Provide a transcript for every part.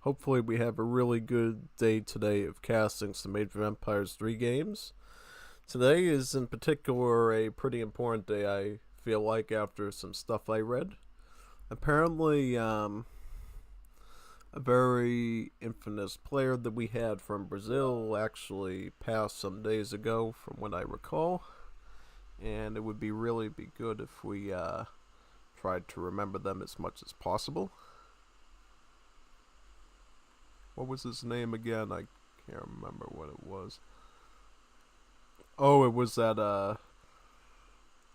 Hopefully we have a really good day today of casting some Age of Empires 3 games. Today is in particular a pretty important day, I feel like, after some stuff I read. Apparently, a very infamous player that we had from Brazil actually passed some days ago from what I recall. And it would really be good if we tried to remember them as much as possible. What was his name again? I can't remember what it was. Oh, it was that,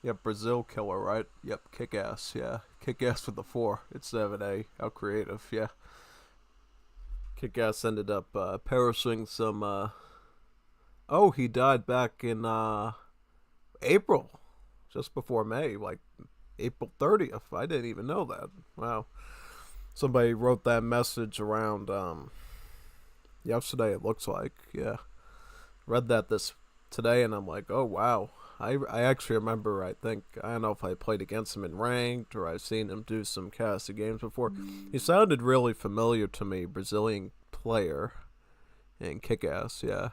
yep, Brazil killer, right? Yep, Kick-Ass, yeah. Kick-Ass with the 4 instead of an A. How creative, yeah. Kick-Ass ended up perishing some, oh, he died back in, April. Just before May, like April 30th. I didn't even know that. Wow. Somebody wrote that message around, yesterday, it looks like, yeah. Read that today, and I'm like, oh wow. I actually remember, I don't know if I played against him in ranked or I've seen him do some casted games before. He sounded really familiar to me, Brazilian player and Kick-Ass, yeah.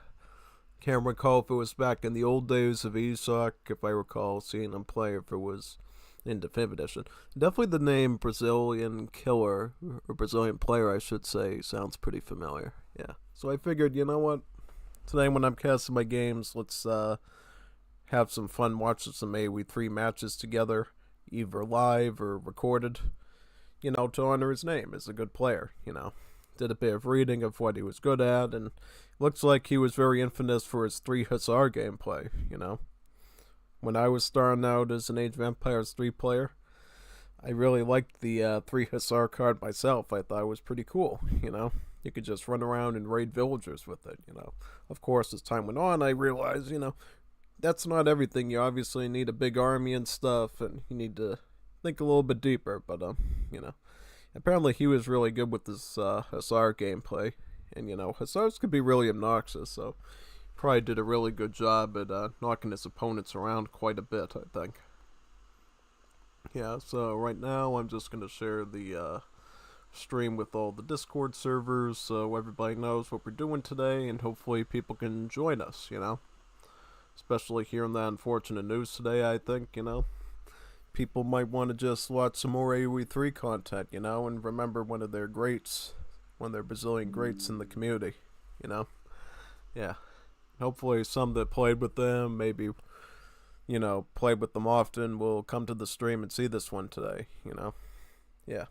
Can't recall if it was back in the old days of ESOC, if I recall seeing him play, if it was in Definitive Edition. Definitely the name Brazilian killer, or Brazilian player I should say, sounds pretty familiar, yeah. So I figured, you know what? Today when I'm casting my games, let's have some fun watching some Aoe3 matches together, either live or recorded, you know, to honor his name as a good player, you know. Did a bit of reading of what he was good at, and looks like he was very infamous for his 3 Hussar gameplay, you know. When I was starting out as an Age of Empires 3 player, I really liked the 3 Hussar card myself. I thought it was pretty cool, you know. You could just run around and raid villagers with it, you know. Of course, as time went on, I realized, you know, that's not everything. You obviously need a big army and stuff, and you need to think a little bit deeper, but, you know. Apparently he was really good with this Hussar gameplay, and, you know, Hussars could be really obnoxious, so probably did a really good job at knocking his opponents around quite a bit, I think. Yeah, so right now I'm just going to share the stream with all the Discord servers so everybody knows what we're doing today, and hopefully people can join us, you know. Especially hearing that unfortunate news today, I think, you know. People might want to just watch some more Aoe3 content, you know, and remember one of their greats, one of their Brazilian greats in the community, you know. Yeah. Hopefully some that played with them, maybe, you know, played with them often, will come to the stream and see this one today, you know. Yeah.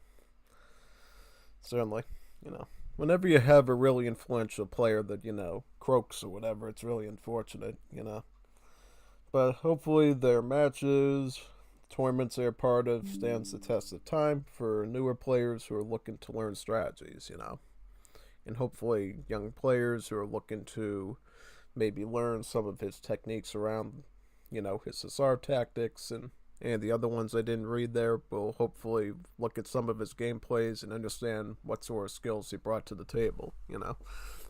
Certainly, you know. Whenever you have a really influential player that, you know, croaks or whatever, it's really unfortunate, you know. But hopefully their matches, tournaments they're part of, stands the test of time for newer players who are looking to learn strategies, you know. And hopefully young players who are looking to maybe learn some of his techniques around, you know, his Hussar tactics and the other ones I didn't read there will hopefully look at some of his gameplays and understand what sort of skills he brought to the table, you know.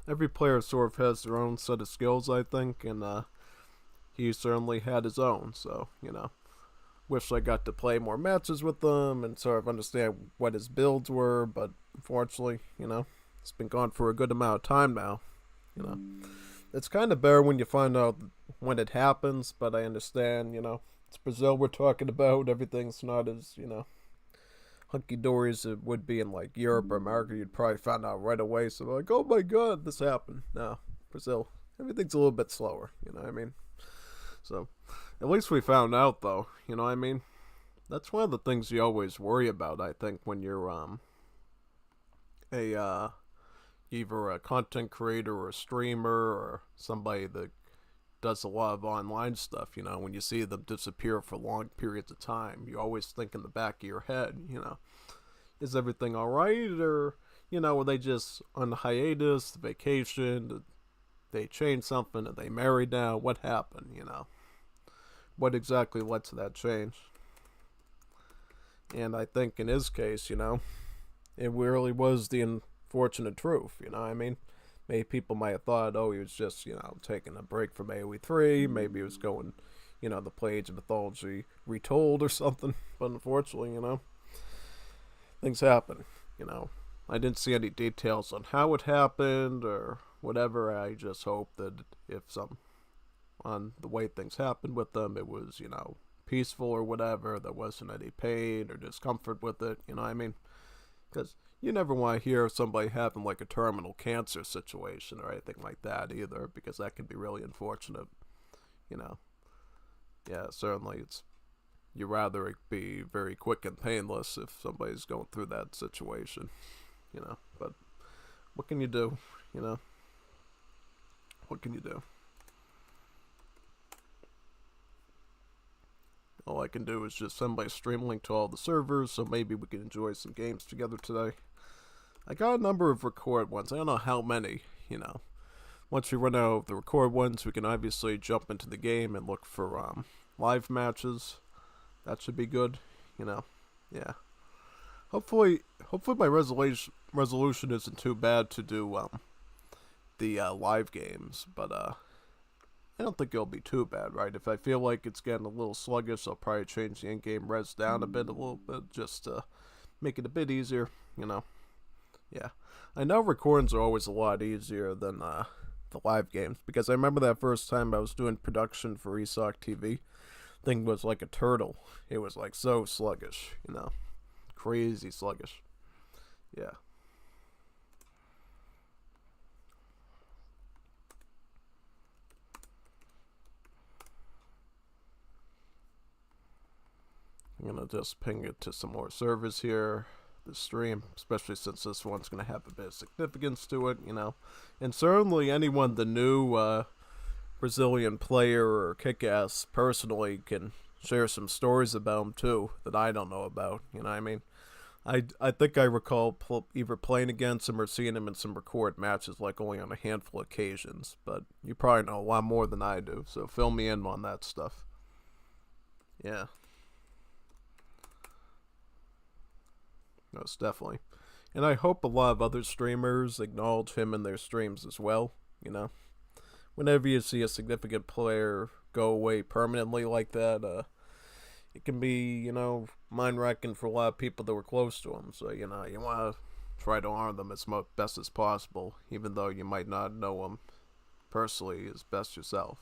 Every player sort of has their own set of skills, I think, and he certainly had his own, so, you know. Wish I got to play more matches with them and sort of understand what his builds were, but unfortunately, you know, it's been gone for a good amount of time now, you know. It's kind of better when you find out when it happens, but I understand, you know, it's Brazil we're talking about. Everything's not as, you know, hunky-dory as it would be in, like, Europe or America. You'd probably find out right away, so like, oh my god, this happened. No, Brazil, everything's a little bit slower, you know what I mean? So, at least we found out, though, you know what I mean? That's one of the things you always worry about, I think, when you're, either a content creator or a streamer or somebody that does a lot of online stuff, you know, when you see them disappear for long periods of time, you always think in the back of your head, you know, is everything alright, or, you know, were they just on hiatus, vacation, did they change something, are they married now, what happened, you know, what exactly led to that change? And I think in his case, you know, it really was the unfortunate truth, you know what I mean? Maybe people might have thought, oh, he was just, you know, taking a break from Aoe3, maybe he was going, you know, the play Age of Mythology retold or something, but unfortunately, you know, things happen, you know. I didn't see any details on how it happened or whatever. I just hope that if on the way things happened with them, it was, peaceful or whatever. There wasn't any pain or discomfort with it, you know what I mean? Because you never want to hear of somebody having like a terminal cancer situation or anything like that either, because that can be really unfortunate, you know. Yeah, certainly you'd rather it be very quick and painless if somebody's going through that situation, but what can you do, what can you do? All I can do is just send my stream link to all the servers, so maybe we can enjoy some games together today. I got a number of record ones. I don't know how many, Once we run out of the record ones, we can obviously jump into the game and look for live matches. That should be good, Yeah. Hopefully my resolution isn't too bad to do the live games, but I don't think it'll be too bad, right? If I feel like it's getting a little sluggish, I'll probably change the in-game res down a little bit, just to make it a bit easier, Yeah. I know recordings are always a lot easier than the live games, because I remember that first time I was doing production for ESOC TV, thing was like a turtle. It was like so sluggish, crazy sluggish. Yeah. I'm gonna just ping it to some more servers here, the stream, especially since this one's gonna have a bit of significance to it, And certainly anyone the new Brazilian player or Kick-Ass personally can share some stories about him too that I don't know about, you know what I mean? I think I recall either playing against him or seeing him in some record matches, like only on a handful of occasions, but you probably know a lot more than I do, so fill me in on that stuff. Yeah. Most definitely. And I hope a lot of other streamers acknowledge him in their streams as well, Whenever you see a significant player go away permanently like that, it can be, mind-wrecking for a lot of people that were close to him. So, you want to try to honor them as best as possible, even though you might not know them personally as best yourself,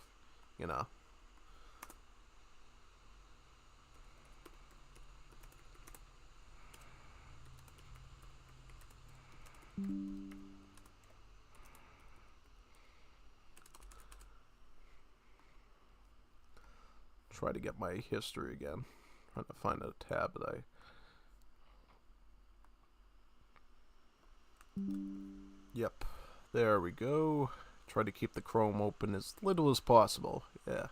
Try to get my history again. Trying to find a tab that Yep. There we go. Try to keep the Chrome open as little as possible. Yeah.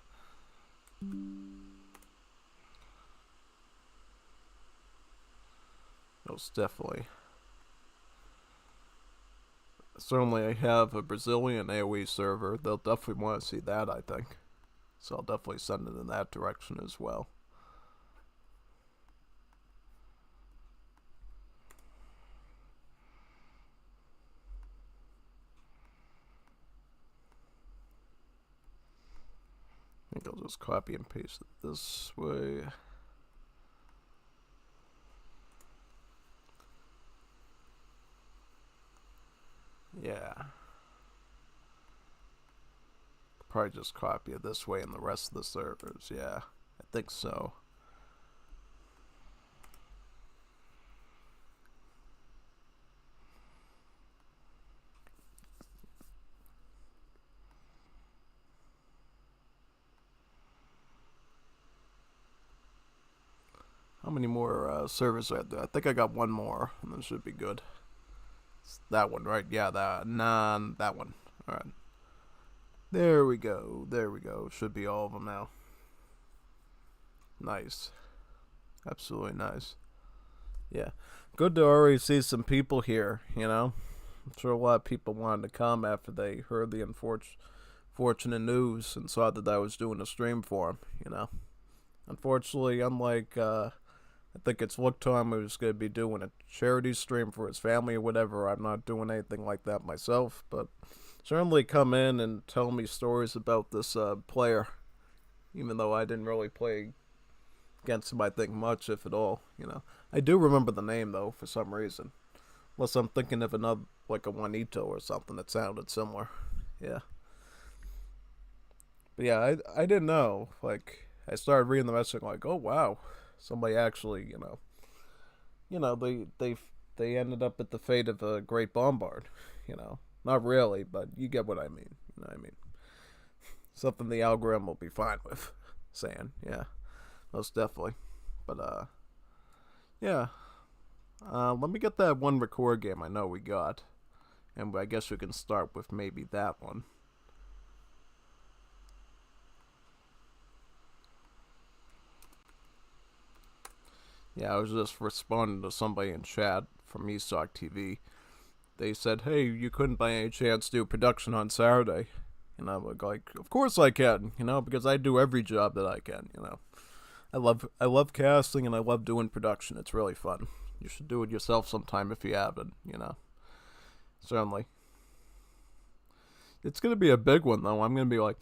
Most definitely. Certainly I have a Brazilian AoE server. They'll definitely want to see that, I think. So I'll definitely send it in that direction as well. I think I'll just copy and paste it this way. Yeah. Probably just copy it this way in the rest of the servers. Yeah, I think so. How many more servers are there? I think I got one more, and that should be good. It's that one, right? Yeah, that one. All right. There we go. There we go. Should be all of them now. Nice. Absolutely nice. Yeah. Good to already see some people here, I'm sure a lot of people wanted to come after they heard the unfortunate news and saw that I was doing a stream for them, Unfortunately, unlike, I think it's Look Tom who's going to be doing a charity stream for his family or whatever, I'm not doing anything like that myself, but certainly come in and tell me stories about this player, even though I didn't really play against him, I think, much, if at all, I do remember the name, though, for some reason. Unless I'm thinking of another, like a Juanito or something that sounded similar. Yeah. But yeah, I didn't know. Like, I started reading the message like, oh wow, somebody actually, they ended up at the fate of a great bombard. Not really, but you get what I mean. You know what I mean? Something the algorithm will be fine with saying. Yeah, most definitely. But yeah. Let me get that one record game I know we got, and I guess we can start with maybe that one. Yeah, I was just responding to somebody in chat from Esoc TV. They said, "Hey, you couldn't by any chance do production on Saturday?" And I was like, "Of course I can, because I do every job that I can, I love casting and I love doing production. It's really fun. You should do it yourself sometime if you haven't. Certainly. It's gonna be a big one though. I'm gonna be like,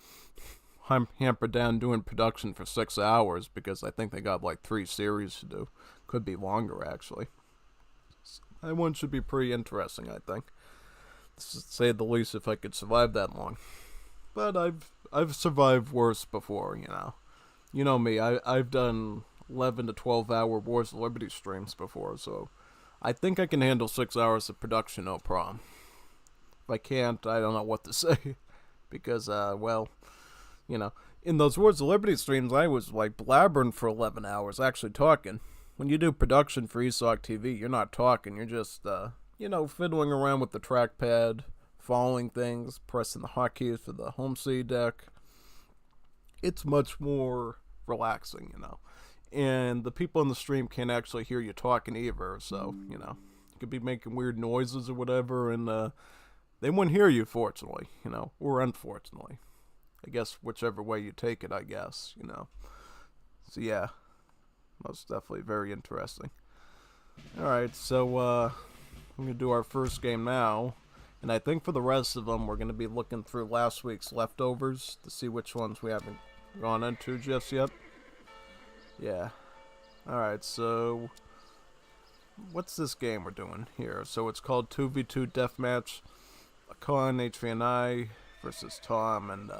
I'm hampered down doing production for 6 hours because I think they got like 3 series to do. Could be longer actually. That one should be pretty interesting, I think. To say the least, if I could survive that long. But I've survived worse before. You know me. I've done 11 to 12 hour Wars of Liberty streams before, so I think I can handle 6 hours of production, no problem. If I can't, I don't know what to say. Because, in those Wars of Liberty streams, I was like blabbering for 11 hours, actually talking. When you do production for Esoc TV, you're not talking, you're just, fiddling around with the trackpad, following things, pressing the hotkeys for the home C deck. It's much more relaxing, And the people in the stream can't actually hear you talking either, so, you could be making weird noises or whatever, and they wouldn't hear you, fortunately, or unfortunately. I guess whichever way you take it, I guess, So, yeah, most definitely very interesting. Alright, so, I'm going to do our first game now. And I think for the rest of them, we're going to be looking through last week's leftovers to see which ones we haven't gone into just yet. Yeah. Alright, so what's this game we're doing here? So it's called 2v2 Deathmatch. Con, H3 and I versus Tom and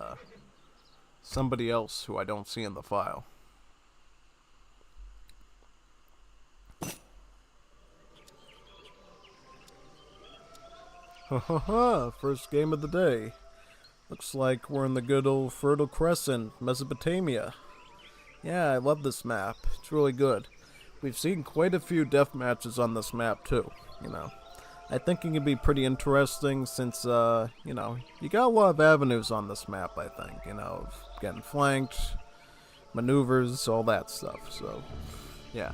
somebody else who I don't see in the file. First game of the day. Looks like we're in the good old Fertile Crescent, Mesopotamia. Yeah, I love this map. It's really good. We've seen quite a few death matches on this map too, I think it can be pretty interesting since, you got a lot of avenues on this map, I think, getting flanked, maneuvers, all that stuff, so, yeah.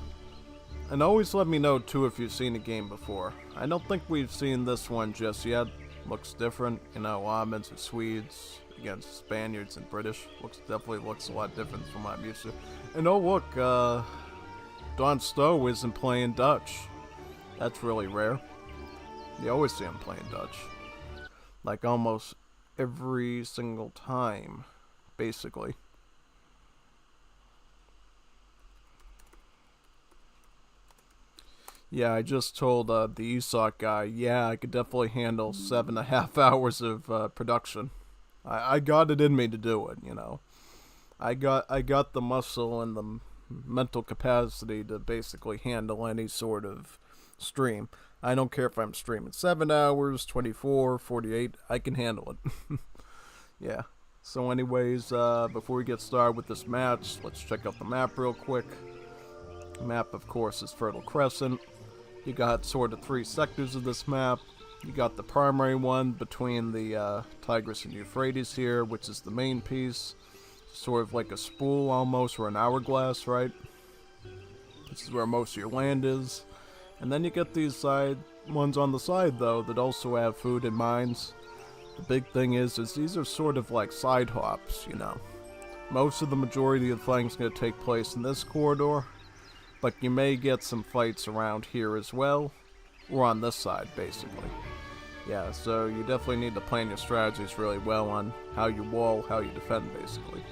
And always let me know, too, if you've seen a game before. I don't think we've seen this one just yet. Looks different, Ottomans and Swedes against Spaniards and British. Definitely looks a lot different from what I'm used to. And oh look, Don Stowe isn't playing Dutch. That's really rare. You always see him playing Dutch. Like almost every single time, basically. Yeah, I just told the Esoc guy, yeah, I could definitely handle 7.5 hours of production. I got it in me to do it, I got the muscle and the mental capacity to basically handle any sort of stream. I don't care if I'm streaming 7 hours, 24, 48, I can handle it. Yeah. So anyways, before we get started with this match, let's check out the map real quick. The map, of course, is Fertile Crescent. You got sort of 3 sectors of this map. You got the primary one between the Tigris and Euphrates here, which is the main piece. Sort of like a spool almost, or an hourglass, right? This is where most of your land is. And then you get these side ones on the side, though, that also have food and mines. The big thing is these are sort of like side hops, Most of the majority of the fighting is going to take place in this corridor. But you may get some fights around here as well, or on this side, basically. Yeah, so you definitely need to plan your strategies really well on how you wall, how you defend, basically.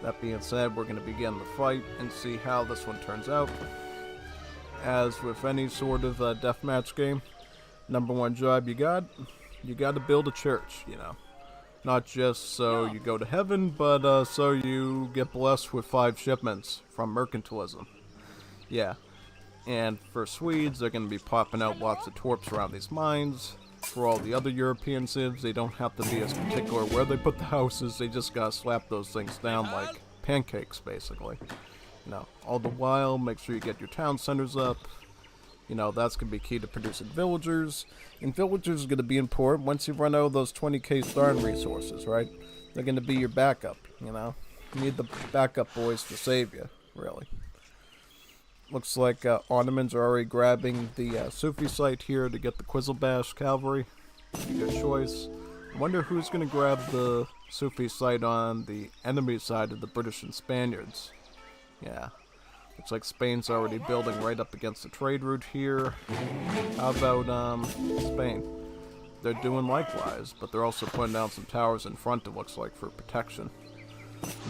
That being said, we're going to begin the fight and see how this one turns out. As with any sort of deathmatch game, Number one job you got to build a church, you know. Not just so you go to heaven, but so you get blessed with 5 shipments from mercantilism. Yeah. And for Swedes, they're going to be popping out lots of torps around these mines. For all the other European civs, they don't have to be as particular where they put the houses. They just gotta slap those things down like pancakes, basically. You know, all the while, make sure you get your town centers up. You know, that's going to be key to producing villagers. And villagers are going to be important once you run out of those 20k starting resources, right? They're going to be your backup, you know? You need the backup boys to save you, really. Looks like Ottomans are already grabbing the Sufi site here to get the Quizzlebash cavalry. Good choice. I wonder who's going to grab the Sufi site on the enemy side of the British and Spaniards. Yeah. Looks like Spain's already building right up against the trade route here. How about Spain? They're doing likewise, but they're also putting down some towers in front, it looks like, for protection.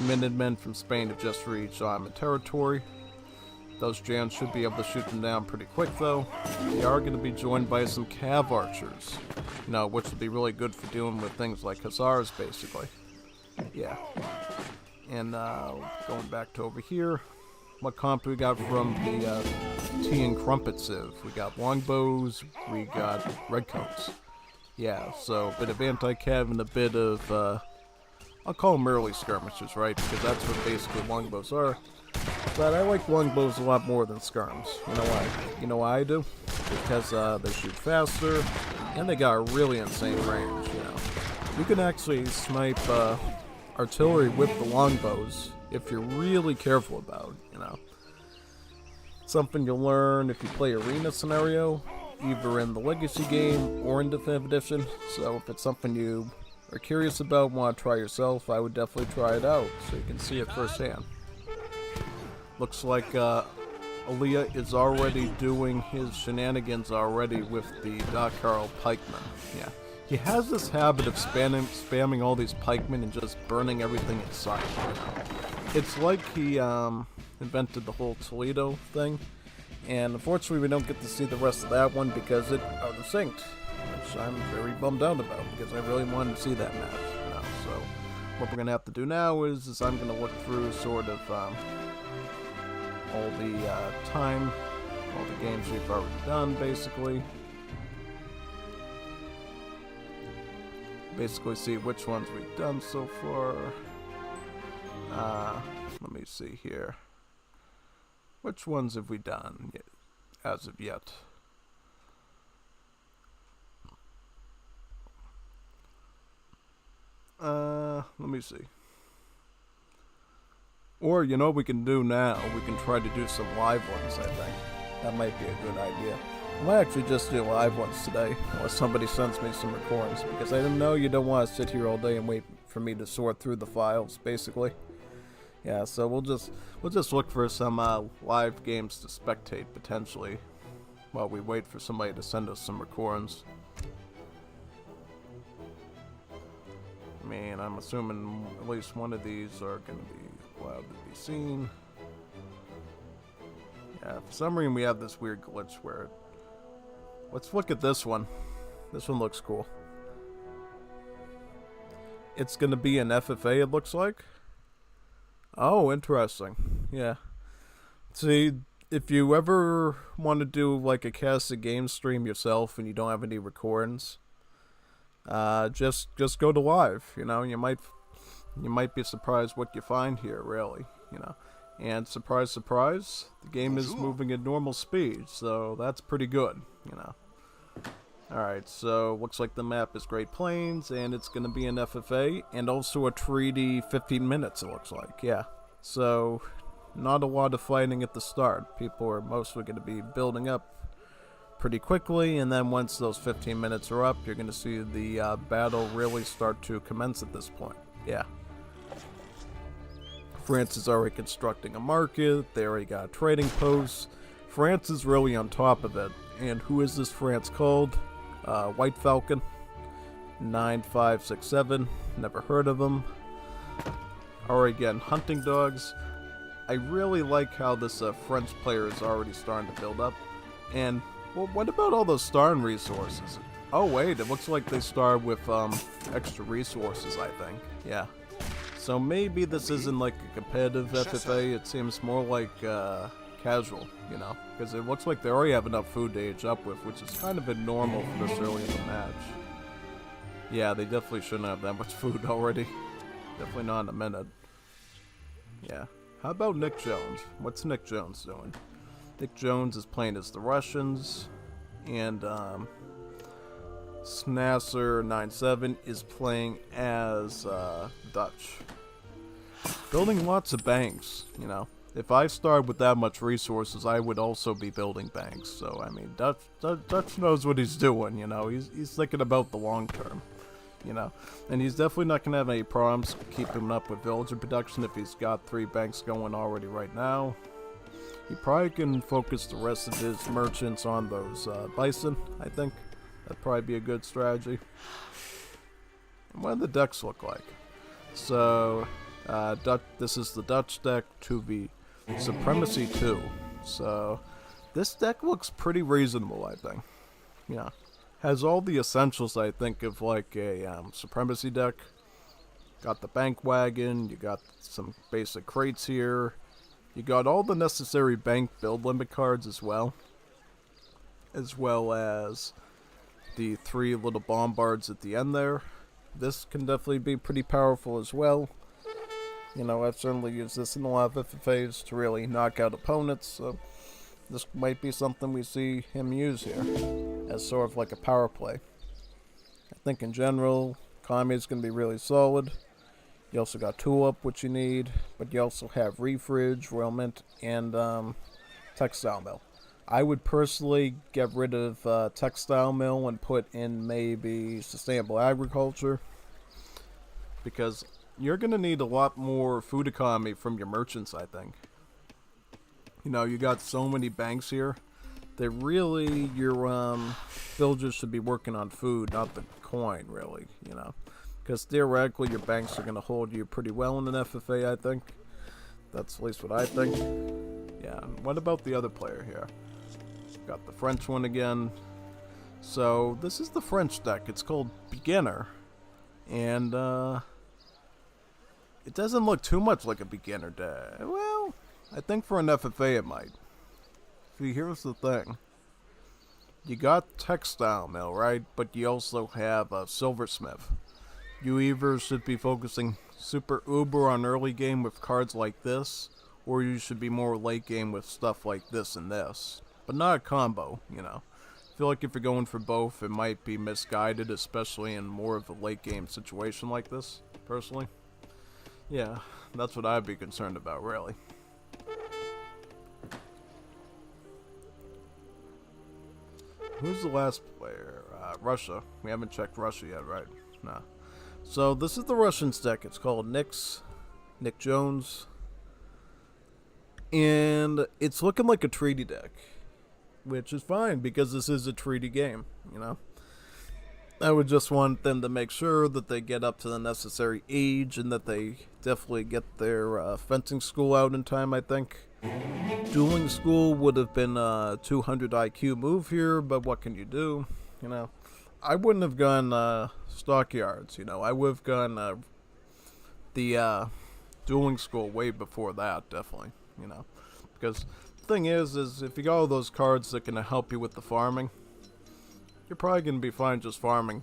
Minutemen from Spain have just reached Ottoman territory. Those Jans should be able to shoot them down pretty quick, though. They are going to be joined by some cav archers, you know, which will be really good for dealing with things like hussars, basically. Yeah. And going back to over here, what comp we got from the tea and crumpet civ? We got longbows, we got redcoats. Yeah, so a bit of anti-cav and a bit of, I'll call them early skirmishes, right? Because that's what basically longbows are. But I like longbows a lot more than skirms. You know why? You know why I do? Because they shoot faster, and they got a really insane range, you know. You can actually snipe artillery with the longbows if you're really careful about it, you know. Something you'll learn if you play arena scenario, either in the Legacy game or in Definitive Edition. So if it's something you are curious about, want to try yourself, I would definitely try it out so you can see it firsthand. Looks like Aaliyah is already doing his shenanigans already with the Dakar pikemen. Yeah. He has this habit of spamming all these pikemen and just burning everything in sight, you know. It's like he invented the whole Toledo thing, and unfortunately we don't get to see the rest of that one because it out-of-synced, which I'm very bummed out about because I really wanted to see that match, you know. So what we're going to have to do now is I'm going to look through sort of all the all the games we've already done, basically. Basically see which ones we've done so far. Let me see here. Which ones have we done as of yet? Let me see. Or, you know what we can do now? We can try to do some live ones, I think. That might be a good idea. I might actually just do live ones today, unless somebody sends me some recordings, because I didn't know you don't want to sit here all day and wait for me to sort through the files, basically. Yeah, so we'll just look for some live games to spectate, potentially, while we wait for somebody to send us some recordings. I mean, I'm assuming at least one of these are going to be allowed to be seen. Yeah, for some reason we have this weird glitch where let's look at this one. This one looks cool. It's going to be an FFA, it looks like. Oh, interesting. Yeah. See, if you ever want to do like a casted game stream yourself and you don't have any recordings, just go to live. You know, you might be surprised what you find here, really. You know, and surprise, surprise, the game is moving at normal speed, so that's pretty good. You know. Alright, so looks like the map is Great Plains, and it's going to be an FFA, and also a treaty 15 minutes, it looks like, yeah. So, not a lot of fighting at the start. People are mostly going to be building up pretty quickly, and then once those 15 minutes are up, you're going to see the battle really start to commence at this point, yeah. France is already constructing a market, they already got a trading post. France is really on top of it, and who is this France called? White Falcon 9567, never heard of them. Or again, hunting dogs. I really like how this French player is already starting to build up, and Well, what about all those starring resources? Oh wait, it looks like they start with extra resources, I think. Yeah. So maybe this isn't like a competitive FFA, it seems more like casual, you know? Because it looks like they already have enough food to age up with, which is kind of abnormal for this early in the match. Yeah, they definitely shouldn't have that much food already. Definitely not in a minute. Yeah. How about Nick Jones? What's Nick Jones doing? Nick Jones is playing as the Russians, and Snasser97 is playing as Dutch. Building lots of banks, you know. If I started with that much resources, I would also be building banks. So, I mean, Dutch knows what he's doing, you know. He's thinking about the long term, you know. And he's definitely not going to have any problems keeping up with villager production if he's got 3 banks going already right now. He probably can focus the rest of his merchants on those bison, I think. That'd probably be a good strategy. And what do the decks look like? So, this is the Dutch deck to the Supremacy 2. So, this deck looks pretty reasonable, I think. Yeah. Has all the essentials, I think, of like a Supremacy deck. Got the bank wagon, you got some basic crates here. You got all the necessary bank build limit cards as well as the 3 little bombards at the end there. This can definitely be pretty powerful as well. You know, I've certainly used this in a lot of FFAs to really knock out opponents, so this might be something we see him use here as sort of like a power play. I think in general, Kami is going to be really solid. You also got Tool Up, which you need, but you also have Refridge, Royal Mint, and Textile Mill. I would personally get rid of Textile Mill and put in maybe Sustainable Agriculture, because you're going to need a lot more food economy from your merchants, I think. You know, you got so many banks here that really your villagers should be working on food, not the coin, really, you know. Because theoretically, your banks are going to hold you pretty well in an FFA, I think. That's at least what I think. Yeah, what about the other player here? Got the French one again. So, this is the French deck. It's called Beginner. And, it doesn't look too much like a beginner deck. Well, I think for an FFA it might. See, here's the thing. You got Textile Mill, right? But you also have a Silversmith. You either should be focusing super uber on early game with cards like this, or you should be more late game with stuff like this and this. But not a combo, you know. I feel like if you're going for both, it might be misguided, especially in more of a late game situation like this, personally. Yeah, that's what I'd be concerned about, really. Who's the last player? Russia. We haven't checked Russia yet, right? Nah. So, this is the Russians deck. It's called Nick Jones. And it's looking like a treaty deck. Which is fine, because this is a treaty game, you know? I would just want them to make sure that they get up to the necessary age, and that they definitely get their fencing school out in time, I think. Dueling school would have been a 200 IQ move here, but what can you do, you know? I wouldn't have gone Stockyards, you know. I would have gone the dueling school way before that, definitely, you know. Because the thing is if you got all those cards that can help you with the farming, you're probably going to be fine just farming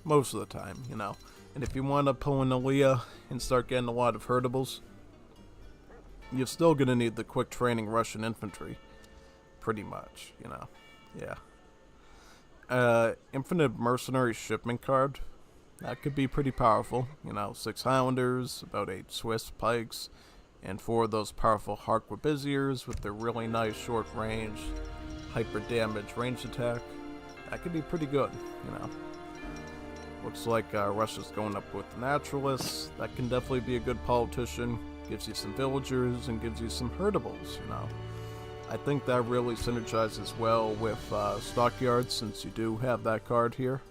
most of the time, you know. And if you want to pull in Aaliyah and start getting a lot of herdables, you're still going to need the quick training Russian infantry, pretty much, you know. Yeah. Infinite Mercenary Shipment card. That could be pretty powerful. You know, 6 Highlanders, about 8 Swiss Pikes, and 4 of those powerful Harquebusiers with their really nice short range, hyper damage range attack. That could be pretty good, you know. Looks like Russia's going up with the Naturalists. That can definitely be a good politician. Gives you some villagers and gives you some herdables, you know. I think that really synergizes well with Stockyards, since you do have that card here.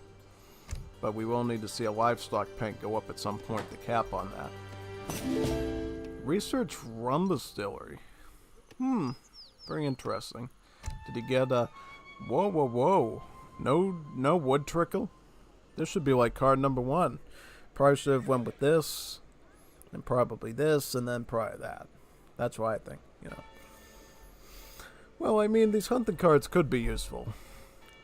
But we will need to see a livestock tank go up at some point to cap on that. Research Rum Distillery. Very interesting. Did he get Whoa, whoa, whoa. No wood trickle? This should be like card number 1. Probably should have went with this, and probably this, and then probably that. That's what I think, you know. Well, I mean, these hunting cards could be useful,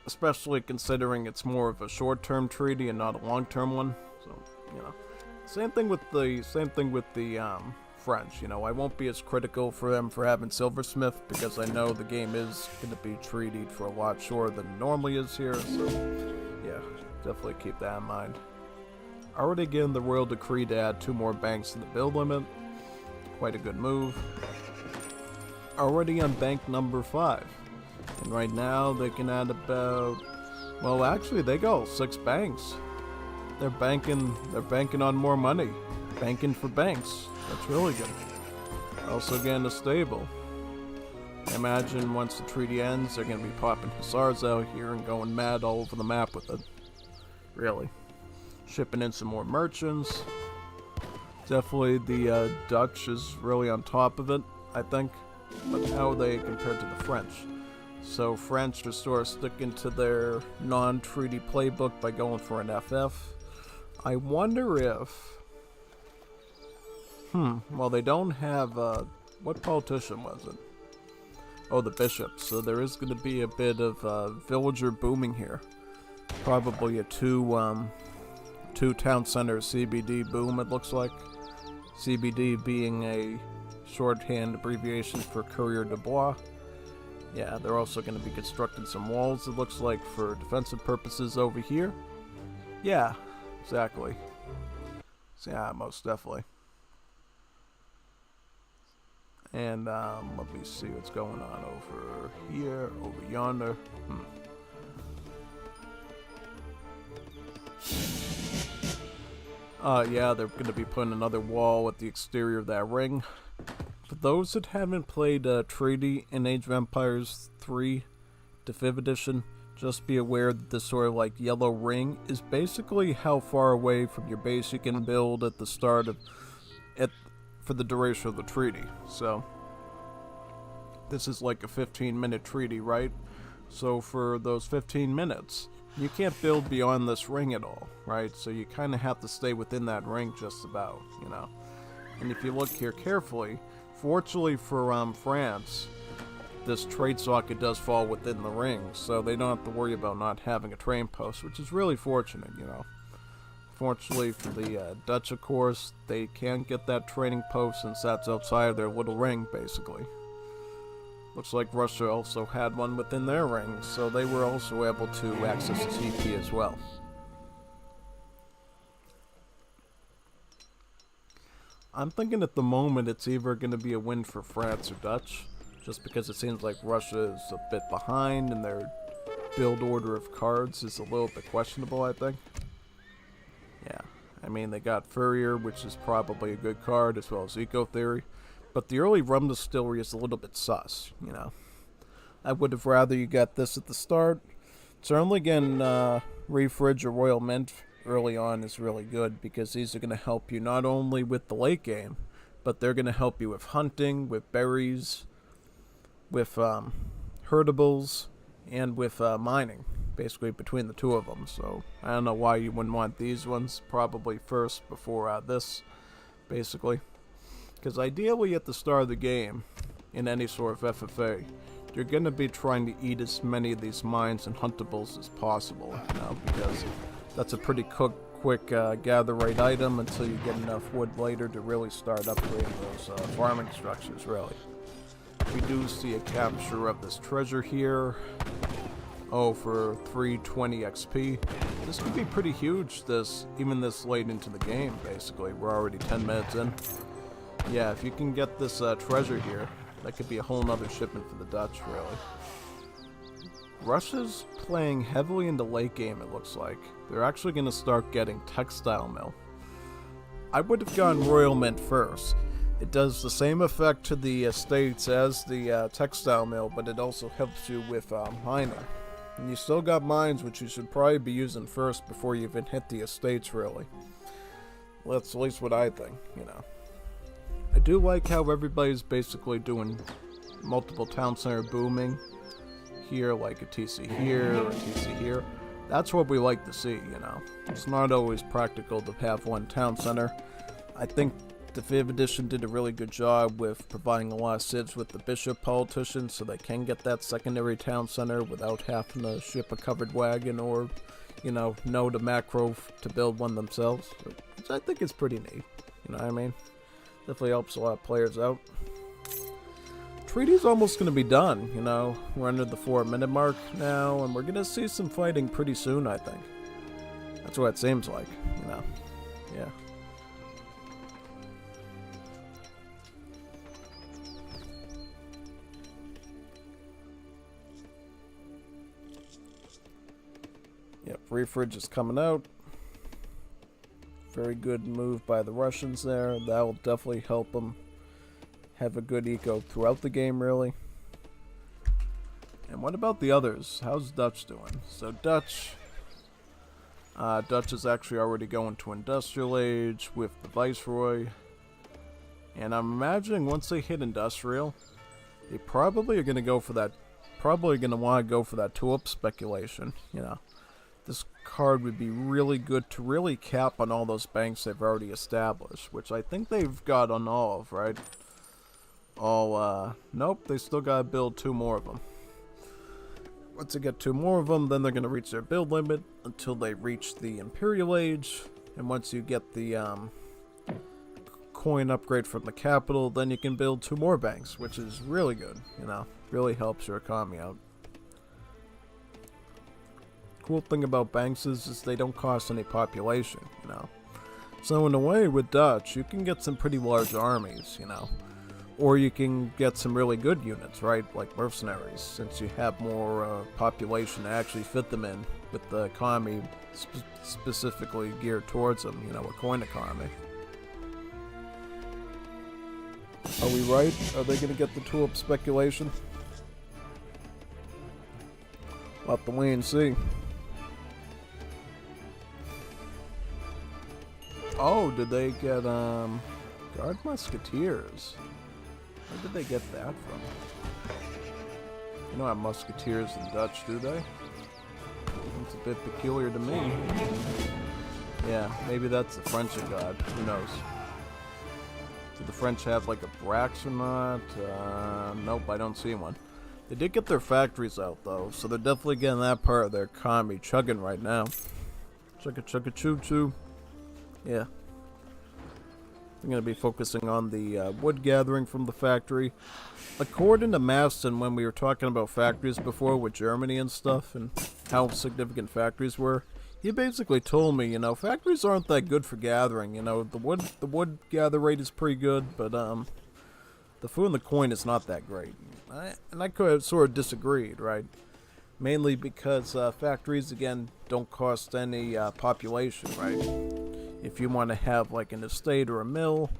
especially considering it's more of a short-term treaty and not a long-term one. So, you know, same thing with the French. You know, I won't be as critical for them for having Silversmith because I know the game is going to be treatied for a lot shorter than it normally is here. So, yeah, definitely keep that in mind. Already getting the Royal Decree to add 2 more banks to the build limit. Quite a good move. Already on bank number 5. And right now they can add about, well, actually they go 6 banks. They're banking on more money. Banking for banks. That's really good. Also getting a stable. I imagine once the treaty ends, they're going to be popping hussars out here and going mad all over the map with it. Really. Shipping in some more merchants. Definitely the Dutch is really on top of it, I think. But how are they compared to the French? So French are sort of sticking to their non-treaty playbook by going for an FF. I wonder if... well, they don't have... what politician was it? Oh, the bishop. So there is going to be a bit of villager booming here. Probably a two town center CBD boom, it looks like. CBD being a shorthand abbreviation for Courier de Bois. Yeah, they're also going to be constructing some walls, it looks like, for defensive purposes over here. Yeah, exactly. So, yeah, most definitely. And let me see what's going on over here, over yonder. Yeah, they're going to be putting another wall at the exterior of that ring. For those that haven't played Treaty in Age of Empires 3 Definitive Edition, just be aware that this sort of like yellow ring is basically how far away from your base you can build at the start of for the duration of the treaty. So this is like a 15-minute treaty, right? So for those 15 minutes, you can't build beyond this ring at all, right? So you kind of have to stay within that ring just about, you know. And if you look here carefully, fortunately for France, this trade socket does fall within the ring, so they don't have to worry about not having a train post, which is really fortunate, you know. Fortunately for the Dutch, of course, they can't get that trading post since that's outside of their little ring, basically. Looks like Russia also had one within their ring, so they were also able to access the CP as well. I'm thinking at the moment it's either going to be a win for France or Dutch, just because it seems like Russia is a bit behind and their build order of cards is a little bit questionable, I think. Yeah, I mean, they got Furrier, which is probably a good card, as well as Eco Theory. But the early rum distillery is a little bit sus, you know. I would have rather you got this at the start. Certainly getting Refridge or Royal Mint early on is really good, because these are going to help you not only with the late game, but they're going to help you with hunting, with berries, with herdables, and with mining, basically between the two of them. So I don't know why you wouldn't want these ones probably first before this, basically. Because ideally at the start of the game, in any sort of FFA, you're going to be trying to eat as many of these mines and huntables as possible, you know, because that's a pretty quick gather right item until you get enough wood later to really start upgrading those farming structures, really. We do see a capture of this treasure here. Oh, for 320 XP. This could be pretty huge, even this late into the game, basically. We're already 10 minutes in. Yeah, if you can get this treasure here, that could be a whole nother shipment for the Dutch, really. Russia's playing heavily into late game, it looks like. They're actually going to start getting Textile Mill. I would have gone Royal Mint first. It does the same effect to the estates as the Textile Mill, but it also helps you with mining. And you still got mines, which you should probably be using first before you even hit the estates, really. Well, that's at least what I think, you know. I do like how everybody's basically doing multiple town center booming here, like a TC here, or a TC here. That's what we like to see, you know. It's not always practical to have one town center. I think the 5th edition did a really good job with providing a lot of civs with the bishop politicians so they can get that secondary town center without having to ship a covered wagon or, you know the macro to build one themselves. Which I think is pretty neat, you know what I mean? Definitely helps a lot of players out. Treaty's almost going to be done, you know. We're under the 4-minute mark now, and we're going to see some fighting pretty soon, I think. That's what it seems like, you know. Yeah. Yep, free fridge is coming out. Very good move by the Russians there. That will definitely help them have a good eco throughout the game, really. And what about the others? How's Dutch doing? So Dutch is actually already going to Industrial Age with the Viceroy. And I'm imagining once they hit Industrial, they probably are going to go for that, probably going to want to go for that tulip speculation, you know. This card would be really good to really cap on all those banks they've already established, which I think they've got on all of, right? Nope, they still gotta build 2 more of them. Once they get 2 more of them, then they're gonna reach their build limit until they reach the Imperial Age. And once you get the coin upgrade from the capital, then you can build 2 more banks, which is really good, you know. Really helps your economy out. Cool thing about banks is they don't cost any population, you know. So in a way, with Dutch, you can get some pretty large armies, you know. Or you can get some really good units, right? Like mercenaries, since you have more population to actually fit them in with the economy specifically geared towards them, you know, a coin economy. Are we right? Are they going to get the tulip speculation? We'll have to wait and see. Oh, did they get, Guard Musketeers? Where did they get that from? You don't have Musketeers in Dutch, do they? It's a bit peculiar to me. Yeah, maybe that's the French have got. Who knows? Do the French have like a Brax or not? Nope, I don't see one. They did get their factories out though, so they're definitely getting that part of their economy chugging right now. Chugga chugga choo choo. Yeah. I'm going to be focusing on the wood gathering from the factory. According to Maston, when we were talking about factories before with Germany and stuff and how significant factories were, he basically told me, you know, factories aren't that good for gathering. You know, the wood gather rate is pretty good, but the food and the coin is not that great. And I could have sort of disagreed, right? Mainly because factories, again, don't cost any population, right? If you want to have like an estate or a mill,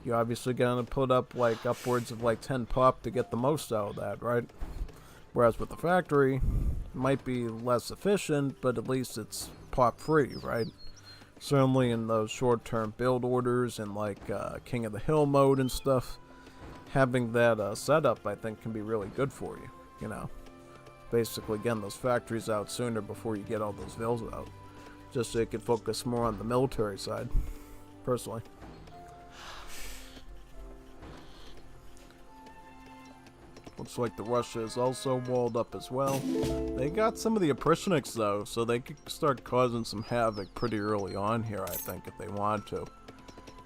you're obviously going to put up like upwards of like 10 pop to get the most out of that, right? Whereas with the factory, it might be less efficient, but at least it's pop free, right? Certainly in those short-term build orders and like King of the Hill mode and stuff, having that setup I think can be really good for you, you know. Basically getting those factories out sooner before you get all those vills out. Just so you can focus more on the military side, personally. Looks like the Russia is also walled up as well. They got some of the Oprishniks though, so they could start causing some havoc pretty early on here, I think, if they want to.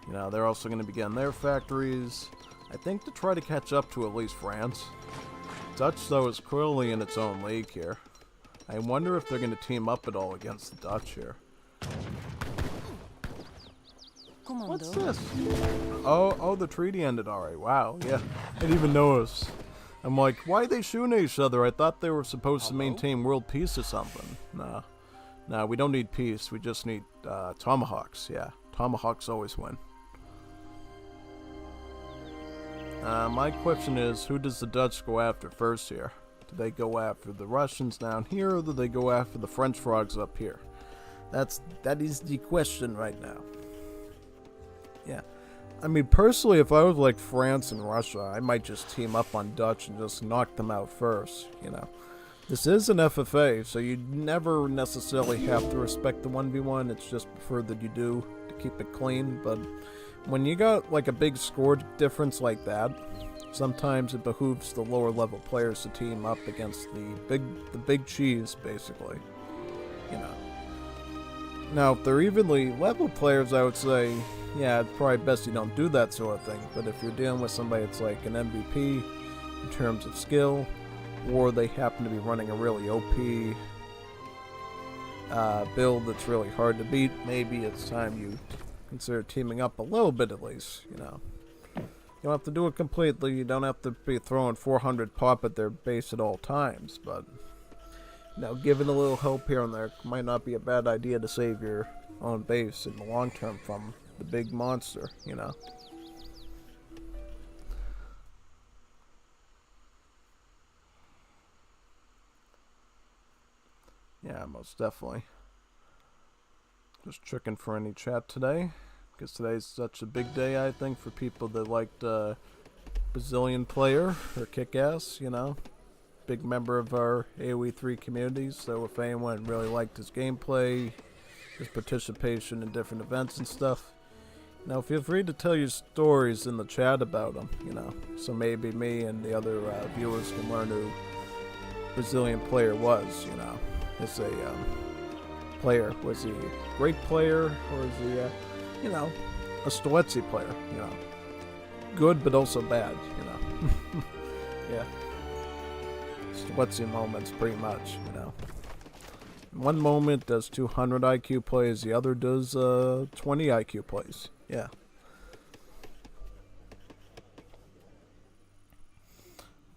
You know, they're also going to be getting their factories, I think, to try to catch up to at least France. Dutch, though, is clearly in its own league here. I wonder if they're going to team up at all against the Dutch here. What's this? Oh, the treaty ended already. Wow, yeah. I didn't even notice. I'm like, why are they shooting at each other? I thought they were supposed to maintain world peace or something. Nah, we don't need peace. We just need tomahawks. Yeah, tomahawks always win. My question is, who does the Dutch go after first here? Do they go after the Russians down here, or do they go after the French frogs up here? That is the question right now. Yeah. I mean, personally, if I was like France and Russia, I might just team up on Dutch and just knock them out first, you know. This is an FFA, so you never necessarily have to respect the 1v1. It's just preferred that you do to keep it clean. But when you got like a big score difference like that, sometimes it behooves the lower level players to team up against the big cheese, basically. You know. Now, if they're evenly leveled players, I would say, yeah, it's probably best you don't do that sort of thing. But if you're dealing with somebody that's like an MVP in terms of skill, or they happen to be running a really OP build that's really hard to beat, maybe it's time you consider teaming up a little bit at least, you know. You don't have to do it completely, you don't have to be throwing 400 pop at their base at all times, but, you know, giving a little help here and there might not be a bad idea to save your own base in the long term from the big monster, you know. Yeah, most definitely. Just checking for any chat today, because today's such a big day, I think, for people that liked Brazilian player or Kick-Ass, you know. Big member of our Aoe3 community, so if anyone really liked his gameplay, his participation in different events and stuff, you know, feel free to tell your stories in the chat about him, you know. So maybe me and the other viewers can learn who Brazilian player was, you know. Is a player. Was he a great player, or is he, you know, a Stoetzi player? You know, good but also bad. You know, yeah. Stoetzi moments, pretty much. You know, one moment does 200 IQ plays, the other does 20 IQ plays. Yeah.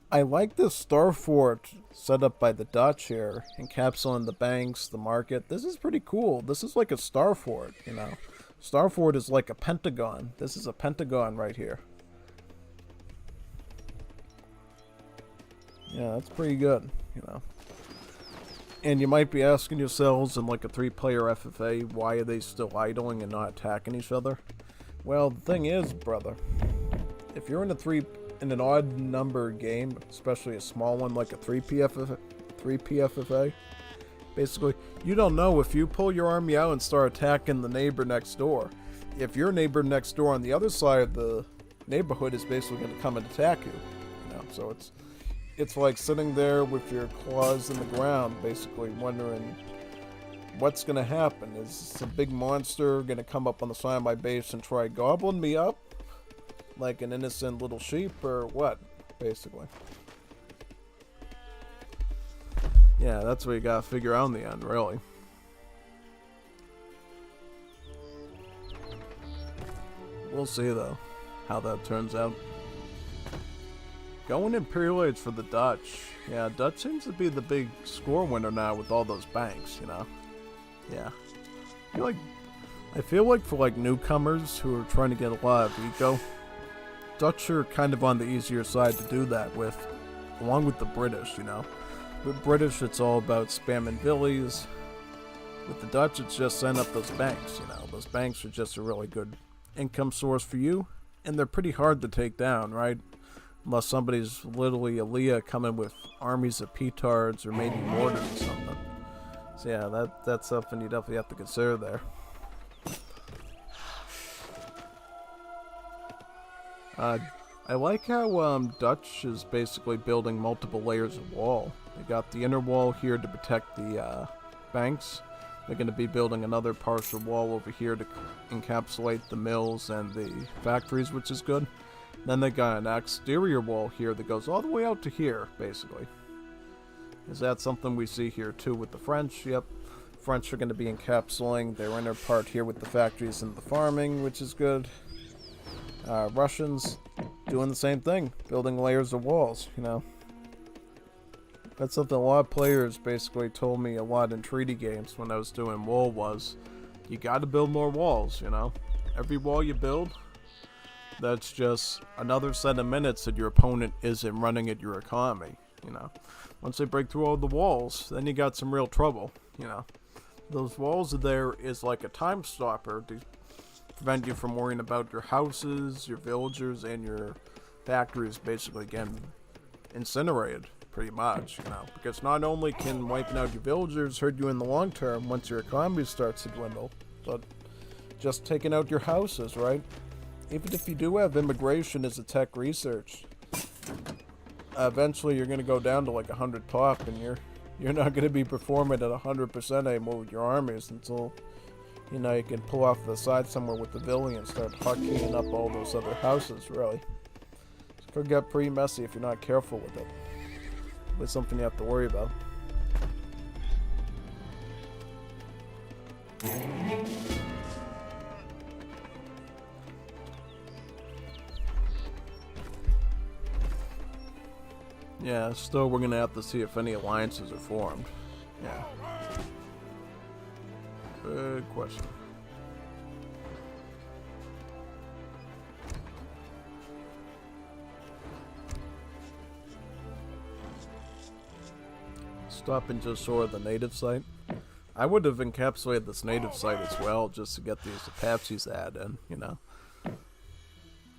I like this star fort set up by the Dutch here, encapsulating the banks, the market. This is pretty cool. This is like a star fort, you know. Star fort is like a pentagon. This is a pentagon right here. Yeah, that's pretty good, you know. And you might be asking yourselves in like a 3-player FFA, why are they still idling and not attacking each other? Well, the thing is, brother, if you're in an odd number game, especially a small one like a 3 PFFA, basically, you don't know if you pull your army out and start attacking the neighbor next door. If your neighbor next door on the other side of the neighborhood is basically going to come and attack you, you know, so it's like sitting there with your claws in the ground, basically wondering what's going to happen. Is a big monster going to come up on the side of my base and try gobbling me up like an innocent little sheep, or what, basically? Yeah, that's what you gotta figure out in the end, really. We'll see, though, how that turns out. Going Imperial Age for the Dutch. Yeah, Dutch seems to be the big score winner now with all those banks, you know? Yeah. I feel like for like newcomers who are trying to get a lot of eco, Dutch are kind of on the easier side to do that with, along with the British, you know. With British, it's all about spamming villies. With the Dutch, it's just setting up those banks, you know. Those banks are just a really good income source for you, and they're pretty hard to take down, right? Unless somebody's literally a Leah coming with armies of petards or maybe mortars or something. So yeah, that's something you definitely have to consider there. I like how Dutch is basically building multiple layers of wall. They got the inner wall here to protect the banks. They're going to be building another partial wall over here to encapsulate the mills and the factories, which is good. Then they got an exterior wall here that goes all the way out to here, basically. Is that something we see here too with the French? Yep. French are going to be encapsulating their inner part here with the factories and the farming, which is good. Russians doing the same thing, building layers of walls, you know. That's something a lot of players basically told me a lot in treaty games when I was doing wall was, you gotta build more walls, you know. Every wall you build, that's just another set of minutes that your opponent isn't running at your economy, you know. Once they break through all the walls, then you got some real trouble, you know. Those walls there is like a time stopper to prevent you from worrying about your houses, your villagers, and your factories basically getting incinerated. pretty much, you know, because not only can wiping out your villagers hurt you in the long term once your economy starts to dwindle, but just taking out your houses, right? Even if you do have immigration as a tech research, eventually you're going to go down to like 100 pop, and you're not going to be performing at 100% anymore with your armies until, you know, you can pull off to the side somewhere with the village and start hotkeeying up all those other houses, really. It could get pretty messy if you're not careful with it. It's something you have to worry about. Yeah, still we're gonna have to see if any alliances are formed. Yeah. Good question. Stop and just show the native site. I would have encapsulated this native site as well just to get these Apaches add in, you know.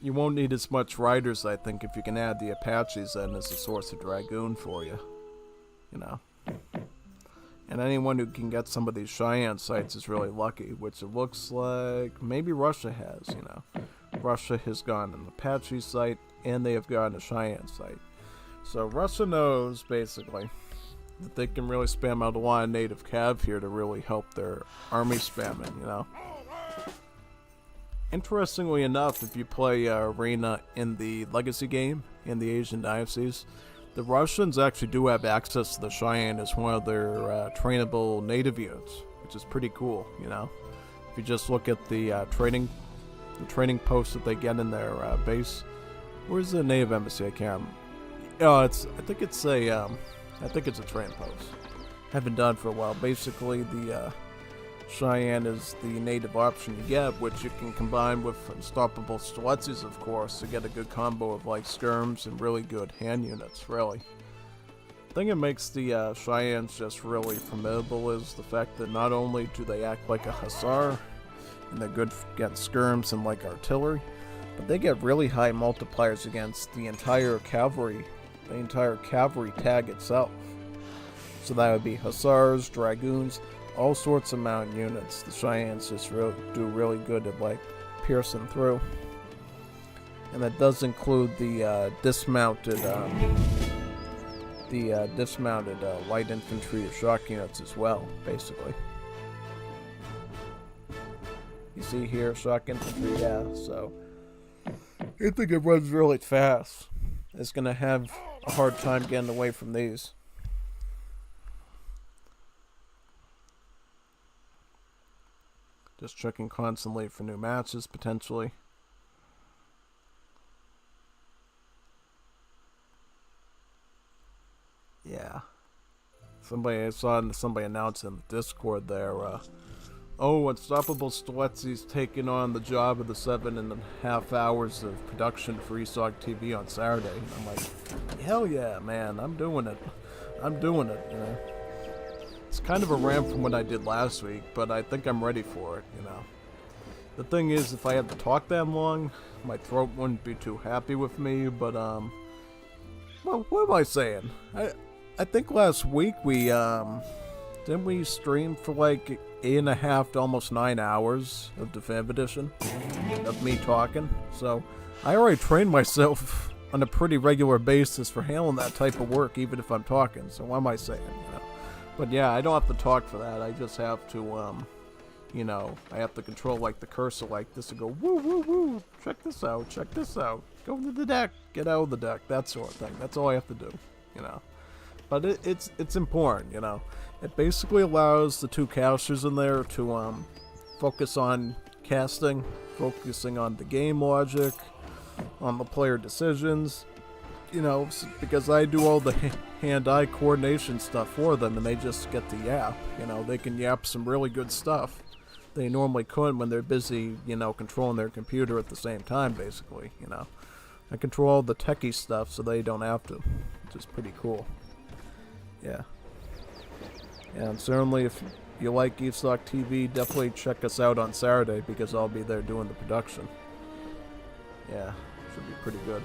You won't need as much riders, I think, if you can add the Apaches in as a source of Dragoon for you. You know. And anyone who can get some of these Cheyenne sites is really lucky, which it looks like maybe Russia has, you know. Russia has gone an Apache site, and they have gone a Cheyenne site. So Russia knows, basically, that they can really spam out a lot of native cav here to really help their army spamming, you know. Interestingly enough, if you play Arena in the Legacy game, in the Asian Diocese, the Russians actually do have access to the Cheyenne as one of their trainable native units, which is pretty cool, you know. If you just look at the training posts that they get in their base. Where's the native embassy? I can't. Oh, I think it's a train post. Haven't done for a while. Basically, the Cheyenne is the native option you get, which you can combine with unstoppable Strelitzes, of course, to get a good combo of like skirms and really good hand units, really. The thing that makes the Cheyennes just really formidable is the fact that not only do they act like a Hussar, and they're good against skirms and like artillery, but they get really high multipliers against the entire cavalry tag itself. So that would be Hussars, Dragoons, all sorts of mountain units. The Cheyennes just do really good at like piercing through. And that does include the dismounted light infantry or shock units as well, basically. You see here, shock infantry, yeah, so I think it runs really fast. It's going to have a hard time getting away from these. Just checking constantly for new matches, potentially. Yeah. I saw somebody announced in the Discord there, oh, Unstoppable Strelitzes taking on the job of the 7.5 hours of production for ESOG TV on Saturday. And I'm like, hell yeah, man, I'm doing it, you know. It's kind of a ramp from what I did last week, but I think I'm ready for it, you know. The thing is, if I had to talk that long, my throat wouldn't be too happy with me, but, well, what am I saying? I think last week didn't we stream for like 8.5 to almost 9 hours of Definitive Edition of me talking? So I already trained myself on a pretty regular basis for handling that type of work, even if I'm talking. So what am I saying? You know? But yeah, I don't have to talk for that. I just have to, you know, I have to control like the cursor like this and go woo woo woo. Check this out. Go to the deck. Get out of the deck. That sort of thing. That's all I have to do. You know. But it's important, you know. It basically allows the two casters in there to focus on casting, focusing on the game logic, on the player decisions, you know, because I do all the hand-eye coordination stuff for them, and they just get to yap. You know, they can yap some really good stuff they normally couldn't when they're busy, you know, controlling their computer at the same time, basically, you know. I control all the techie stuff so they don't have to, which is pretty cool. Yeah. And certainly if you like ESOG TV, definitely check us out on Saturday because I'll be there doing the production. Yeah, should be pretty good.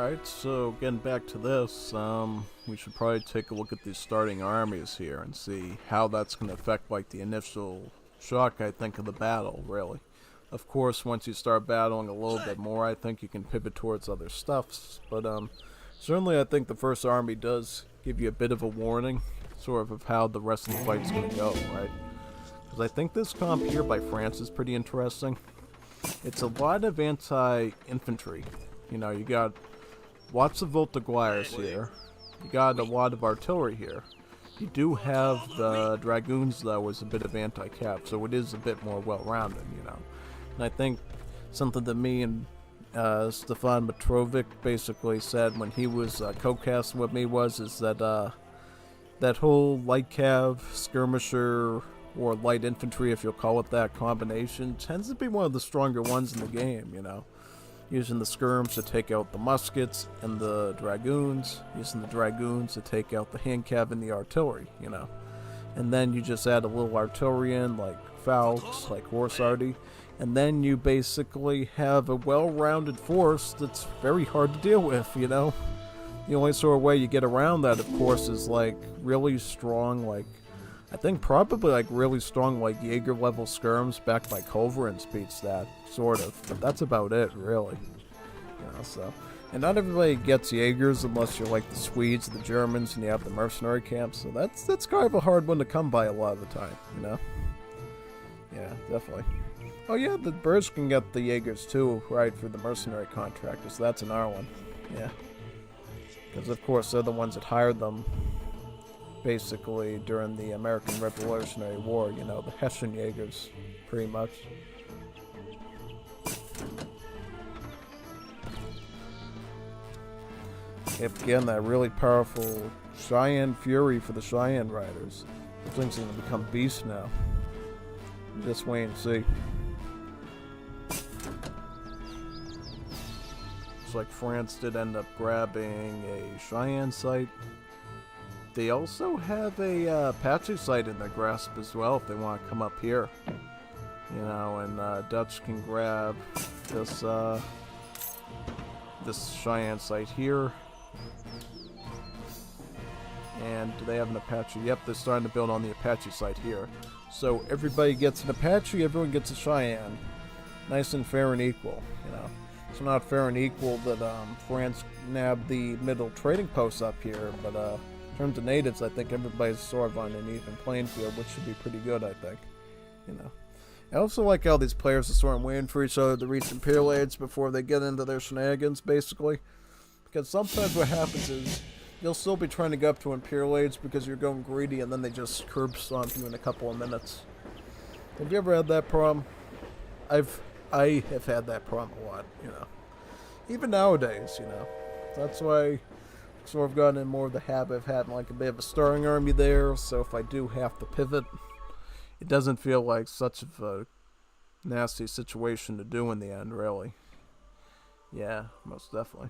Alright, so getting back to this, we should probably take a look at these starting armies here and see how that's going to affect, like, the initial shock, I think, of the battle, really. Of course, once you start battling a little bit more, I think you can pivot towards other stuffs, but, certainly I think the first army does give you a bit of a warning, sort of how the rest of the fight's going to go, right? Because I think this comp here by France is pretty interesting. It's a lot of anti-infantry. You know, you got lots of Voltaguires here. You got a lot of artillery here. You do have the Dragoons, though, as a bit of anti-cap, so it is a bit more well-rounded, you know. And I think something that me and Stefan Mitrovic basically said when he was co-casting with me is that that whole light cav, skirmisher, or light infantry, if you'll call it that, combination tends to be one of the stronger ones in the game, you know. Using the skirms to take out the muskets and the dragoons, using the dragoons to take out the hand cav and the artillery, you know. And then you just add a little artillery in, like Falks, like Horse Arty, and then you basically have a well-rounded force that's very hard to deal with, you know. The only sort of way you get around that, of course, is like really strong, like, I think probably like really strong like Jaeger level skirms backed by Culver and speeds that, sort of. But that's about it, really. You know, so. And not everybody gets Jaegers unless you're like the Swedes, the Germans, and you have the mercenary camps. So that's kind of a hard one to come by a lot of the time, you know? Yeah, definitely. Oh yeah, the Brits can get the Jaegers too, right, for the mercenary contractors. So that's an R one. Yeah. Because of course they're the ones that hired them basically during the American Revolutionary War, you know, the Hessian Jaegers, pretty much. Again, that really powerful Cheyenne Fury for the Cheyenne Riders. The thing's gonna become beast now. Just wait and see. Looks like France did end up grabbing a Cheyenne site. They also have a Apache site in their grasp as well if they want to come up here. You know, and Dutch can grab this this Cheyenne site here. And do they have an Apache? Yep, they're starting to build on the Apache site here. So everybody gets an Apache, everyone gets a Cheyenne. Nice and fair and equal, you know. It's not fair and equal that France nabbed the middle trading posts up here, but in terms of natives, I think everybody's sort of on an even playing field, which should be pretty good, I think. You know. I also like how these players are sort of waiting for each other to reach Imperial Age before they get into their shenanigans, basically. Because sometimes what happens is, you'll still be trying to get up to Imperial Age because you're going greedy, and then they just curb stomp you in a couple of minutes. Have you ever had that problem? I have had that problem a lot, you know. Even nowadays, you know. That's why sort of gotten in more of the habit of having like a bit of a starting army there, so if I do have to pivot, it doesn't feel like such of a nasty situation to do in the end, really. Yeah, most definitely.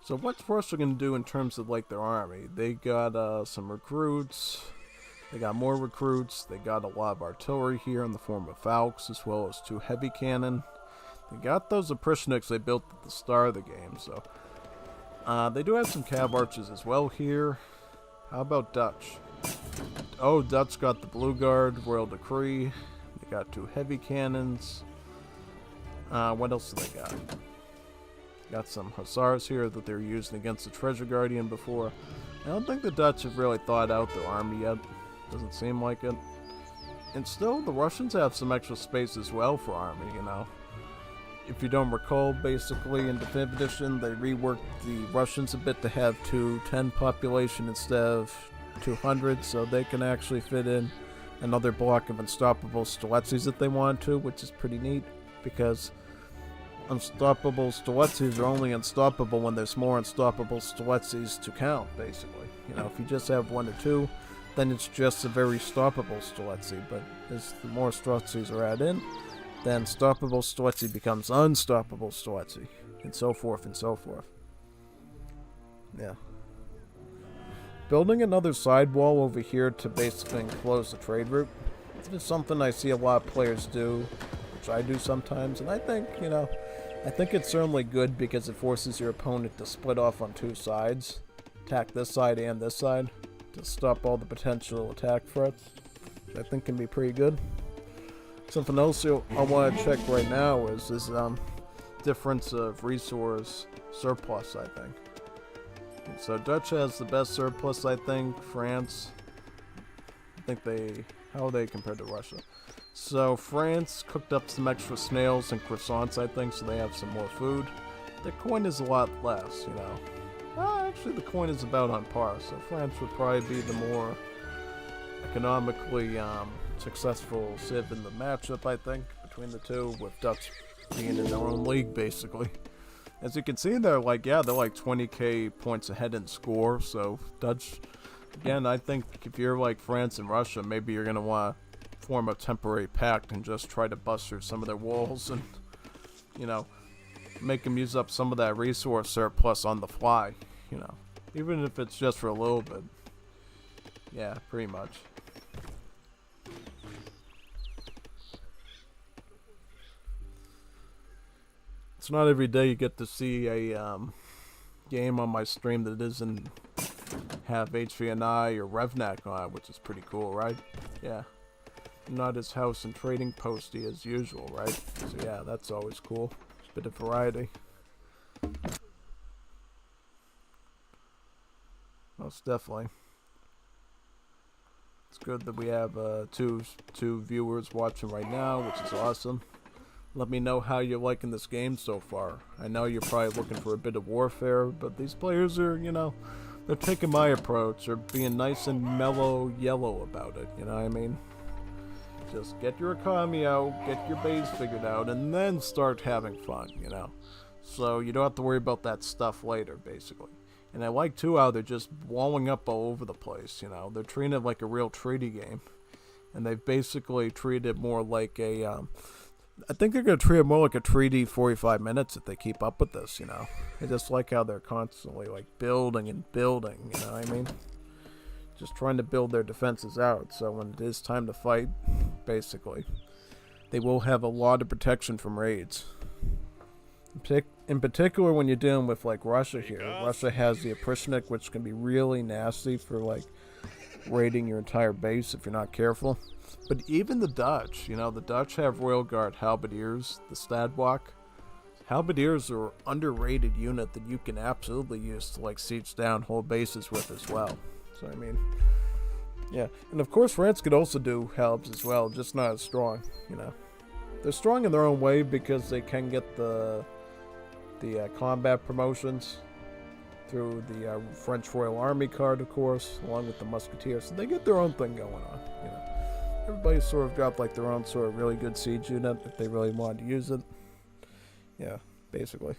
So what's Russia going to do in terms of like their army? They got some recruits, they got more recruits, they got a lot of artillery here in the form of Falks, as well as 2 heavy cannon. They got those Oprishniks they built at the start of the game, so they do have some cav archers as well here. How about Dutch? Oh, Dutch got the Blue Guard, Royal Decree. They got 2 heavy cannons. What else do they got? Got some Hussars here that they're using against the Treasure Guardian before. I don't think the Dutch have really thought out their army yet. Doesn't seem like it. And still, the Russians have some extra space as well for army, you know. If you don't recall, basically, in Definitive Edition, they reworked the Russians a bit to have 210 population instead of 200, so they can actually fit in another block of unstoppable Strelitzes if they want to, which is pretty neat, because unstoppable Strelitzes are only unstoppable when there's more unstoppable Strelitzes to count, basically. You know, if you just have 1 or 2, then it's just a very stoppable Strelitze, but as the more Strelitzes are added in, then stoppable Strelitze becomes unstoppable Strelitze, and so forth and so forth. Yeah. Building another sidewall over here to basically enclose the trade route. It's something I see a lot of players do. which I do sometimes. And I think, you know, I think it's certainly good because it forces your opponent to split off on two sides. Attack this side and this side to stop all the potential attack threats. Which I think can be pretty good. Something else I want to check right now is this difference of resource surplus, I think. So Dutch has the best surplus, I think. France, I think how are they compared to Russia? So France cooked up some extra snails and croissants, I think, so they have some more food. Their coin is a lot less, you know. Actually, the coin is about on par, so France would probably be the more economically successful civ in the matchup, I think, between the two, with Dutch being in their own league, basically. As you can see, they're like 20k points ahead in score, so Dutch, again, I think if you're like France and Russia, maybe you're going to want to form a temporary pact and just try to bust through some of their walls and, you know, make them use up some of that resource surplus on the fly, you know, even if it's just for a little bit. Yeah, pretty much. It's not every day you get to see a game on my stream that doesn't have H3NI or Revnak on, which is pretty cool, right? Yeah. Not as house and trading posty as usual, right? So yeah, that's always cool. A bit of variety. Most definitely. It's good that we have two viewers watching right now, which is awesome. Let me know how you're liking this game so far. I know you're probably looking for a bit of warfare, but these players are, you know, they're taking my approach. They're being nice and mellow yellow about it, you know what I mean? Just get your economy out, get your base figured out, and then start having fun, you know? So you don't have to worry about that stuff later, basically. And I like, too, how they're just blowing up all over the place, you know? They're treating it like a real treaty game. And they've basically treated it more like a, I think they're going to treat it more like a treaty 45 minutes if they keep up with this, you know? I just like how they're constantly, like, building and building, you know what I mean? Just trying to build their defenses out, so when it is time to fight, basically, they will have a lot of protection from raids. In particular, when you're dealing with, like, Russia here. Russia has the Oprishnik, which can be really nasty for, like, raiding your entire base if you're not careful. But even the Dutch, you know, the Dutch have Royal Guard Halberdiers, the Stadwalk. Halberdiers are an underrated unit that you can absolutely use to, like, siege down whole bases with as well. So, I mean, yeah. And, of course, France could also do Halbs as well, just not as strong, you know. They're strong in their own way because they can get the combat promotions through the French Royal Army card, of course, along with the Musketeers. So they get their own thing going on, you know. Everybody's sort of got, like, their own sort of really good siege unit if they really wanted to use it. Yeah, basically.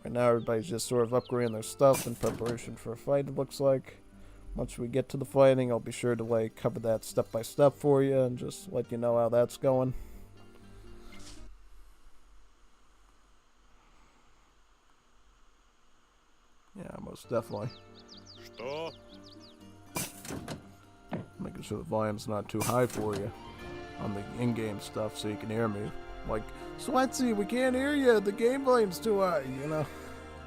Right now, everybody's just sort of upgrading their stuff in preparation for a fight, it looks like. Once we get to the fighting, I'll be sure to, like, cover that step by step for you and just let you know how that's going. Yeah, most definitely. Что? Making sure the volume's not too high for you on the in-game stuff so you can hear me. Like, Swansea, we can't hear you, the game volume's too high, you know?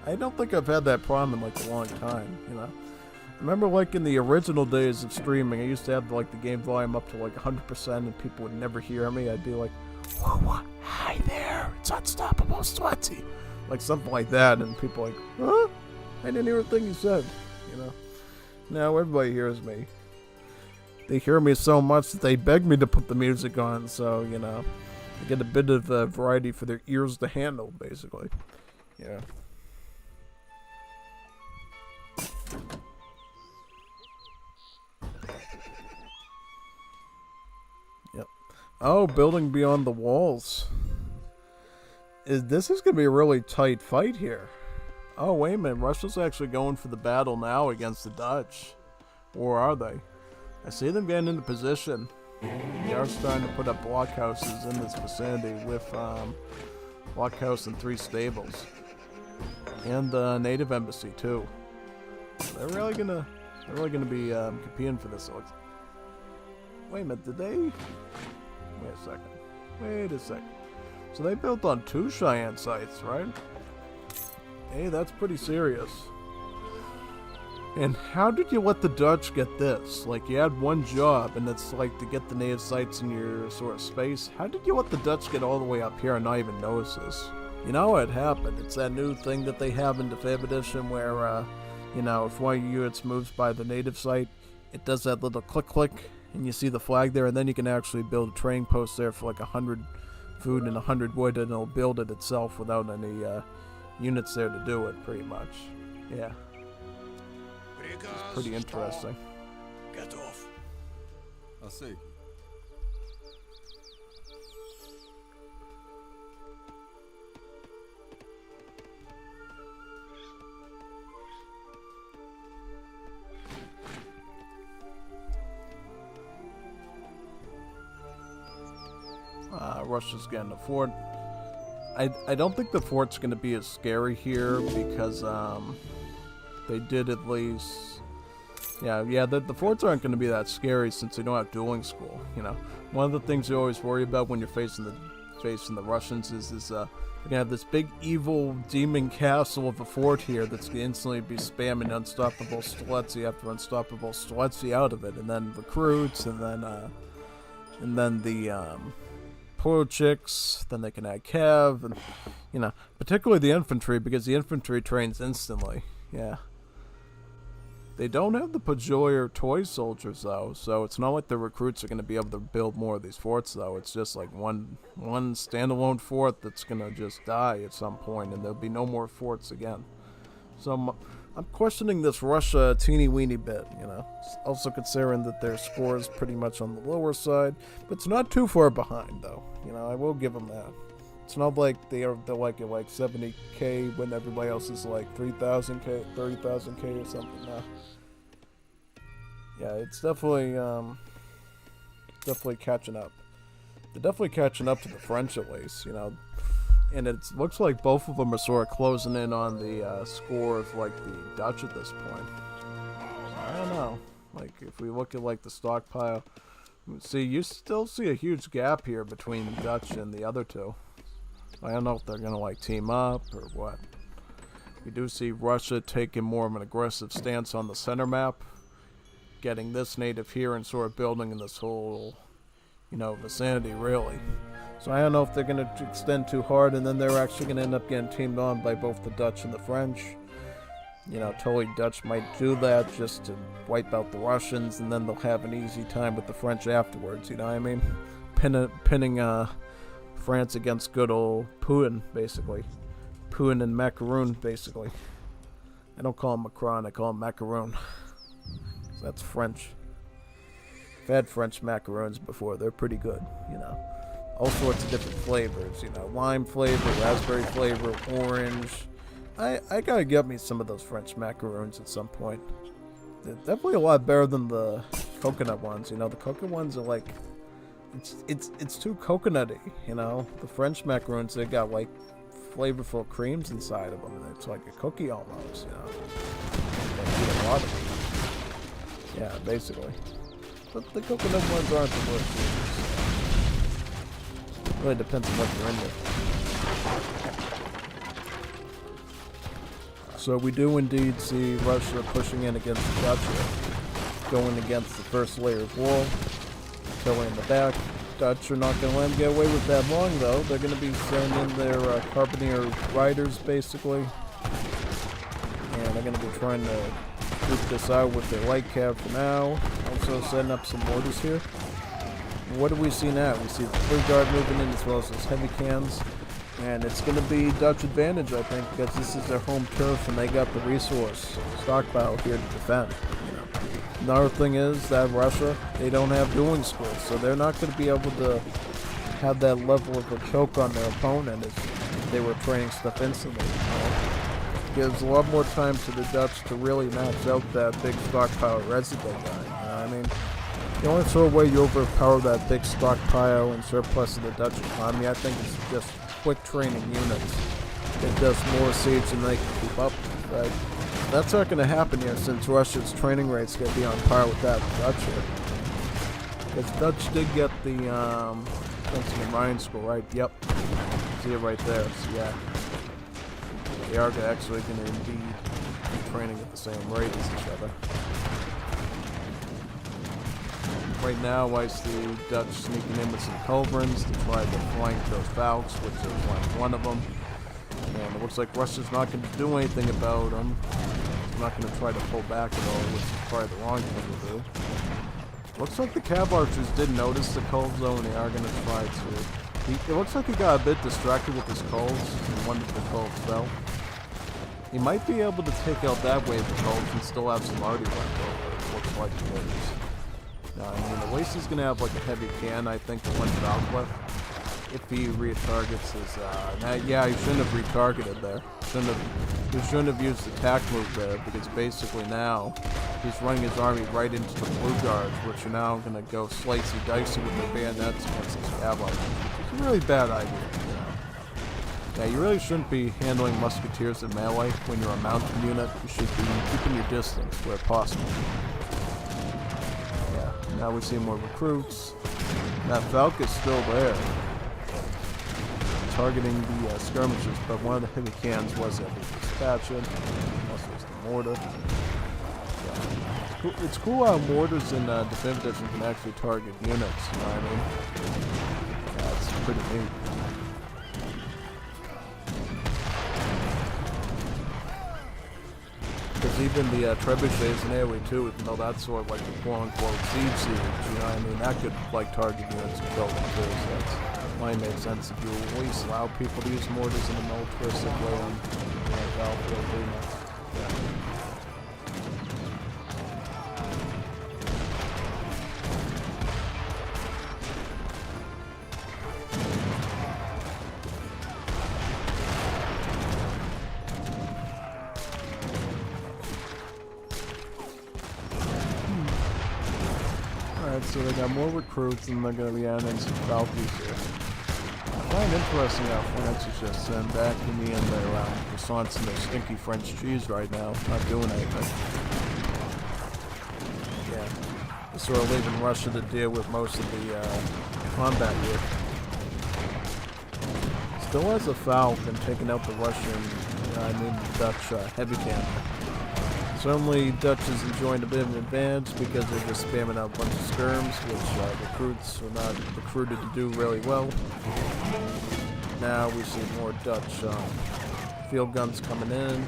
I don't think I've had that problem in, like, a long time, you know? I remember, like, in the original days of streaming, I used to have, like, the game volume up to, like, 100% and people would never hear me. I'd be like, whoa, hi there, it's Unstoppable Swansea. Like, something like that, and people like, huh? I didn't hear a thing you said, you know? Now everybody hears me. They hear me so much that they beg me to put the music on, so, you know, I get a bit of variety for their ears to handle, basically. Yeah. Yep. Oh, building beyond the walls. This is going to be a really tight fight here. Oh, wait a minute. Russia's actually going for the battle now against the Dutch. Or are they? I see them getting into position. They are starting to put up blockhouses in this vicinity with blockhouse and 3 stables. And the native embassy, too. They're really gonna be competing for this. Wait a minute, did they? Wait a second. So they built on 2 Cheyenne sites, right? Hey, that's pretty serious. And how did you let the Dutch get this? Like, you had one job, and it's like to get the native sites in your sort of space. How did you let the Dutch get all the way up here and not even notice this? You know what happened? It's that new thing that they have in the 5th edition where, you know, if one of your units moves by the native site, it does that little click, and you see the flag there, and then you can actually build a training post there for like 100 food and 100 wood, and it'll build it itself without any units there to do it, pretty much. Yeah. It's pretty interesting. Get off. I see. Russia's getting a fort. I don't think the fort's going to be as scary here because they did at least... Yeah, the forts aren't going to be that scary since they don't have dueling school, you know. One of the things you always worry about when you're facing the Russians is you're going to have this big evil demon castle of a fort here that's going to instantly be spamming unstoppable Streletsy after unstoppable Streletsy out of it, and then recruits, and then the Polo chicks, then they can add Cav, and, you know, particularly the infantry, because the infantry trains instantly, yeah. They don't have the Pajoy or toy soldiers, though, so it's not like the recruits are going to be able to build more of these forts, though. It's just like one standalone fort that's going to just die at some point, and there'll be no more forts again. So I'm questioning this Russia teeny-weeny bit, you know. Also considering that their score is pretty much on the lower side, but it's not too far behind, though. You know, I will give them that. It's not like they're like at like 70k when everybody else is like 3,000k, 30,000k or something. Yeah, it's definitely catching up. They're definitely catching up to the French at least, you know. And it looks like both of them are sort of closing in on the score of like the Dutch at this point. I don't know. Like if we look at like the stockpile, see, you still see a huge gap here between the Dutch and the other two. I don't know if they're gonna like team up or what. We do see Russia taking more of an aggressive stance on the center map, getting this native here and sort of building in this whole, you know, vicinity really. So I don't know if they're gonna extend too hard and then they're actually gonna end up getting teamed on by both the Dutch and the French. You know, totally Dutch might do that just to wipe out the Russians, and then they'll have an easy time with the French afterwards, you know what I mean? Pinning France against good old Putin, basically. Putin and macaroon, basically. I don't call him Macron, I call him macaroon. So that's French. I've had French macaroons before, they're pretty good, you know. All sorts of different flavors, you know, lime flavor, raspberry flavor, orange. I gotta get me some of those French macaroons at some point. They're definitely a lot better than the coconut ones, you know. The coconut ones are like, it's too coconutty, you know. The French macaroons, they got like flavorful creams inside of them, and it's like a cookie almost, you know. They eat a lot of it. Yeah, basically. But the coconut ones aren't the worst. Really depends on what you're into. So we do indeed see Russia pushing in against the Dutch, going against the first layer of wall, killing in the back. Dutch are not going to let them get away with that long, though. They're going to be sending in their Carbineer riders, basically. And they're going to be trying to group this out with their light cav for now. Also setting up some mortars here. And what do we see now? We see the fleet guard moving in as well as those heavy cans. And it's going to be Dutch advantage, I think, because this is their home turf and they got the resource stockpile here to defend. You know. Another thing is that Russia, they don't have dueling schools, so they're not going to be able to have that level of a choke on their opponent if they were training stuff instantly. You know. Gives a lot more time to the Dutch to really max out that big stockpile resident guy. You know what I mean? The only sort of way you overpower that big stockpile and surplus of the Dutch economy, I think, is just quick training units. It does more siege than they can keep up with, right? That's not going to happen here since Russia's training rate's going to be on par with that of Dutch here. Because Dutch did get the fencing and Ryan school, right? Yep. See it right there. So yeah, they are actually going to indeed be training at the same rate as each other. Right now, I see Dutch sneaking in with some culverins to try to flank those Valks, which is like one of them. And it looks like Russia's not going to do anything about them. It's not going to try to pull back at all, which is probably the wrong thing to do. Looks like the Cav Archers did notice the Cove Zone. They are going to try to... It looks like he got a bit distracted with his Coves, and one of the Coves fell. He might be able to take out that wave of Coves and still have some arty left over. It looks like he is. Now, I mean, the Lacy's going to have like a heavy can, I think, to one Valk if he retargets his, yeah, he shouldn't have retargeted there. He shouldn't have used the attack move there, because basically now he's running his army right into the blue guards, which are now going to go slicey dicey with their bayonets against his cavalry. It's a really bad idea. Yeah, you really shouldn't be handling musketeers in melee when you're a mounted unit. You should be keeping your distance where possible. Yeah, now we see more recruits. That Valk is still there, targeting the skirmishers, but one of the heavy cans was able to dispatch it. Also, it's the mortar. Yeah. It's cool how mortars in Definitive Edition can actually target units, you know what I mean? Yeah, it's pretty neat. Because even the trebuchets in Aoe 2, even though that's sort of like a quote-unquote siege, you know what I mean? That could like target units and kill them too, so that's... might make sense if you at least allow people to use mortars in a militaristic way on battlefield units. Yeah. Alright, so they got more recruits and they're going to be adding some Valkyries here. I find interesting how France is just sitting back in the end there around croissants and their stinky French cheese right now, not doing anything. Yeah, sort of leaving Russia to deal with most of the combat here. Still has a Falcon taking out the Russian, Dutch heavy cannon. Certainly Dutch is enjoying a bit of an advantage because they're just spamming out a bunch of skirms, which recruits are not recruited to do really well. Now we see more Dutch field guns coming in,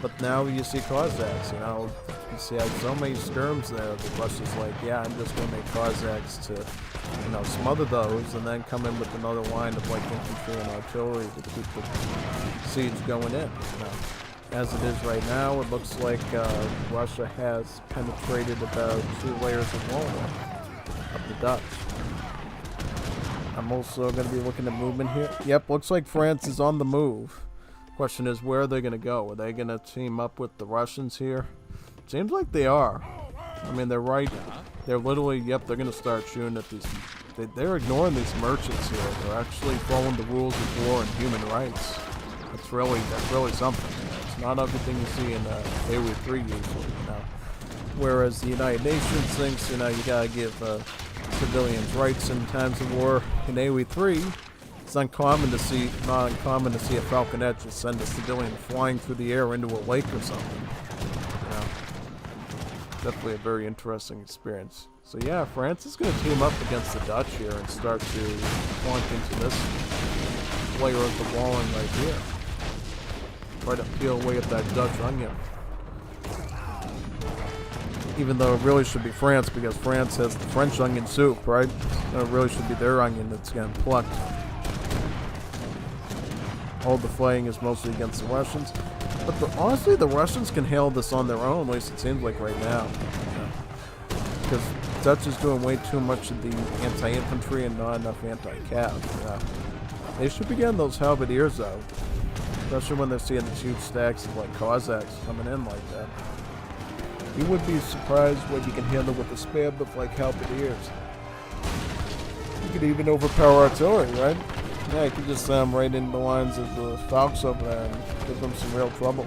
but now you see Cossacks, you know. You see so many skirms there that Russia's like, yeah, I'm just going to make Cossacks to, you know, smother those and then come in with another line of like infantry and artillery to keep the siege going in, you know. As it is right now, it looks like Russia has penetrated about 2 layers of wall of the Dutch. I'm also going to be looking at movement here. Yep, looks like France is on the move. Question is, where are they going to go? Are they going to team up with the Russians here? Seems like they are. I mean, they're right. They're literally, yep, they're going to start shooting at these. They're ignoring these merchants here. They're actually following the rules of war and human rights. That's really something. It's not everything you see in Aoe 3 usually, you know. Whereas the United Nations thinks, you know, you gotta give civilians rights in times of war. In Aoe 3, it's not uncommon to see a falconet just send a civilian flying through the air into a lake or something. You know, definitely a very interesting experience. So yeah, France is going to team up against the Dutch here and start to plunk into this layer of the walling right here. Try to peel away at that Dutch onion. Even though it really should be France, because France has the French onion soup, right? So it really should be their onion that's getting plucked. All the fighting is mostly against the Russians. But honestly, the Russians can handle this on their own, at least it seems like right now. Because Dutch is doing way too much of the anti-infantry and not enough anti-cav. Yeah. They should be getting those halberdiers out. Especially when they're seeing these huge stacks of like Cossacks coming in like that. You would be surprised what you can handle with a spam of like halberdiers. You could even overpower artillery, right? Yeah, you could just send them right into the lines of the Falks over there and give them some real trouble.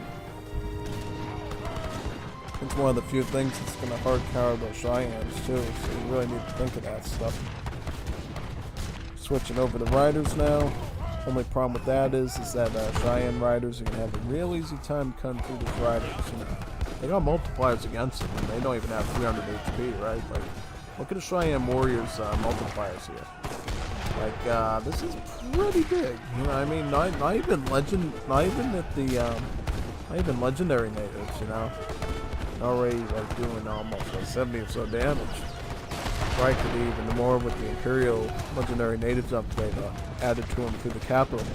It's one of the few things that's going to hard counter those Cheyennes too, so you really need to think of that stuff. switching over to riders now. Only problem with that is that Cheyenne riders are gonna have a real easy time cutting through these riders. You know, they got multipliers against them, and they don't even have 300 HP, right? Like, look at the Cheyenne Warriors multipliers here. Like, this is pretty big. You know what I mean? Not even legendary natives. You know, already like doing almost like 70 or so damage. Probably could do even more with the Imperial legendary natives upgrade added to them through the capital.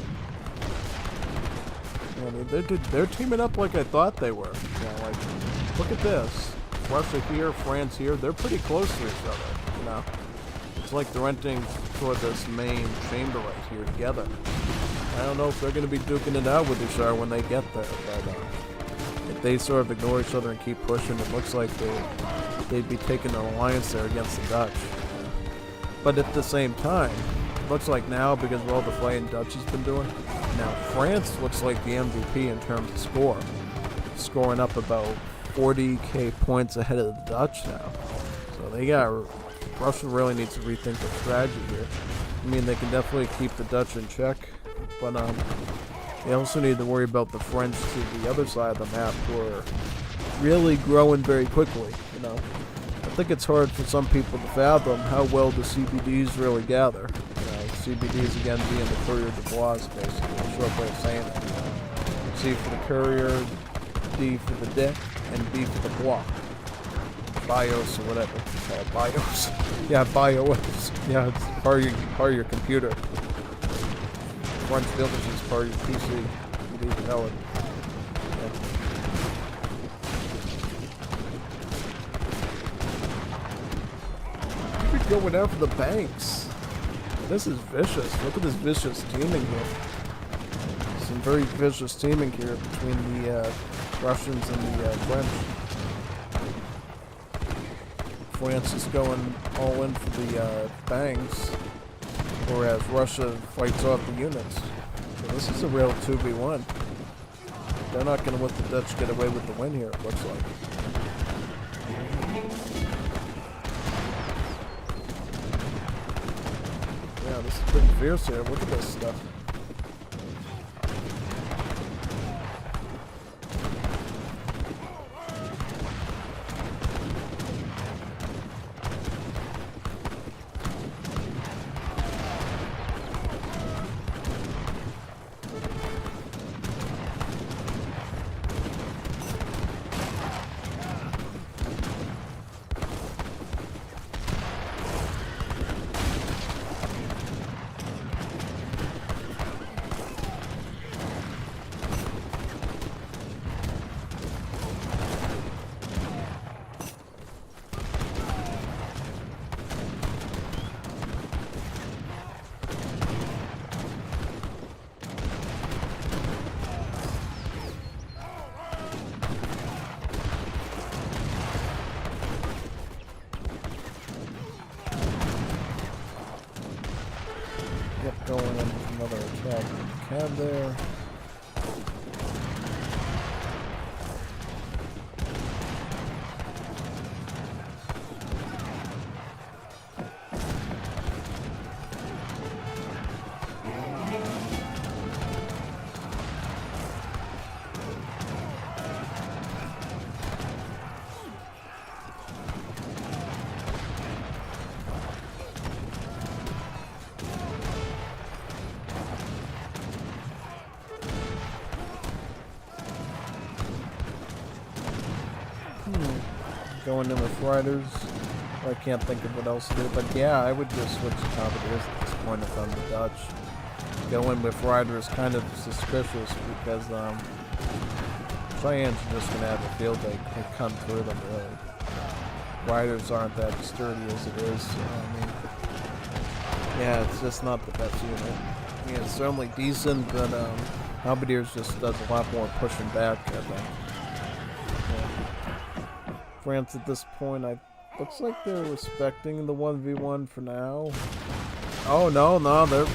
I mean, they're teaming up like I thought they were. You know, like, look at this. Russia here, France here, they're pretty close to each other, you know? It's like they're entering toward this main chamber right here together. I don't know if they're going to be duking it out with each other when they get there, but if they sort of ignore each other and keep pushing, it looks like they'd be taking an alliance there against the Dutch. But at the same time, it looks like now, because of all the fighting Dutch has been doing, now France looks like the MVP in terms of score. Scoring up about 40k points ahead of the Dutch now. So Russia really needs to rethink their strategy here. I mean, they can definitely keep the Dutch in check, but they also need to worry about the French to the other side of the map, who are really growing very quickly, you know. I think it's hard for some people to fathom how well the CBDs really gather. You know, CBDs again being the courier de bois, basically, a short way of saying it. C for the courier, D for the deck, and B for the block. BIOS or whatever you call it. BIOS. Yeah, BIOS. Yeah, it's part of your computer. French Village is part of your PC. You need to know it. Going after the banks. This is vicious. Look at this vicious teaming here. Some very vicious teaming here between the Russians and the French. France is going all in for the banks, whereas Russia fights off the units. So this is a real 2v1. They're not going to let the Dutch get away with the win here, it looks like. Yeah, this is pretty fierce here. Look at this stuff. Going in with another attack cab there. Going in with riders. I can't think of what else to do, but yeah, I would just switch to Bombardiers at this point if I'm the Dutch. Go in with riders kind of suspicious because Cheyennes are just gonna have a field day and come through them really. Riders aren't that sturdy as it is, so, I mean, yeah, it's just not the best unit. I mean, it's certainly decent, but Bombardiers just does a lot more pushing back, I think. France at this point, looks like they're respecting the 1v1 for now. Oh no, they're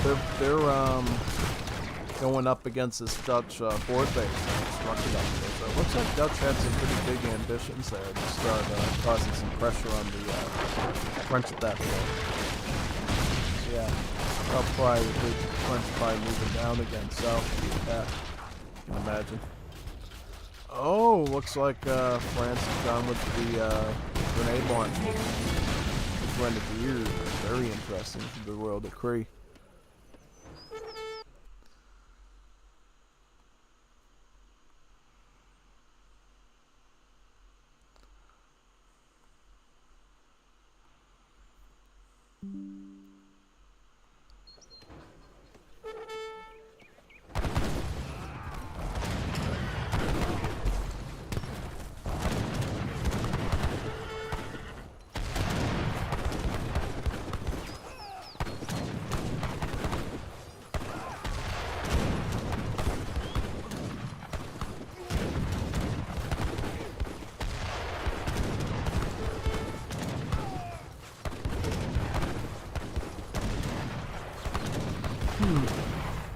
going up against this Dutch board base constructed up there. So it looks like Dutch had some pretty big ambitions there to start causing some pressure on the French at that point. So yeah, I'll probably the French probably moving down again south. Yeah, I can imagine. Oh, looks like France is done with the grenade launch. Grenadiers, very interesting for the Royal Decree.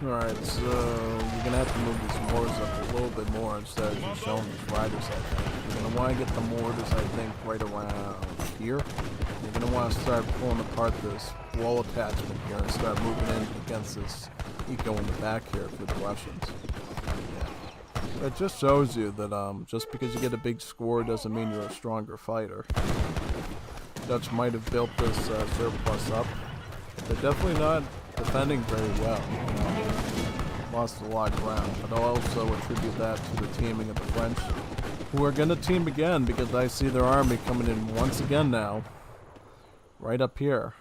Alright, so you're gonna have to move these mortars up a little bit more instead of just showing these riders, I think. You're gonna want to get the mortars, I think, right around here. You're gonna want to start pulling apart this wall attachment here and start moving in against this eco in the back here for the Russians. Yeah. It just shows you that just because you get a big score doesn't mean you're a stronger fighter. Dutch might have built this surplus up. They're definitely not defending very well. Lost a lot of ground, but I'll also attribute that to the teaming of the French, who are going to team again because I see their army coming in once again now, right up here.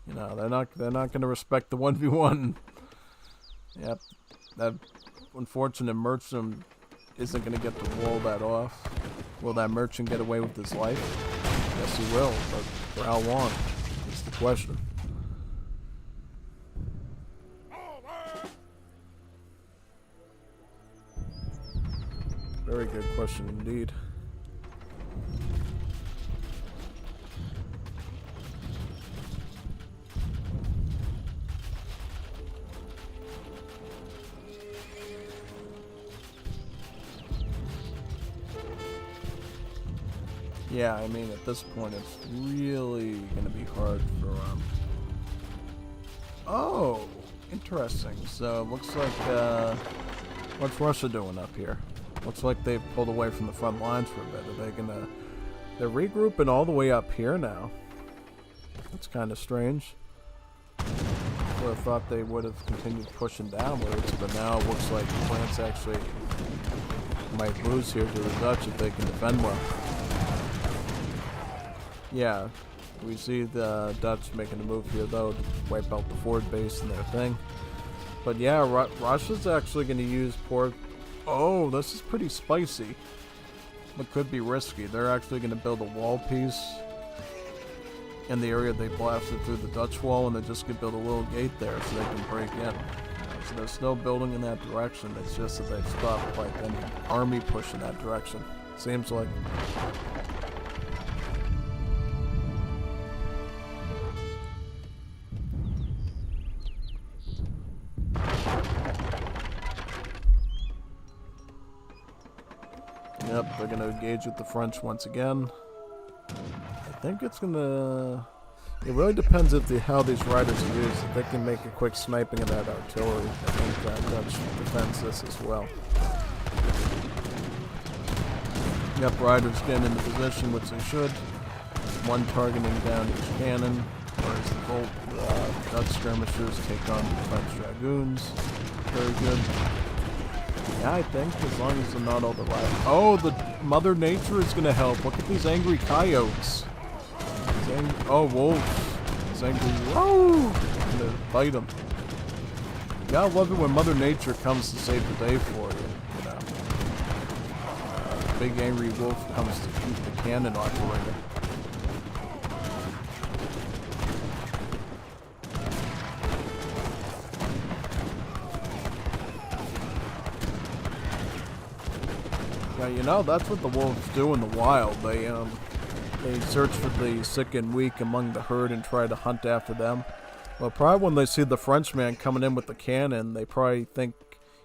You know, they're not going to respect the 1v1. Yep, that unfortunate merchant isn't going to get to wall that off. Will that merchant get away with his life? Yes, he will, but for how long is the question. Very good question indeed. Yeah, I mean, at this point, it's really going to be hard for, Oh, interesting. So, looks like, what's Russia doing up here? Looks like they've pulled away from the front lines for a bit. Are they gonna... They're regrouping all the way up here now. That's kind of strange. I would have thought they would have continued pushing downwards, but now it looks like France actually might lose here to the Dutch if they can defend well. Yeah, we see the Dutch making a move here, though, to wipe out the forward base and their thing. But yeah, Russia's actually going to use port... Oh, this is pretty spicy, but could be risky. They're actually going to build a wall piece in the area they blasted through the Dutch wall, and they're just going to build a little gate there so they can break in. So they're still building in that direction. It's just that they've stopped like any army push in that direction. Seems like. Yep, they're gonna engage with the French once again. I think it's gonna... It really depends how these riders are used. If they can make a quick sniping of that artillery, I think that Dutch defends this as well. Yep, riders getting into position, which they should. One targeting down each cannon, whereas the Volt Dutch skirmishers take on the French dragoons. Very good. Yeah, I think, as long as they're not all the riders. Oh, the Mother Nature is going to help. Look at these angry coyotes. Oh, wolves. He's angry. Whoa! I'm going to fight them. You gotta love it when Mother Nature comes to save the day for you, you know. Big angry wolf comes to keep the cannon operating. Now, you know, that's what the wolves do in the wild. They search for the sick and weak among the herd and try to hunt after them. Well, probably when they see the Frenchman coming in with the cannon, they probably think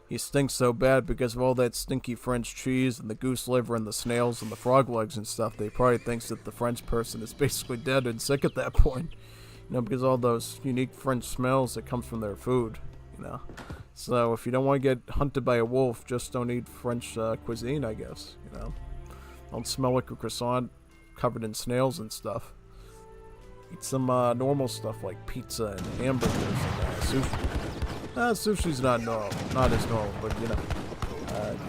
he stinks so bad because of all that stinky French cheese and the goose liver and the snails and the frog legs and stuff. They probably thinks that the French person is basically dead and sick at that point. You know, because all those unique French smells that comes from their food, you know. So if you don't want to get hunted by a wolf, just don't eat French cuisine, I guess, you know. Don't smell like a croissant covered in snails and stuff. Eat some normal stuff like pizza and hamburgers and sushi. Sushi's not as normal, but you know,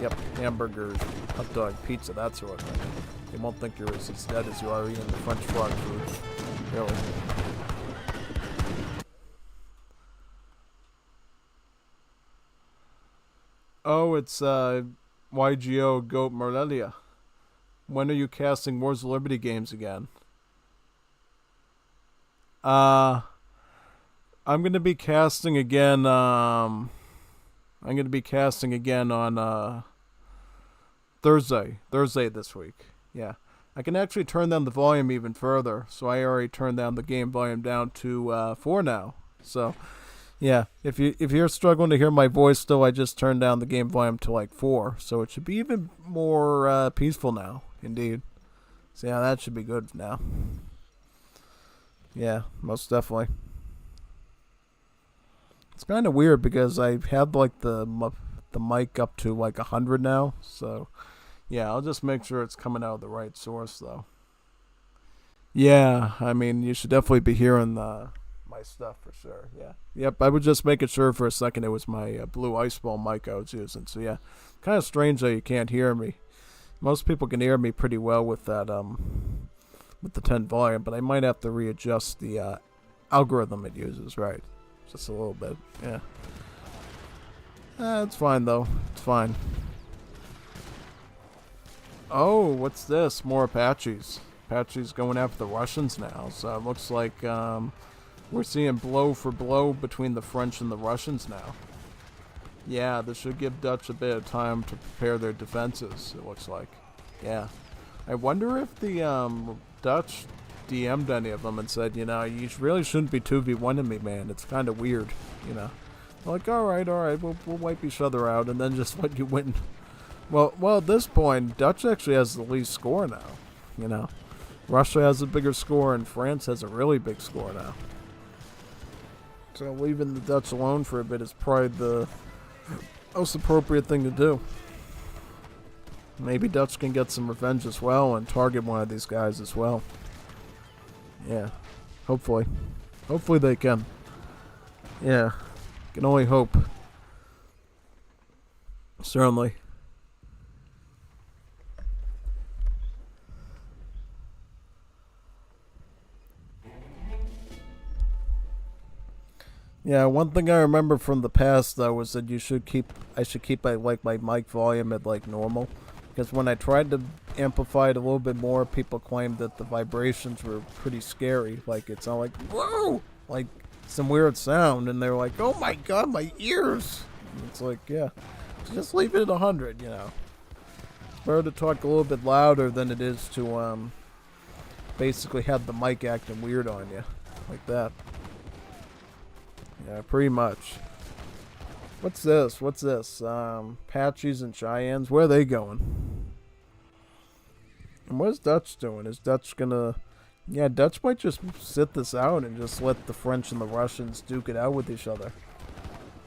yep, hamburgers, hot dog, pizza, that sort of thing. You won't think you're as dead as you are eating the French frog food, really. Oh, it's YGO Goat Morelia. When are you casting Wars of Liberty games again? I'm gonna be casting again. I'm gonna be casting again on Thursday this week. Yeah, I can actually turn down the volume even further. So I already turned down the game volume down to 4 now. So yeah, if you're struggling to hear my voice still, I just turned down the game volume to like 4. So it should be even more peaceful now. Indeed. So yeah, that should be good now. Yeah, most definitely. It's kind of weird because I have like the mic up to like 100 now. So yeah, I'll just make sure it's coming out of the right source though. Yeah, I mean you should definitely be hearing my stuff for sure. Yeah. Yep, I was just making sure for a second it was my blue ice ball mic I was using. So yeah, kind of strange that you can't hear me. Most people can hear me pretty well with that with the 10 volume, but I might have to readjust the algorithm it uses, right? Just a little bit, yeah. It's fine though. It's fine. Oh, what's this? More Apaches. Apaches going after the Russians now. So it looks like we're seeing blow for blow between the French and the Russians now. Yeah, this should give Dutch a bit of time to prepare their defenses, it looks like. Yeah. I wonder if the Dutch DM'd any of them and said, you know, you really shouldn't be 2v1ing me, man. It's kind of weird, you know. Like, alright, we'll wipe each other out and then just let you win. Well, at this point, Dutch actually has the least score now, you know. Russia has a bigger score and France has a really big score now. So leaving the Dutch alone for a bit is probably the most appropriate thing to do. Maybe Dutch can get some revenge as well and target one of these guys as well. Yeah, hopefully. Hopefully they can. Yeah, can only hope. Certainly. Yeah, one thing I remember from the past though was that I should keep my mic volume at like normal, because when I tried to amplify it a little bit more, people claimed that the vibrations were pretty scary. Like it sounded like whoa, like some weird sound, and they're like, oh my god, my ears. And it's like, yeah, just leave it at 100, you know. It's better to talk a little bit louder than it is to basically have the mic acting weird on you, like that. Yeah, pretty much. What's this? Apaches and Cheyennes. Where are they going? And what is Dutch doing? Is Dutch gonna... Yeah, Dutch might just sit this out and just let the French and the Russians duke it out with each other.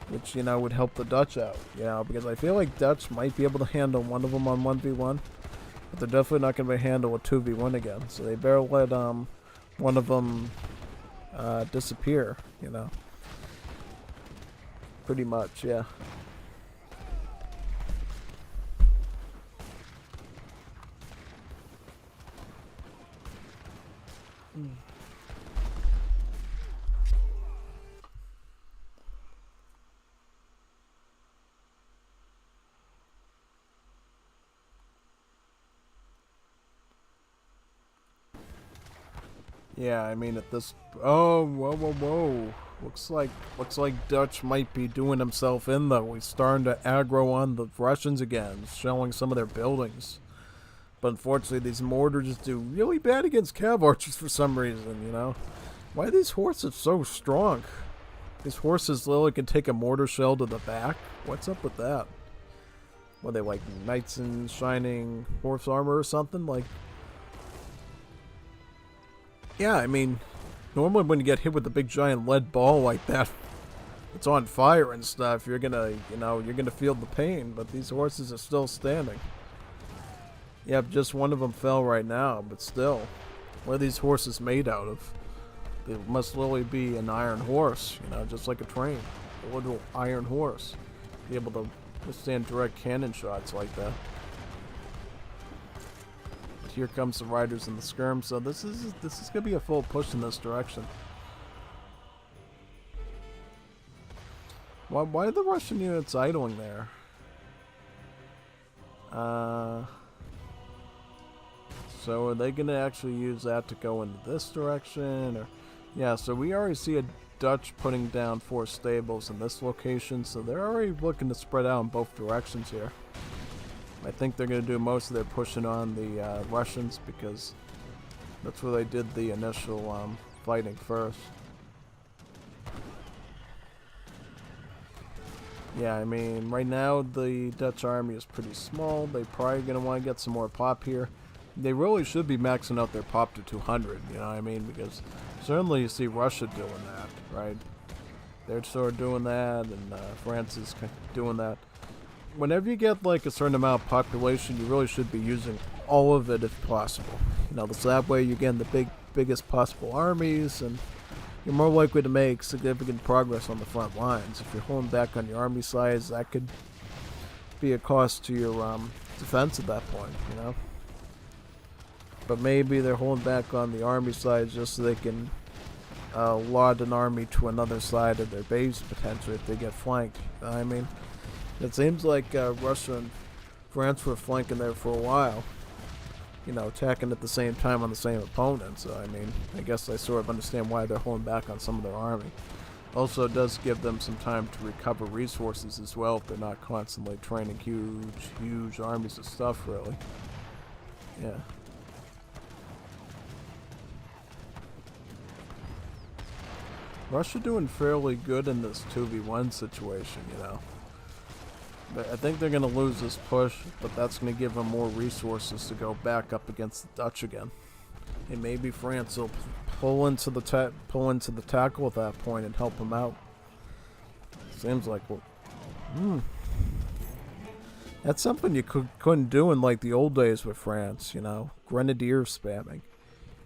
Which, you know, would help the Dutch out. You know, because I feel like Dutch might be able to handle one of them on 1v1. But they're definitely not going to handle a 2v1 again. So they better let one of them disappear, you know. Pretty much, yeah. Yeah, I mean at this... Oh, whoa. Looks like Dutch might be doing himself in though. He's starting to aggro on the Russians again, shelling some of their buildings. But unfortunately, these mortars do really bad against cav archers for some reason, you know? Why are these horses so strong? These horses literally can take a mortar shell to the back? What's up with that? Were they like knights in shining horse armor or something? Like... Yeah, I mean... Normally when you get hit with a big giant lead ball like that, it's on fire and stuff, you're gonna, you're gonna feel the pain, but these horses are still standing. Yep, just one of them fell right now, but still. What are these horses made out of? They must literally be an iron horse, just like a train. A little iron horse. Be able to withstand direct cannon shots like that. But here comes the riders in the skirm, so this is gonna be a full push in this direction. Why are the Russian units idling there? So are they going to actually use that to go into this direction? Or yeah, so we already see a Dutch putting down 4 stables in this location, so they're already looking to spread out in both directions here. I think they're going to do most of their pushing on the Russians because that's where they did the initial fighting first. Yeah, I mean, right now the Dutch army is pretty small. They're probably going to want to get some more pop here. They really should be maxing out their pop to 200, you know what I mean? Because certainly you see Russia doing that, right? They're sort of doing that, and France is doing that. Whenever you get like a certain amount of population, you really should be using all of it if possible. So that way you're getting the biggest possible armies, and you're more likely to make significant progress on the front lines. If you're holding back on your army size, that could be a cost to your defense at that point, But maybe they're holding back on the army side just so they can laud an army to another side of their base, potentially, if they get flanked. I mean, it seems like Russia and France were flanking there for a while. Attacking at the same time on the same opponent. So, I mean, I guess I sort of understand why they're holding back on some of their army. Also, it does give them some time to recover resources as well if they're not constantly training huge armies of stuff, really. Yeah. Russia doing fairly good in this 2v1 situation, But I think they're going to lose this push, but that's going to give them more resources to go back up against the Dutch again. And maybe France will pull into the tackle at that point and help them out. Seems like that's something you couldn't do in like the old days with France, Grenadier spamming.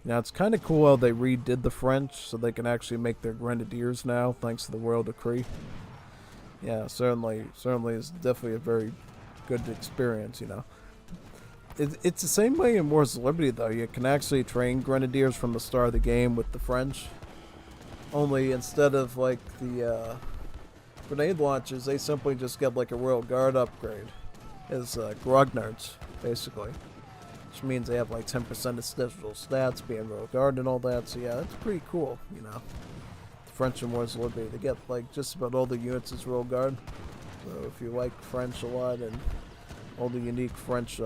Now, it's kind of cool how they redid the French so they can actually make their grenadiers now, thanks to the royal decree. Yeah, certainly is definitely a very good experience, It's the same way in Wars of Liberty, though. You can actually train grenadiers from the start of the game with the French. Only instead of, like, the grenade launchers, they simply just get, like, a Royal Guard upgrade. As grognards, basically. Which means they have like 10% of special stats being Royal Guard and all that. So yeah, that's pretty cool, The French and Wars of Liberty, they get like just about all the units as Royal Guard. So if you like French a lot and all the unique French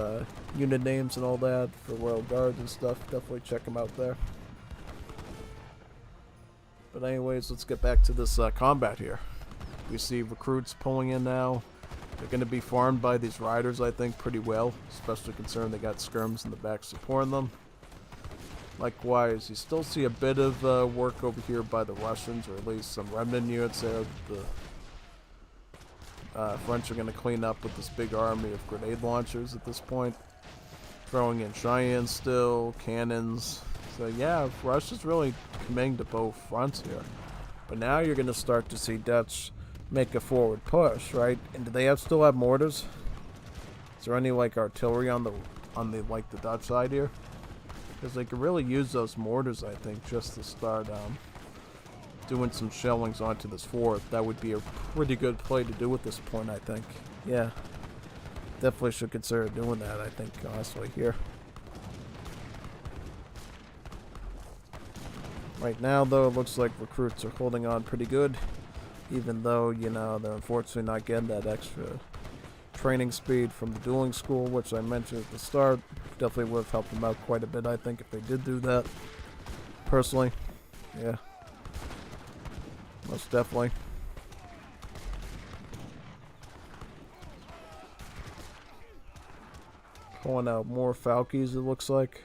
unit names and all that for Royal Guards and stuff, definitely check them out there. But anyways, let's get back to this combat here. We see recruits pulling in now. They're going to be farmed by these riders, I think, pretty well, especially considering they got skirms in the back supporting them. Likewise, you still see a bit of work over here by the Russians, or at least some remnant units there. The French are going to clean up with this big army of grenade launchers at this point. Throwing in Cheyennes still, cannons. So yeah, Russia's really committing to both fronts here. But now you're going to start to see Dutch make a forward push, right? And do they still have mortars? Is there any like artillery on the like the Dutch side here? Because they could really use those mortars, I think, just to start doing some shellings onto this fort. That would be a pretty good play to do at this point, I think. Yeah, definitely should consider doing that, I think, honestly, here. Right now, though, it looks like recruits are holding on pretty good. Even though, they're unfortunately not getting that extra training speed from the dueling school, which I mentioned at the start. Definitely would have helped them out quite a bit, I think, if they did do that. Personally, yeah. Most definitely. Pulling out more Falkies, it looks like.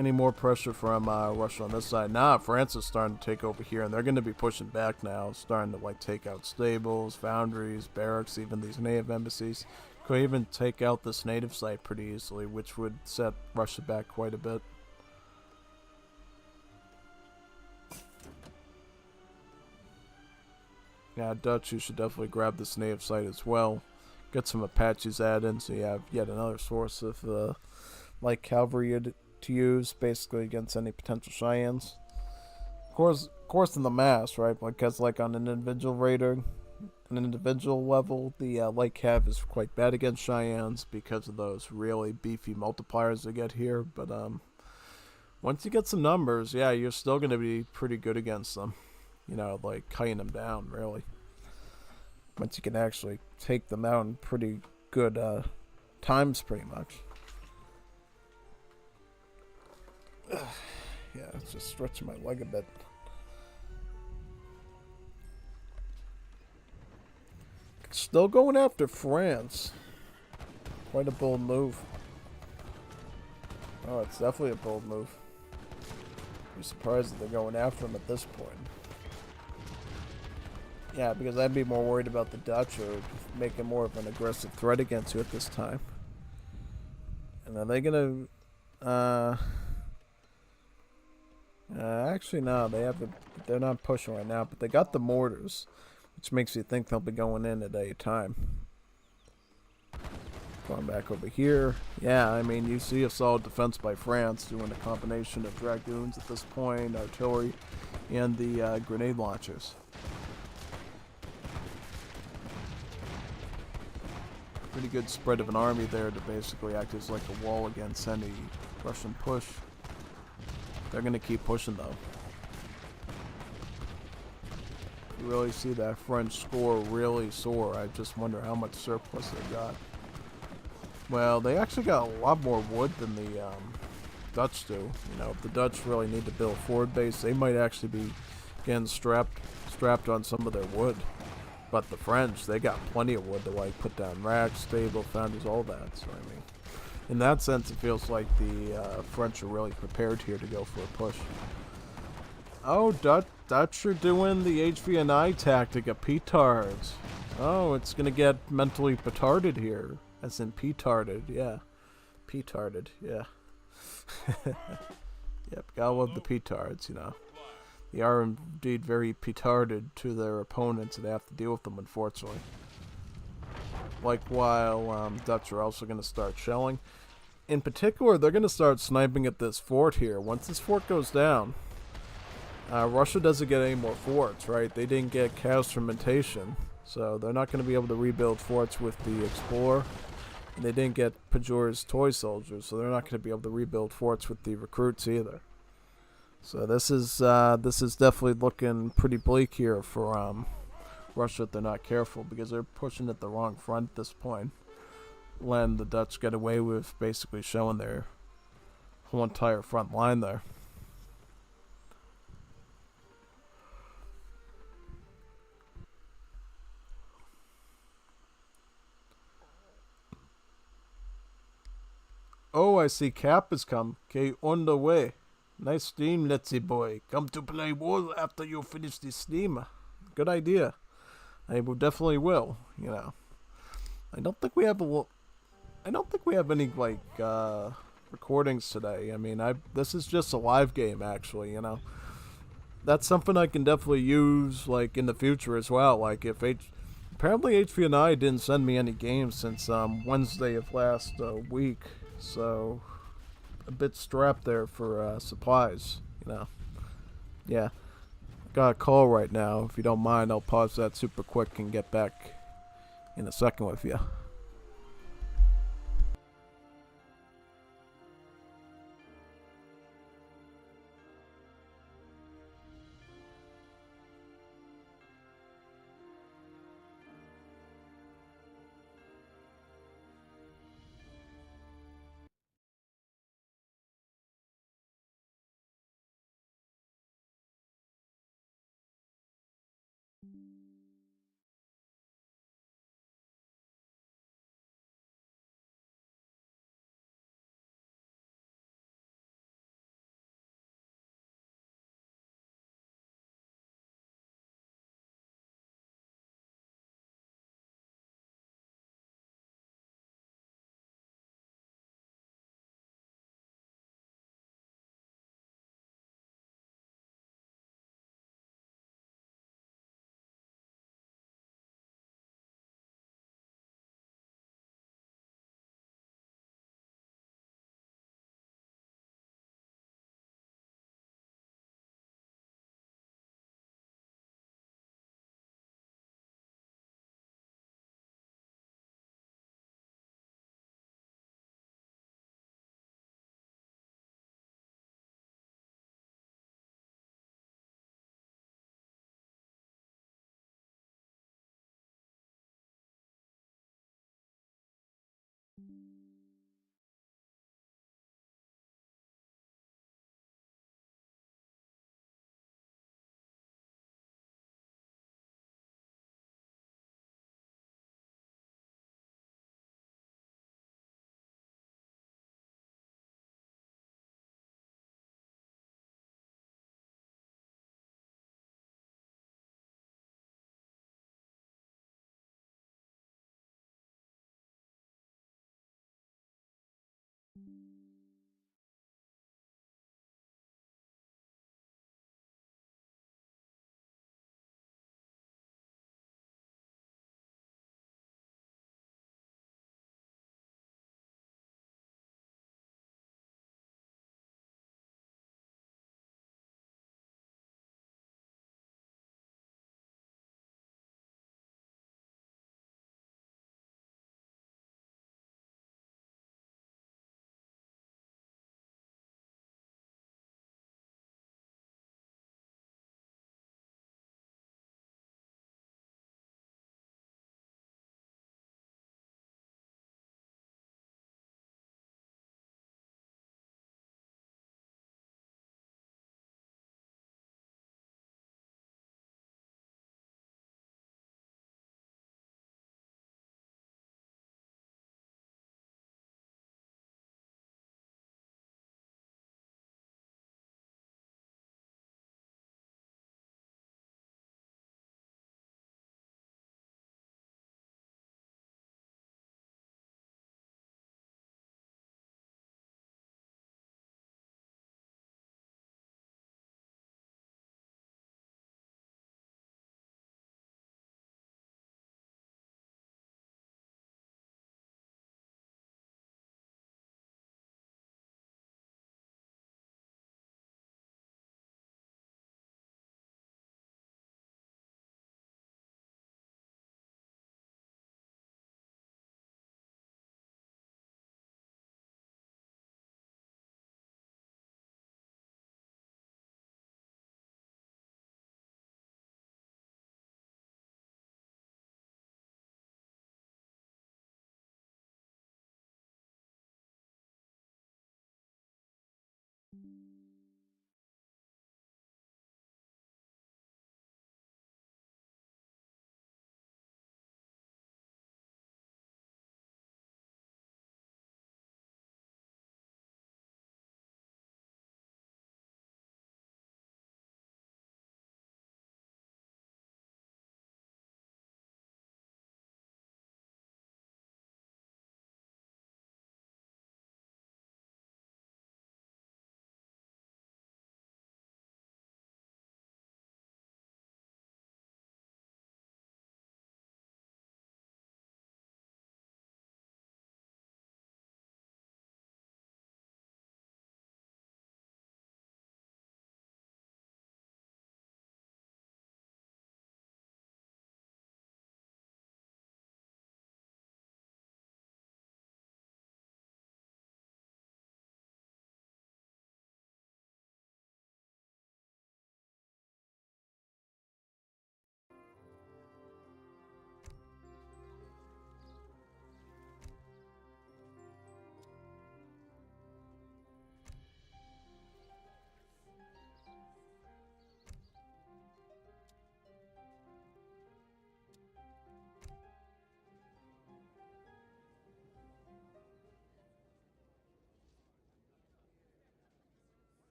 any more pressure from Russia on this side. Nah, France is starting to take over here, and they're going to be pushing back now, starting to like take out stables, foundries, barracks, even these native embassies. Could even take out this native site pretty easily, which would set Russia back quite a bit. Yeah, Dutch, you should definitely grab this native site as well. Get some Apaches added, so you have yet another source of like cavalry to use, basically against any potential Cheyennes. Of course, in the mass, right? Because like on an individual raider, an individual level, the light cav is quite bad against Cheyennes because of those really beefy multipliers they get here. But once you get some numbers, yeah, you're still going to be pretty good against them. You know, like cutting them down, really. Once you can actually take them out in pretty good times, pretty much. Yeah, it's just stretching my leg a bit. Still going after France. Quite a bold move. Oh, it's definitely a bold move. I'm surprised that they're going after him at this point. Yeah, because I'd be more worried about the Dutch or making more of an aggressive threat against you at this time. And are they gonna actually no, they're not pushing right now, but they got the mortars, which makes you think they'll be going in at a time. Going back over here. Yeah, I mean, you see a solid defense by France doing a combination of dragoons at this point, artillery, and the grenade launchers. Pretty good spread of an army there to basically act as like a wall against any Russian push. They're going to keep pushing, though. You really see that French score really soar. I just wonder how much surplus they got. Well, they actually got a lot more wood than the Dutch do. You know, if the Dutch really need to build a forward base, they might actually be getting strapped on some of their wood. But the French, they got plenty of wood to like put down racks, stable, foundries, all that. So I mean, in that sense, it feels like the French are really prepared here to go for a push. Oh, Dutch are doing the HVNI tactic of petards. Oh, it's gonna get mentally petarded here, as in petarded. Yeah, petarded. Yeah. Yep, gotta love the petards, you know. They are indeed very petarded to their opponents, and they have to deal with them, unfortunately. Like, while Dutch are also going to start shelling. In particular, they're going to start sniping at this fort here. Once this fort goes down, Russia doesn't get any more forts, right? They didn't get chaos fermentation, so they're not going to be able to rebuild forts with the Explorer. And they didn't get Pajor's toy soldiers, so they're not going to be able to rebuild forts with the recruits either. So this is definitely looking pretty bleak here for Russia if they're not careful, because they're pushing at the wrong front at this point. Letting the Dutch get away with basically showing their whole entire front line there. Oh, I see Cap has come. Okay, on the way. Nice steam, let's see, boy. Come to play war after you finish this steam. Good idea. I will definitely will. You know, I don't think we have any like recordings today. I mean, this is just a live game, actually. You know, that's something I can definitely use like in the future as well. Like if apparently HVNI didn't send me any games since Wednesday of last week, so a bit strapped there for supplies, you know. Yeah. Got a call right now. If you don't mind, I'll pause that super quick and get back in a second with you.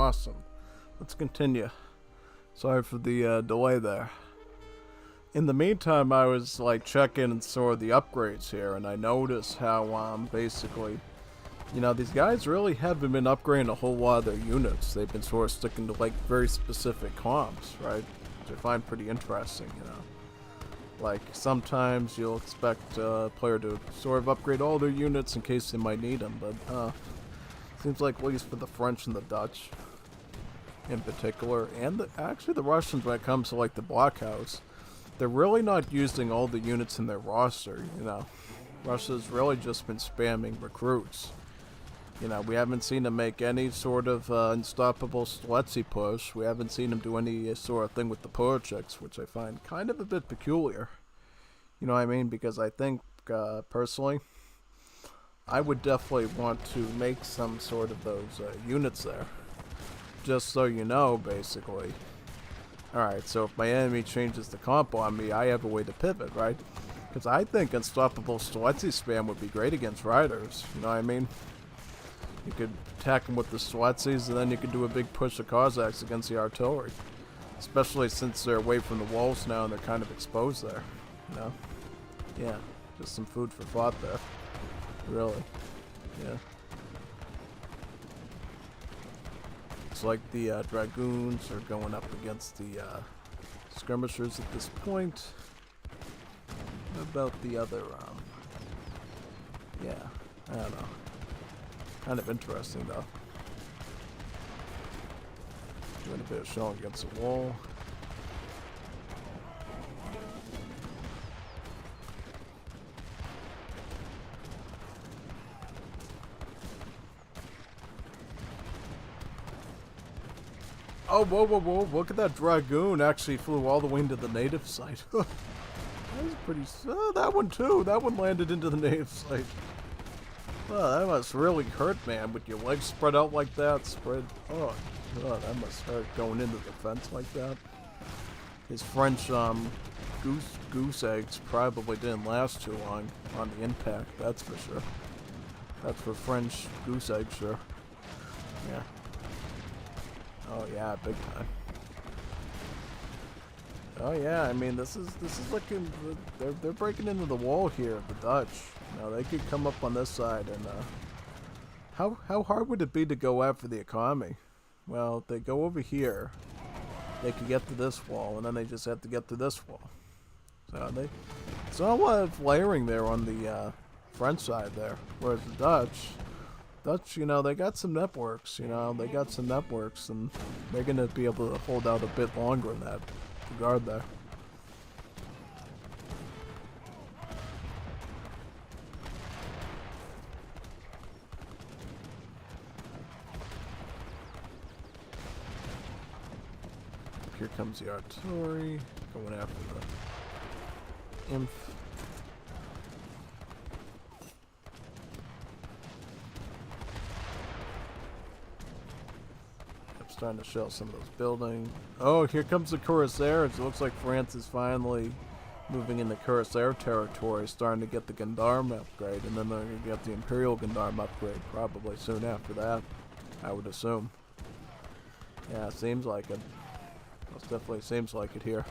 Awesome. Let's continue. Sorry for the delay there. In the meantime, I was like checking and saw the upgrades here, and I noticed how basically, you know, these guys really haven't been upgrading a whole lot of their units. They've been sort of sticking to like very specific comps, right? Which I find pretty interesting, you know. Like sometimes you'll expect a player to sort of upgrade all their units in case they might need them, but seems like at least for the French and the Dutch in particular, and actually the Russians when it comes to like the blockhouse, they're really not using all the units in their roster, you know. Russia's really just been spamming recruits. You know, we haven't seen them make any sort of unstoppable Streletsy push. We haven't seen them do any sort of thing with the Porchiks, which I find kind of a bit peculiar. You know what I mean? Because I think, personally, I would definitely want to make some sort of those units there. Just so you know, basically. Alright, so if my enemy changes the compo on me, I have a way to pivot, right? Because I think unstoppable Streletsy spam would be great against riders. You know what I mean? You could attack them with the Streletzys, and then you could do a big push of Cossacks against the artillery. Especially since they're away from the walls now and they're kind of exposed there. You know? Yeah, just some food for thought there. Really. Yeah. Looks like the Dragoons are going up against the skirmishers at this point. What about the other, yeah, I don't know. Kind of interesting though. Doing a bit of showing against the wall. Oh, whoa, whoa, whoa, look at that Dragoon actually flew all the way into the native site. That was pretty... that one too, that one landed into the native site. Oh, that must really hurt, man, with your legs spread out like that, oh, God, that must start going into the fence like that. His French, goose eggs probably didn't last too long on the impact, that's for sure. That's for French goose eggs, sure. Yeah. Oh yeah, big time. Oh yeah, I mean this is looking, they're breaking into the wall here, the Dutch. You know, they could come up on this side, and how hard would it be to go after the economy? Well, if they go over here, they could get to this wall, and then they just have to get to this wall. So it's not a lot of layering there on the French side there, whereas the Dutch, you know, they got some networks, you know, and they're going to be able to hold out a bit longer in that regard there. Here comes the artillery, going after the imp. Starting to shell some of those buildings. Oh, here comes the Cuirassiers. It looks like France is finally moving into Cuirassier territory, starting to get the Gendarme upgrade, and then they're going to get the Imperial Gendarme upgrade probably soon after that, I would assume. Yeah, seems like it. Most definitely seems like it here.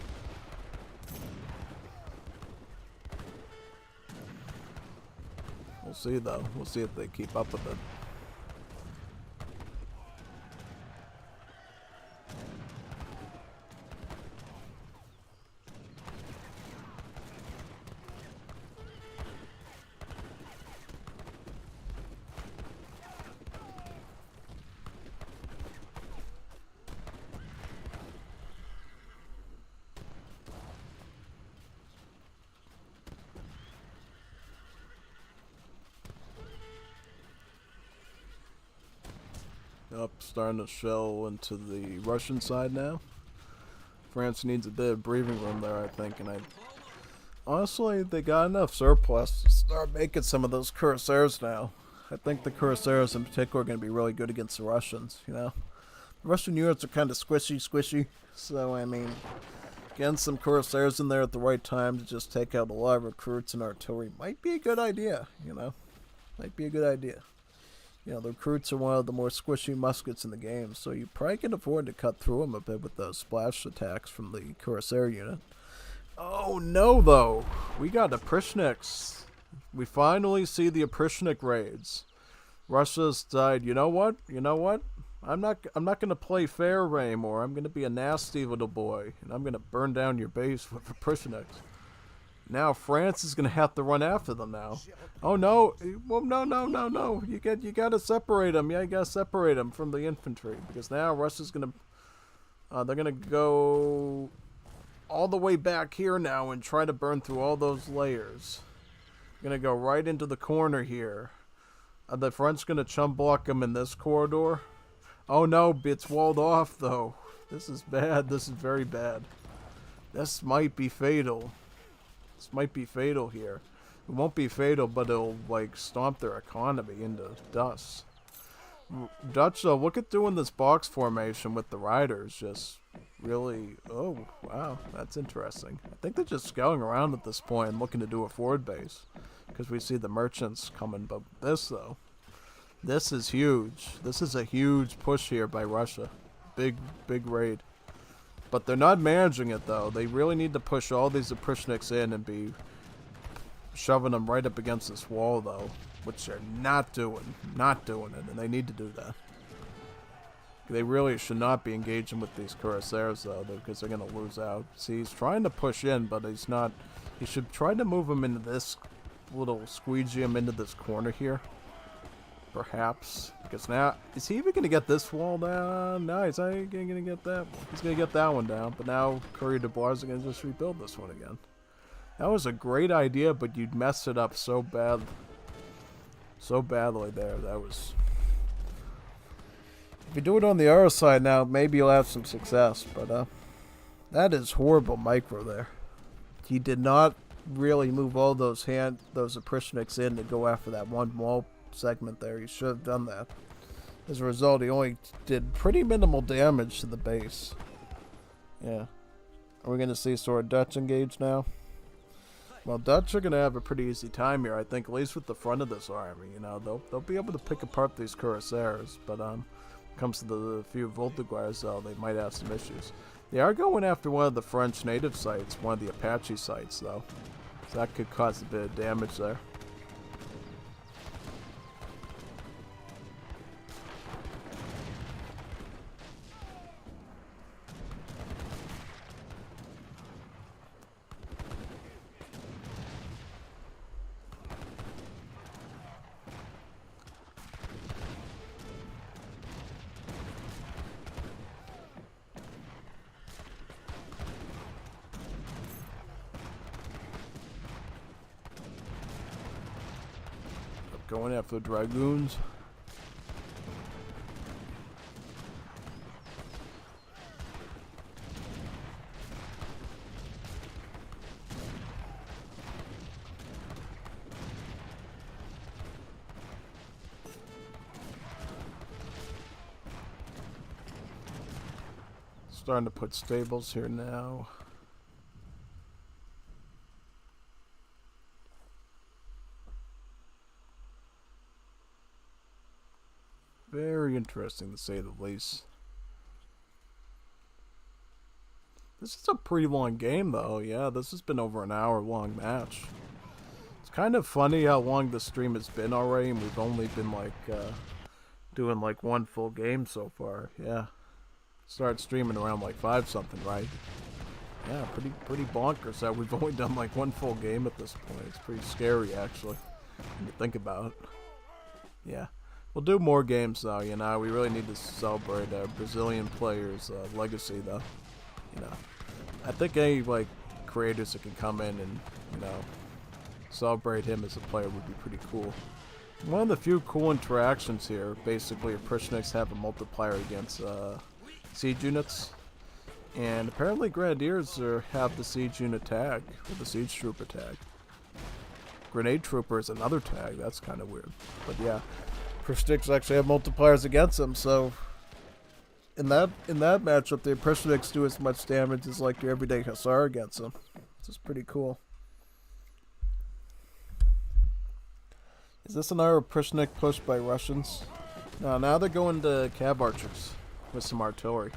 We'll see though. We'll see if they keep up with it. Up, starting to shell into the Russian side now. France needs a bit of breathing room there, I think, and honestly, they got enough surplus to start making some of those Cuirassiers now. I think the Cuirassiers in particular are going to be really good against the Russians, you know. The Russian units are kind of squishy, so I mean, getting some Cuirassiers in there at the right time to just take out a lot of recruits and artillery might be a good idea, you know. Might be a good idea. You know, the recruits are one of the more squishy muskets in the game, so you probably can afford to cut through them a bit with those splash attacks from the Corsair unit. Oh no, though! We got Oprishniks. We finally see the Oprishnik raids. Russia's died. You know what? You know what? I'm not gonna play fair anymore. I'm gonna be a nasty little boy, and I'm gonna burn down your base with Oprishniks. Now France is gonna have to run after them now. Oh no! Well, no! You gotta separate them. Yeah, you gotta separate them from the infantry because now Russia's gonna they're gonna go all the way back here now and try to burn through all those layers. Gonna go right into the corner here. Are the French gonna chum block them in this corridor? Oh no! It's walled off though. This is bad. This is very bad. This might be fatal. This might be fatal here. It won't be fatal, but it'll, like, stomp their economy into dust. Dutch, though, look at doing this box formation with the riders. Just really... Oh, wow. That's interesting. I think they're just scouting around at this point and looking to do a forward base. Because we see the merchants coming. But this, though. This is huge. This is a huge push here by Russia. Big raid. But they're not managing it, though. They really need to push all these Oprishniks in and be shoving them right up against this wall, though. Which they're not doing. Not doing it, and they need to do that. They really should not be engaging with these Corsairs, though, because they're going to lose out. See, he's trying to push in, but he's not... He should try to move them into this little... Squeegee them into this corner here. Perhaps. Because now... Is he even going to get this wall down? No, he's not going to get that one. He's going to get that one down. But now Courier de Bois are going to just rebuild this one again. That was a great idea, but you'd mess it up so bad. So badly there. That was... If you do it on the other side now, maybe you'll have some success. But, that is horrible micro there. He did not really move all those Oprishniks in to go after that one wall segment there. He should have done that. As a result, he only did pretty minimal damage to the base. Yeah. Are we going to see sort of Dutch engage now? Well, Dutch are going to have a pretty easy time here, I think, at least with the front of this army. You know, they'll be able to pick apart these Corsairs, but when it comes to the few Voltigeurs, though, they might have some issues. They are going after one of the French native sites, one of the Apache sites, though. So that could cause a bit of damage there. Going after the Dragoons. Starting to put stables here now. Very interesting, to say the least. This is a pretty long game, though. Yeah, this has been over an hour-long match. It's kind of funny how long the stream has been already, and we've only been, like, doing, like, one full game so far. Yeah. Started streaming around, like, 5-something, right? Yeah, pretty bonkers that we've only done, like, one full game at this point. It's pretty scary, actually, when you think about it. Yeah. We'll do more games, though, you know. We really need to celebrate our Brazilian players' legacy, though. You know, I think any, like, creators that can come in and, you know, celebrate him as a player would be pretty cool. One of the few cool interactions here, basically, Oprishniks have a multiplier against siege units. And apparently Grenadiers have the siege unit tag, or the siege trooper tag. Grenade trooper is another tag. That's kind of weird. But yeah. Oprishniks actually have multipliers against them, so in that matchup, the Oprishniks do as much damage as like your everyday Hussar against them. This is pretty cool. Is this another Prishnik push by Russians? No, now they're going to cav archers with some artillery.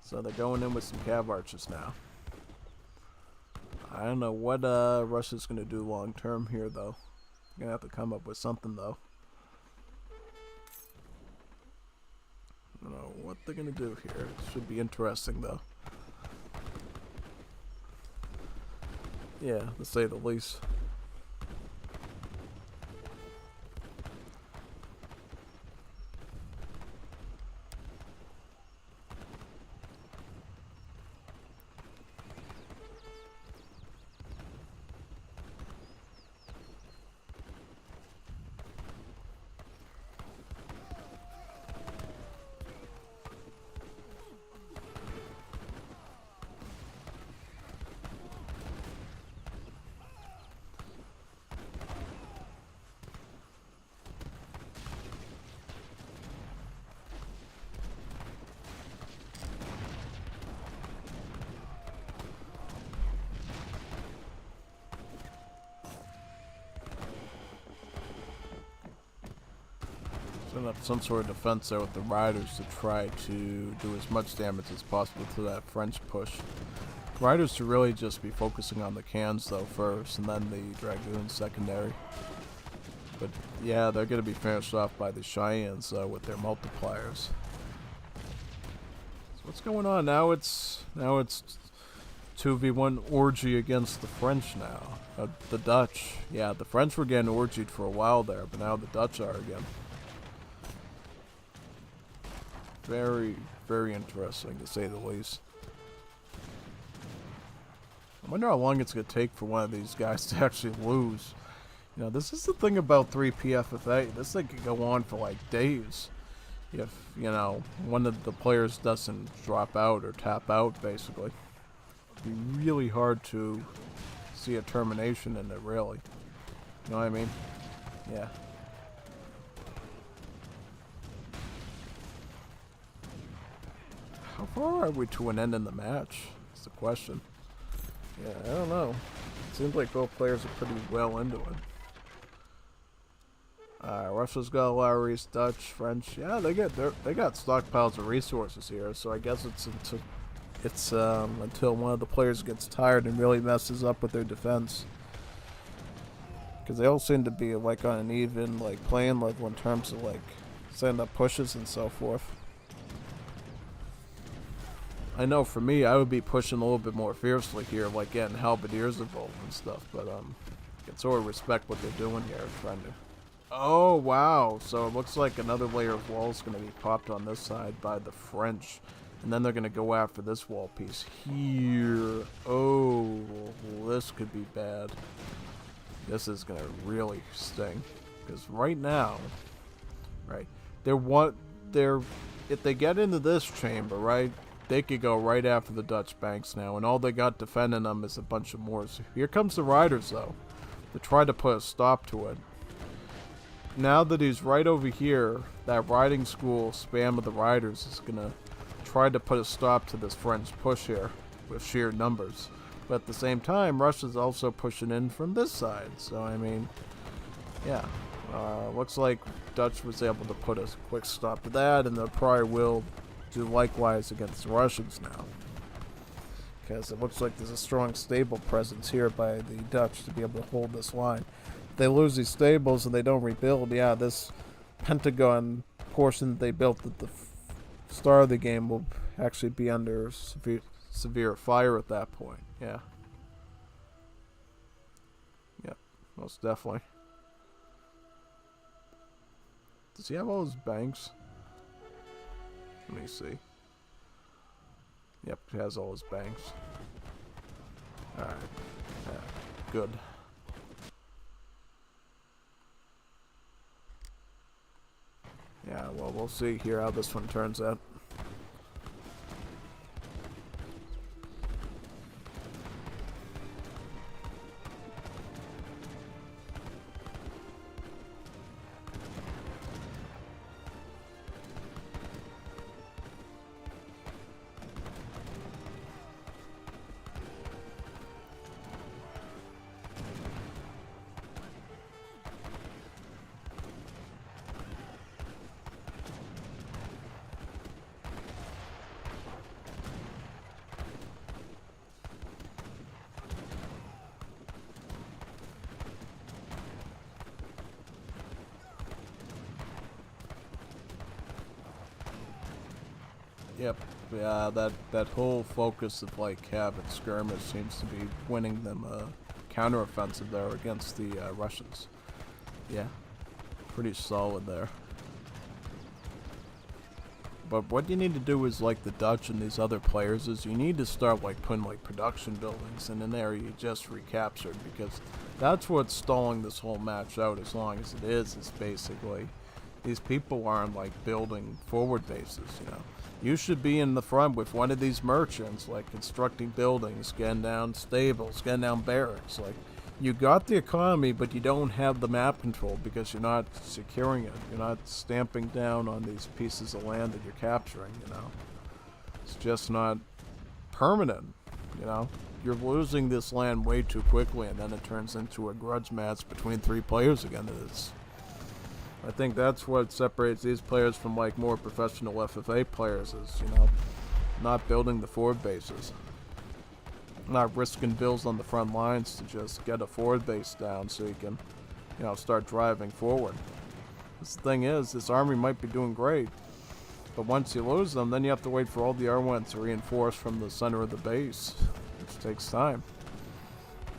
So they're going in with some cav archers now. I don't know what Russia's going to do long term here, though. They're going to have to come up with something, though. I don't know what they're going to do here. It should be interesting, though. Yeah, to say the least. Setting up some sort of defense there with the riders to try to do as much damage as possible to that French push. Riders should really just be focusing on the cans though first, and then the dragoons secondary. But yeah, they're going to be finished off by the Cheyennes with their multipliers. So what's going on now? It's 2v1 orgy against the French now. The Dutch. Yeah, the French were getting orgied for a while there, but now the Dutch are again. Very, very interesting to say the least. I wonder how long it's going to take for one of these guys to actually lose. You know, this is the thing about 3PFFA. This thing could go on for like days. If, you know, one of the players doesn't drop out or tap out, basically. It'd be really hard to see a termination in it, really. You know what I mean? Yeah. How far are we to an end in the match? That's the question. Yeah, I don't know. It seems like both players are pretty well into it. Russia's got Lowry's, Dutch, French. Yeah, they got stockpiles of resources here. So I guess it's until one of the players gets tired and really messes up with their defense. Because they all seem to be like on an even like playing level in terms of like setting up pushes and so forth. I know for me, I would be pushing a little bit more fiercely here, like getting halberdiers involved and stuff, but I can sort of respect what they're doing here, trying to... Oh, wow, so it looks like another layer of wall is going to be popped on this side by the French, and then they're going to go after this wall piece here. Oh, this could be bad. This is going to really sting, because right now, right, if they get into this chamber, right, they could go right after the Dutch banks now, and all they got defending them is a bunch of Moors. Here comes the riders, though, to try to put a stop to it. Now that he's right over here, that riding school spam of the riders is going to try to put a stop to this French push here with sheer numbers. But at the same time, Russia's also pushing in from this side, so I mean, yeah. Looks like Dutch was able to put a quick stop to that, and they probably will do likewise against the Russians now, because it looks like there's a strong stable presence here by the Dutch to be able to hold this line. If they lose these stables and they don't rebuild, yeah, this Pentagon portion that they built at the start of the game will actually be under severe fire at that point. Yeah. Yep, most definitely. Does he have all his banks? Let me see. Yep, he has all his banks. Alright. Yeah, good. Yeah, well, we'll see here how this one turns out. Yep. Yeah, that whole focus of like having skirmish seems to be winning them a counteroffensive there against the Russians. Yeah, pretty solid there. But what you need to do is, like the Dutch and these other players, is you need to start like putting like production buildings in an area you just recaptured, because that's what's stalling this whole match out as long as it is basically these people aren't like building forward bases, you know. You should be in the front with one of these merchants, like constructing buildings, getting down stables, getting down barracks. Like, you got the economy, but you don't have the map control because you're not securing it. You're not stamping down on these pieces of land that you're capturing, you know. It's just not permanent, you know. You're losing this land way too quickly, and then it turns into a grudge match between 3 players again. I think that's what separates these players from like more professional FFA players, is, you know, not building the forward bases. Not risking bills on the front lines to just get a forward base down so you can, you know, start driving forward. The thing is, this army might be doing great, but once you lose them, then you have to wait for all the R1 to reinforce from the center of the base, which takes time.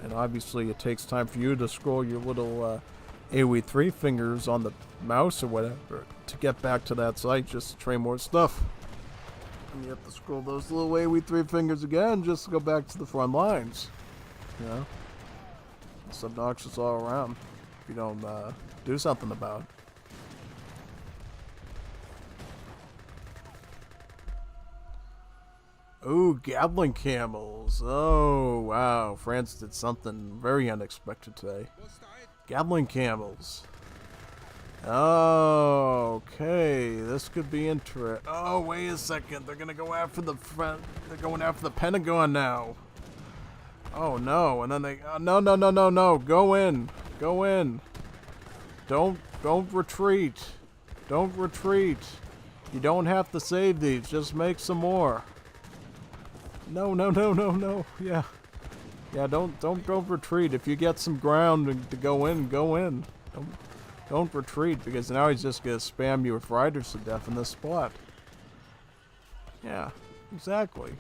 And obviously it takes time for you to scroll your little Aoe3 fingers on the mouse or whatever to get back to that site just to train more stuff. And you have to scroll those little Aoe3 fingers again just to go back to the front lines. You know? It's obnoxious all around if you don't do something about it. Ooh, Gatling camels. Oh, wow. France did something very unexpected today. Gatling camels. Oh, okay. This could be interesting. Oh, wait a second. They're gonna go after the front. They're going after the Pentagon now. Oh no! And then they. No! Go in. Go in. Don't retreat. Don't retreat. You don't have to save these. Just make some more. No. Yeah. Yeah, don't retreat. If you get some ground to go in, go in. Don't retreat, because now he's just gonna spam you with riders to death in this spot. Yeah, exactly.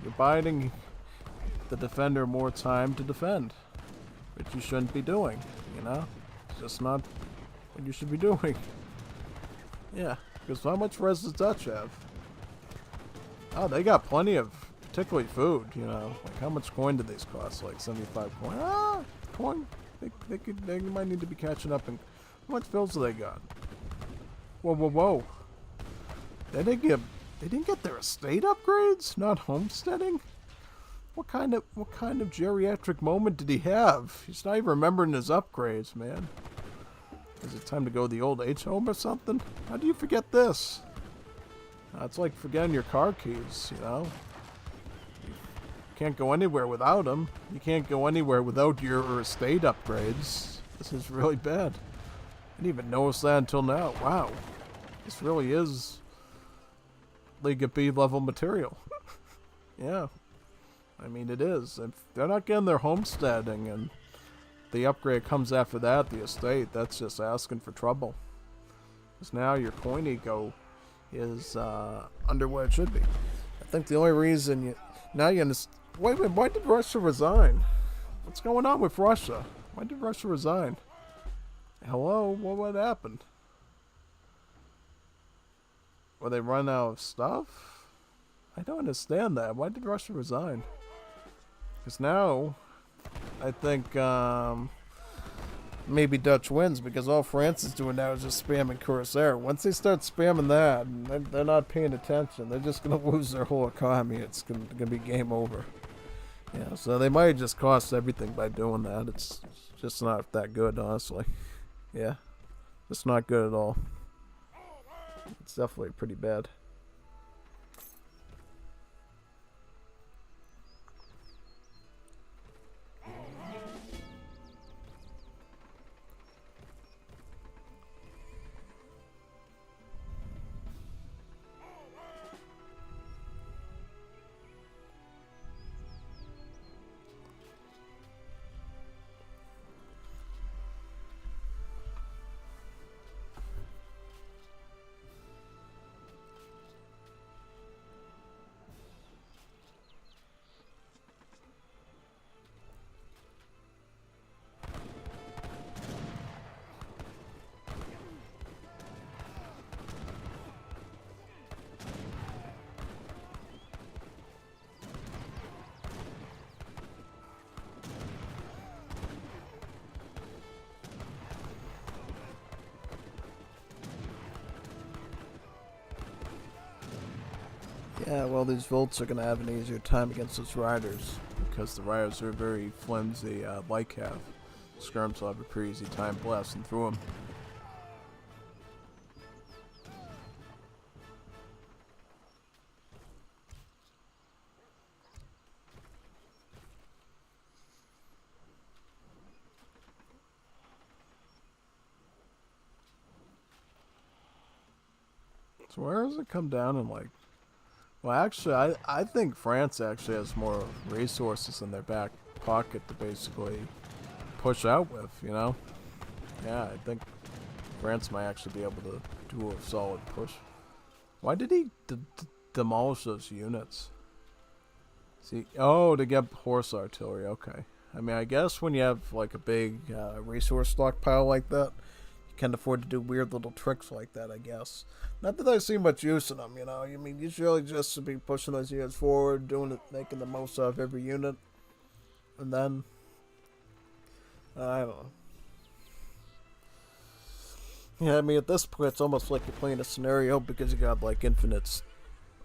You're biding the defender more time to defend, which you shouldn't be doing, you know? It's just not what you should be doing. Yeah, because how much res does Dutch have? Oh, they got plenty of, particularly food, you know. Like, how much coin do these cost? Like 75 coin? Ah, coin. They might need to be catching up. And how much bills do they got? Whoa. They didn't get their estate upgrades? Not homesteading? What kind of geriatric moment did he have? He's not even remembering his upgrades, man. Is it time to go the old age home or something? How do you forget this? It's like forgetting your car keys, you know? You can't go anywhere without them. You can't go anywhere without your estate upgrades. This is really bad. I didn't even notice that until now. Wow. This really is League of B level material. Yeah. I mean, it is. If they're not getting their homesteading and the upgrade comes after that, the estate, that's just asking for trouble. Because now your coin eco is under where it should be. I think the only reason you... Now you understand... Wait, why did Russia resign? What's going on with Russia? Why did Russia resign? Hello? What happened? Were they run out of stuff? I don't understand that. Why did Russia resign? Because now, I think maybe Dutch wins, because all France is doing now is just spamming Corsair. Once they start spamming that, they're not paying attention. They're just going to lose their whole economy. It's going to be game over. Yeah, so they might just cost everything by doing that. It's just not that good, honestly. Yeah, it's not good at all. It's definitely pretty bad. well, these Volts are going to have an easier time against those Riders, because the Riders are very flimsy, like Cav. Skirms will have a pretty easy time blasting through them. So where does it come down in, like... Well, actually, I think France actually has more resources in their back pocket to basically push out with, you know? Yeah, I think France might actually be able to do a solid push. Why did he demolish those units? See, oh, to get horse artillery, okay. I mean, I guess when you have, like, a big resource stockpile like that, can afford to do weird little tricks like that, I guess. Not that I see much use in them, you know. I mean, usually just to be pushing those units forward, doing it, making the most out of every unit, and then I don't know. Yeah, I mean, at this point, it's almost like you're playing a scenario because you got like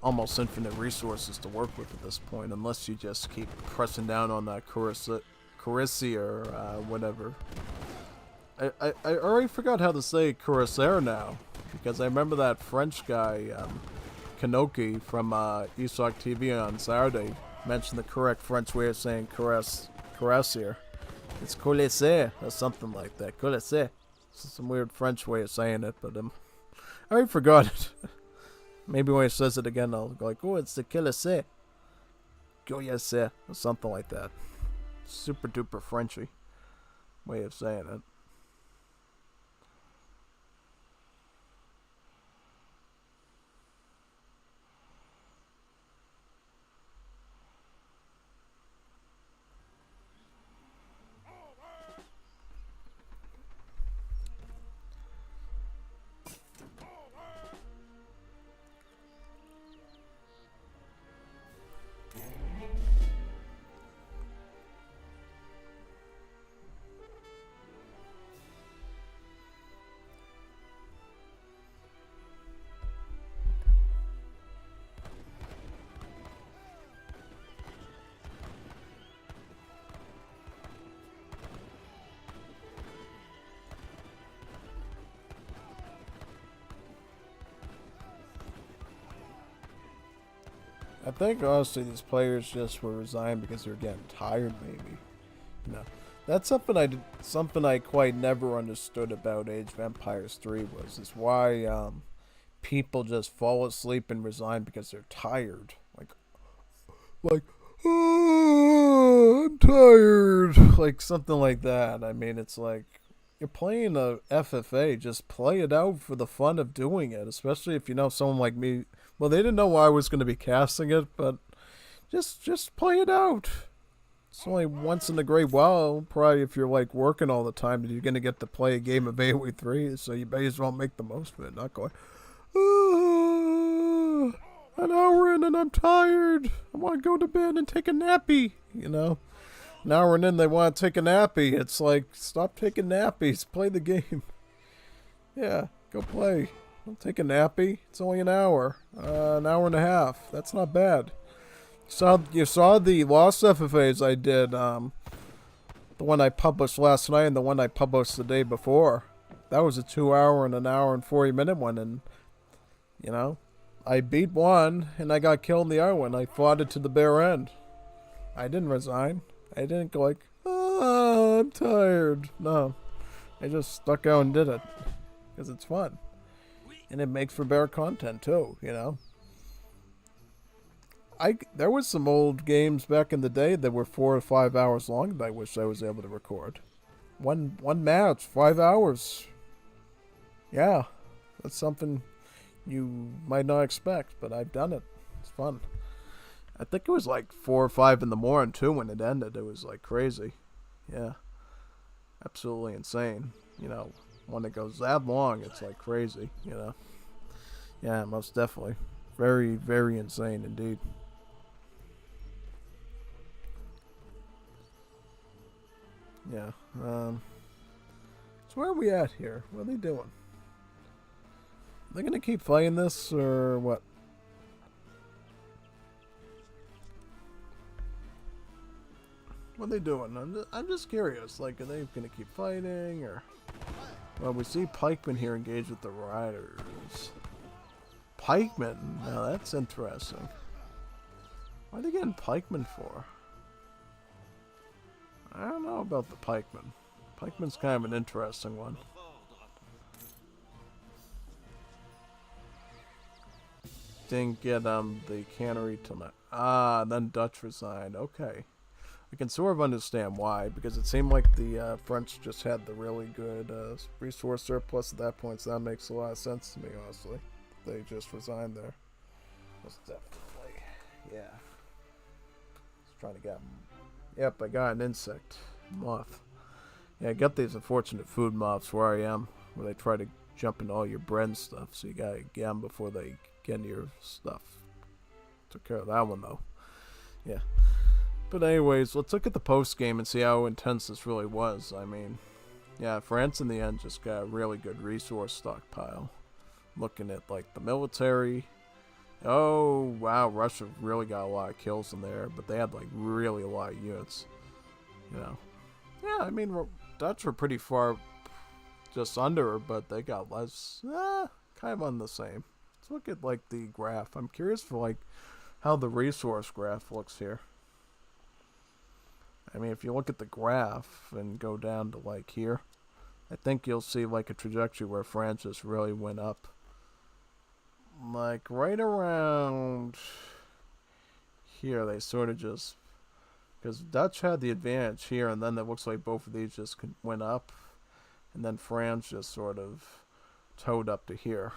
almost infinite resources to work with at this point, unless you just keep pressing down on that Corissi or whatever. I already forgot how to say Corsair now, because I remember that French guy, Kanoki from Isoc TV on Saturday, mentioned the correct French way of saying Corassier. It's Colisée or something like that. Colisée. It's some weird French way of saying it, but I already forgot it. Maybe when he says it again, I'll go like, oh, it's the Colisée. Colisée or something like that. Super duper Frenchy way of saying it. I think honestly these players just were resigned because they were getting tired, maybe. You know, that's something I quite never understood about Age of Empires 3 is why people just fall asleep and resign because they're tired. Like oh, I'm tired, like something like that. I mean, it's like you're playing a FFA, just play it out for the fun of doing it, especially if you know someone like me. Well, they didn't know why I was going to be casting it, but just play it out. It's only once in a great while, probably if you're like working all the time, that you're going to get to play a game of Aoe3, so you may as well make the most of it, not going, an hour in and I'm tired. I want to go to bed and take a nappy, you know. An hour in they want to take a nappy. It's like, stop taking nappies. Play the game. Yeah, go play. Don't take a nappy. It's only an hour and a half. That's not bad. You saw the Lost FFAs I did. The one I published last night and the one I published the day before. That was a 2 hour and an hour and 40-minute one. And, you know, I beat one and I got killed in the other one. I fought it to the bare end. I didn't resign. I didn't go like, oh, I'm tired. No. I just stuck out and did it. Because it's fun. And it makes for better content too, you know. There was some old games back in the day that were 4 or 5 hours long that I wish I was able to record. One match, 5 hours. Yeah. That's something you might not expect, but I've done it. It's fun. I think it was like 4 or 5 in the morning too when it ended. It was like crazy. Yeah. Absolutely insane. You know, when it goes that long, it's like crazy, you know. Yeah, most definitely. Very, very insane indeed. Yeah. So where are we at here? What are they doing? Are they gonna keep playing this or what? What are they doing? I'm just curious. Like, are they gonna keep fighting, or? Well, we see pikemen here engage with the riders. Pikemen? Now that's interesting. What are they getting pikemen for? I don't know about the pikemen. Pikemen's kind of an interesting one. Didn't get the cannery till now. Ah, then Dutch resigned. Okay. I can sort of understand why, because it seemed like the French just had the really good resource surplus at that point, so that makes a lot of sense to me, honestly. They just resigned there. Most definitely. Yeah. Just trying to get them. Yep, I got an insect. Moth. Yeah, I got these unfortunate food moths where I am, where they try to jump into all your bread and stuff, so you gotta get them before they get into your stuff. Took care of that one, though. Yeah. But anyways, let's look at the post game and see how intense this really was. I mean, yeah, France in the end just got a really good resource stockpile. Looking at like the military. Oh wow, Russia really got a lot of kills in there, but they had like really a lot of units. You know, yeah, I mean Dutch were pretty far just under, but they got less. Kind of on the same. Let's look at like the graph. I'm curious for like how the resource graph looks here. I mean, if you look at the graph and go down to like here, I think you'll see like a trajectory where France just really went up. Like right around here, they sort of just, because Dutch had the advantage here, and then it looks like both of these just went up, and then France just sort of towed up to here.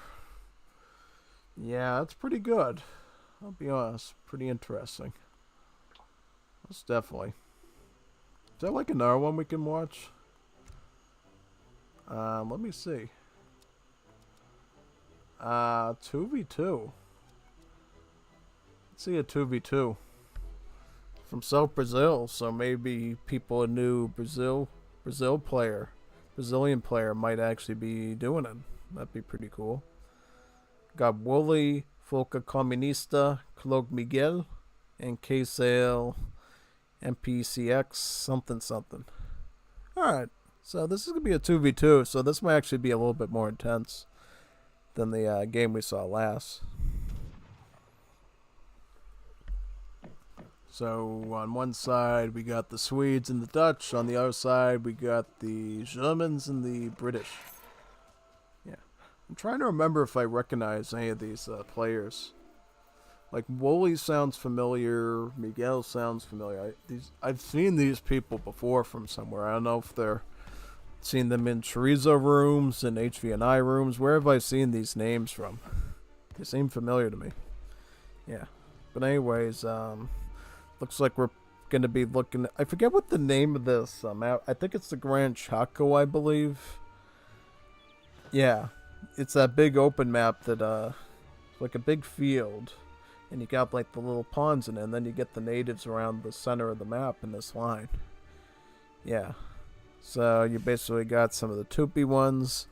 Yeah, that's pretty good. I'll be honest, pretty interesting. Most definitely. Is there like another one we can watch? Let me see. 2v2. Let's see a 2v2. From South Brazil, so maybe people a new Brazilian player might actually be doing it. That'd be pretty cool. Got Wooly, Folca Comunista, Clog Miguel, and K-Sale, MPCX, something. Alright, so this is going to be a 2v2, so this might actually be a little bit more intense than the game we saw last. So on one side we got the Swedes and the Dutch, on the other side we got the Germans and the British. Yeah, I'm trying to remember if I recognize any of these players. Like Wooly sounds familiar, Miguel sounds familiar. I've seen these people before from somewhere. I don't know if they're seen them in chorizo rooms and HVNI rooms. Where have I seen these names from? They seem familiar to me. Yeah, but anyways, looks like we're going to be looking. I forget what the name of this map. I think it's the Grand Chaco, I believe. Yeah, it's that big open map that like a big field. And you got like the little ponds in it, and then you get the natives around the center of the map in this line. Yeah. So you basically got some of the Tupi ones,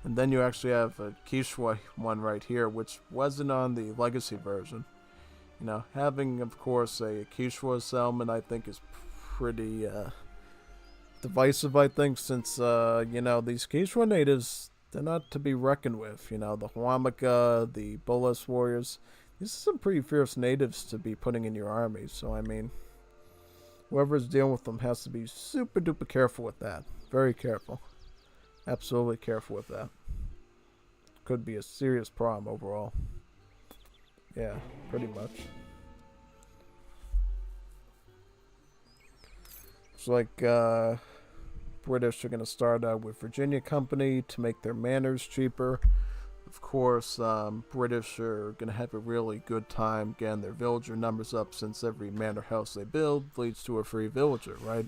and then you actually have a Quechua one right here, which wasn't on the Legacy version. You know, having, of course, a Quechua settlement, I think, is pretty divisive, I think, since, you know, these Quechua natives, they're not to be reckoned with. You know, the Huamaca, the Bolas warriors. These are some pretty fierce natives to be putting in your army, so I mean, whoever's dealing with them has to be super duper careful with that. Very careful. Absolutely careful with that. Could be a serious problem overall. Yeah, pretty much. It's like British are going to start out with Virginia Company to make their manors cheaper. Of course, British are going to have a really good time getting their villager numbers up, since every manor house they build leads to a free villager, right?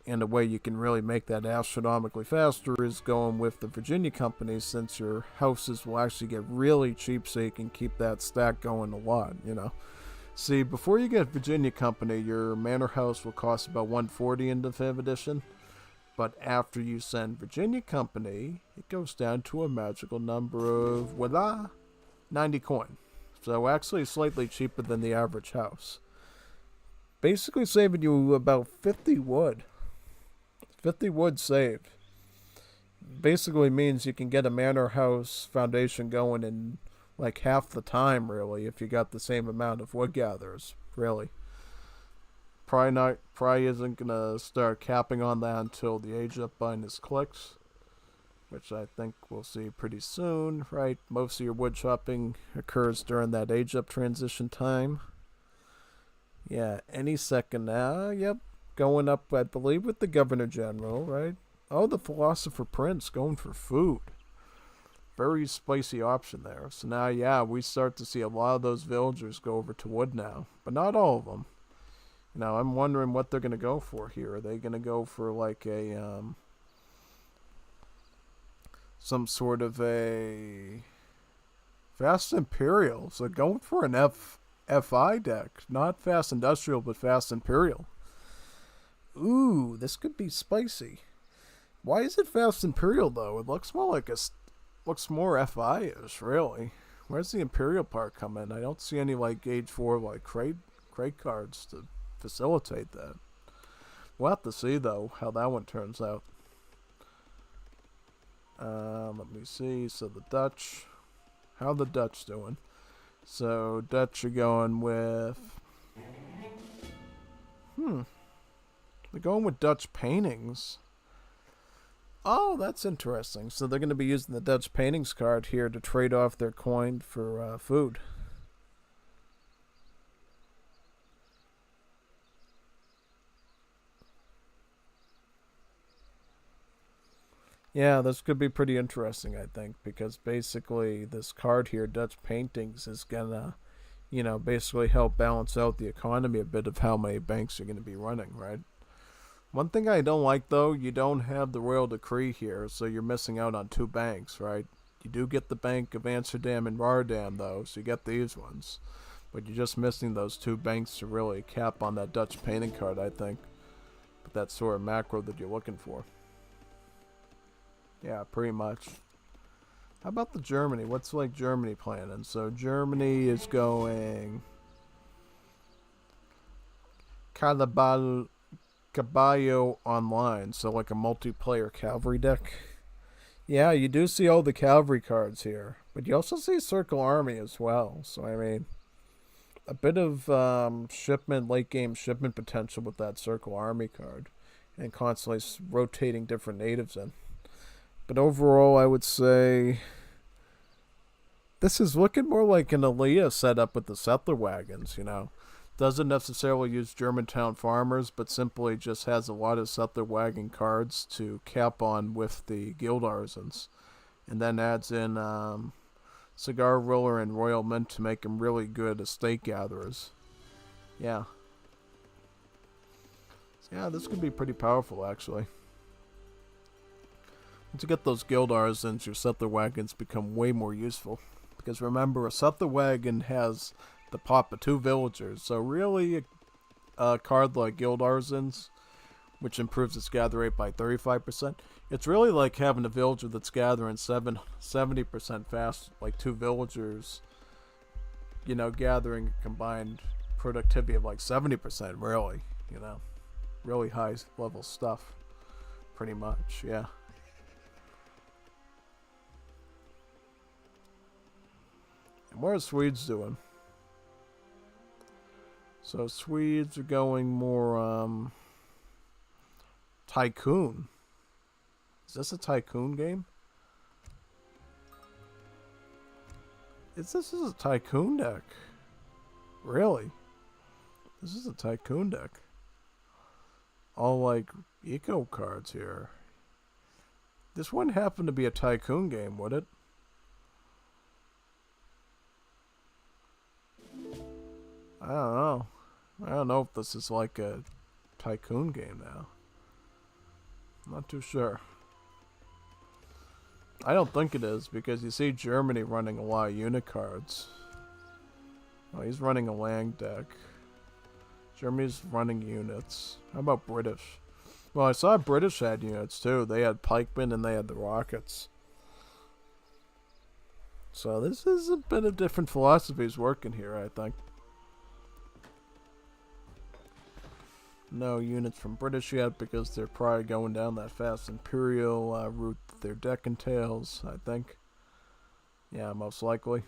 And the way you can really make that astronomically faster is going with the Virginia Company, since your houses will actually get really cheap, so you can keep that stack going a lot, you know? See, before you get Virginia Company, your manor house will cost about $140 in Definitive Edition. But after you send Virginia Company, it goes down to a magical number of, voila, 90 coin. So actually slightly cheaper than the average house. basically saving you about 50 wood. 50 wood saved. Basically means you can get a manor house foundation going in like half the time, really, if you got the same amount of wood gatherers, really. Probably isn't gonna start capping on that until the age up bonus clicks, which I think we'll see pretty soon, right? Most of your wood chopping occurs during that age up transition time. Yeah, any second now. Yep, going up, I believe, with the Governor General, right? Oh, the Philosopher Prince going for food. Very spicy option there. So now, yeah, we start to see a lot of those villagers go over to wood now, but not all of them. You know, I'm wondering what they're going to go for here. Are they going to go for like a some sort of a Fast Imperial? So going for an FI deck, not Fast Industrial, but Fast Imperial. Ooh, this could be spicy. Why is it Fast Imperial though? It looks more like looks more FI-ish, really. Where's the Imperial part come in? I don't see any like Age 4 like crate cards to facilitate that. We'll have to see though how that one turns out. Let me see. So the Dutch, how the Dutch doing? So Dutch are going with they're going with Dutch paintings. Oh, that's interesting. So they're going to be using the Dutch paintings card here to trade off their coin for food. Yeah, this could be pretty interesting, I think, because basically this card here, Dutch paintings, is going to, you know, basically help balance out the economy a bit of how many banks are going to be running, right? One thing I don't like, though, you don't have the Royal Decree here, so you're missing out on 2 banks, right? You do get the Bank of Amsterdam and Rotterdam, though, so you get these ones. But you're just missing those 2 banks to really cap on that Dutch painting card, I think. But that sort of macro that you're looking for. Yeah, pretty much. How about the Germany? What's like Germany planning? So Germany is going Caballo Online, so like a multiplayer cavalry deck. Yeah, you do see all the cavalry cards here, but you also see Circle Army as well. So I mean, a bit of late game shipment potential with that Circle Army card, and constantly rotating different natives in. But overall, I would say this is looking more like an Aliyah setup with the settler wagons, you know. Doesn't necessarily use Germantown farmers, but simply just has a lot of settler wagon cards to cap on with the guild artisans. And then adds in Cigar Roller and Royal Mint to make them really good estate gatherers. Yeah. So yeah, this could be pretty powerful, actually. To get those guild artisans, your settler wagons become way more useful. Because remember, a settler wagon has the pop of 2 villagers. So really, a card like guild artisans, which improves its gather rate by 35%, it's really like having a villager that's gathering 70% fast, like 2 villagers, you know, gathering a combined productivity of like 70%, really, you know. Really high level stuff, pretty much, yeah. And what are Swedes doing? So Swedes are going more Tycoon. Is this a Tycoon game? This is a Tycoon deck. Really? This is a Tycoon deck. All like eco cards here. This wouldn't happen to be a Tycoon game, would it? I don't know. I don't know if this is like a Tycoon game now. I'm not too sure. I don't think it is, because you see Germany running a lot of unit cards. Oh, he's running a Lang deck. Germany's running units. How about British? Well, I saw British had units too. They had pikemen and they had the rockets. So this is a bit of different philosophies working here, I think. No units from British yet because they're probably going down that fast Imperial route that their deck entails, I think. Yeah, most likely.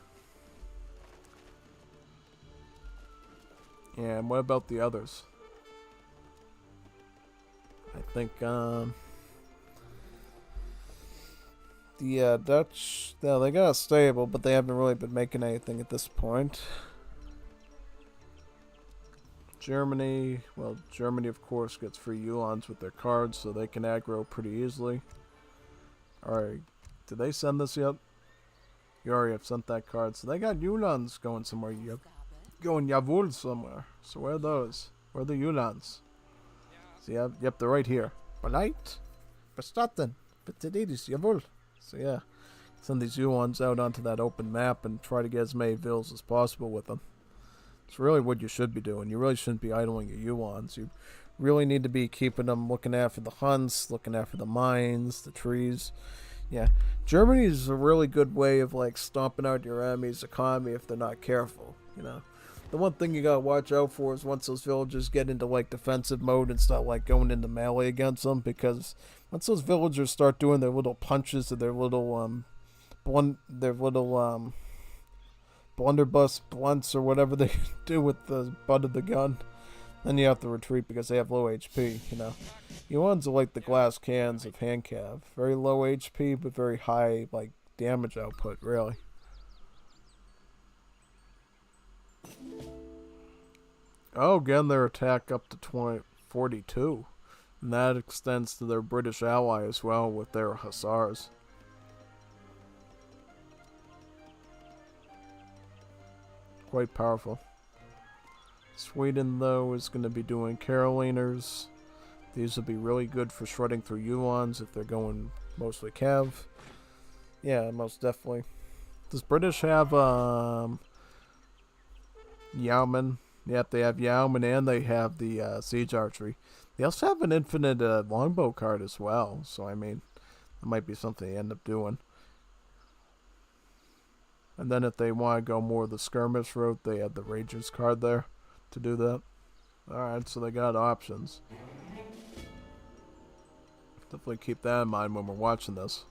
And what about the others? I think, the Dutch, yeah, they got a stable, but they haven't really been making anything at this point. Germany, well, Germany of course gets free Yulons with their cards, so they can aggro pretty easily. Alright, did they send this yet? You already have sent that card, so they got Yulons going somewhere. Yep. Going Jawohl somewhere. So where are those? Where are the Yulons? So yep, they're right here. Bereit? Verstanden? Bitte ladies, Jawohl. So yeah, send these Yulons out onto that open map and try to get as many vills as possible with them. It's really what you should be doing. You really shouldn't be idling your Yulons. You really need to be keeping them, looking after the hunts, looking after the mines, the trees. Yeah, Germany is a really good way of like stomping out your enemy's economy if they're not careful, you know. The one thing you gotta watch out for is once those villagers get into like defensive mode and start like going into melee against them, because once those villagers start doing their little punches or their little blunderbuss blunts or whatever they do with the butt of the gun, then you have to retreat because they have low HP, you know. You ones are like the glass cans of hand cav. Very low HP, but very high, like, damage output, really. Oh, again, their attack up to 42. And that extends to their British ally as well with their hussars. Quite powerful. Sweden, though, is going to be doing Caroliners. These will be really good for shredding through Yulons if they're going mostly Cav. Yeah, most definitely. Does British have Yeoman? Yep, they have Yeoman and they have the Siege Archery. They also have an infinite longbow card as well. So, I mean, that might be something they end up doing. And then if they want to go more the skirmish route, they have the Rangers card there to do that. Alright, so they got options. Definitely keep that in mind when we're watching this.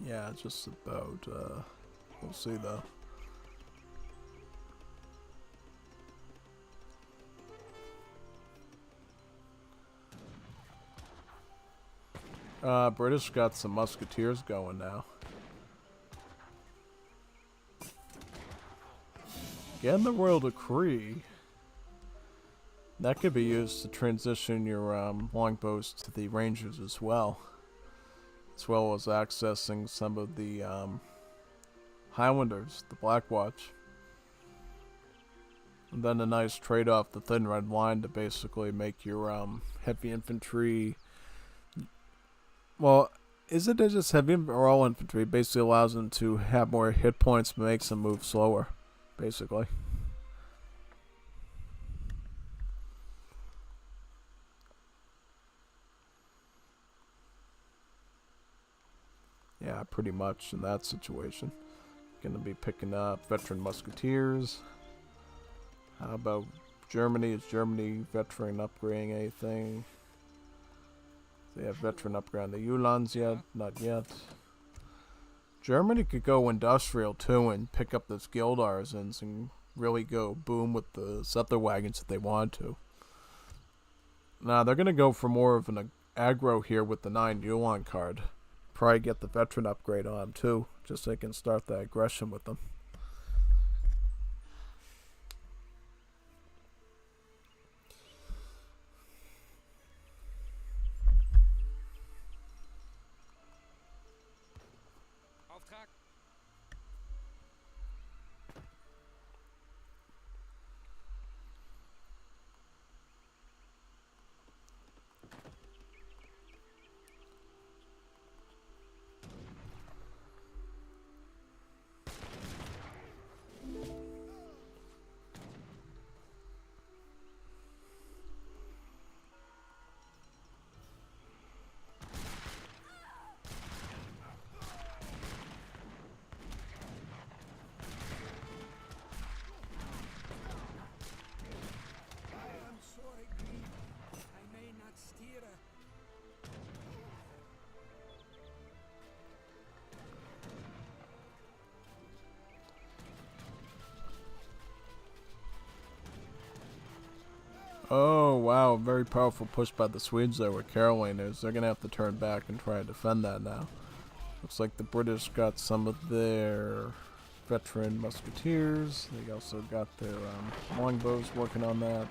Yeah, just about, we'll see though. British got some musketeers going now. Getting the Royal Decree. That could be used to transition your longbows to the Rangers as well as accessing some of the Highlanders, the Black Watch. And then a nice trade-off, the Thin Red Line, to basically make your heavy infantry. Well, is it just heavy or all infantry? Basically allows them to have more hit points but makes them move slower, basically. Yeah, pretty much in that situation. Gonna be picking up veteran musketeers. How about Germany? Is Germany veteran upgrading anything? They have veteran upgrade on the Yulons yet? Not yet. Germany could go industrial too and pick up those guild artisans and really go boom with the settler wagons if they want to. Now they're gonna go for more of an aggro here with the 9 Yulon card. Probably get the veteran upgrade on them too, just so they can start the aggression with them. Oh, wow. Very powerful push by the Swedes there with Caroliners. They're going to have to turn back and try to defend that now. Looks like the British got some of their veteran musketeers. They also got their longbows working on that.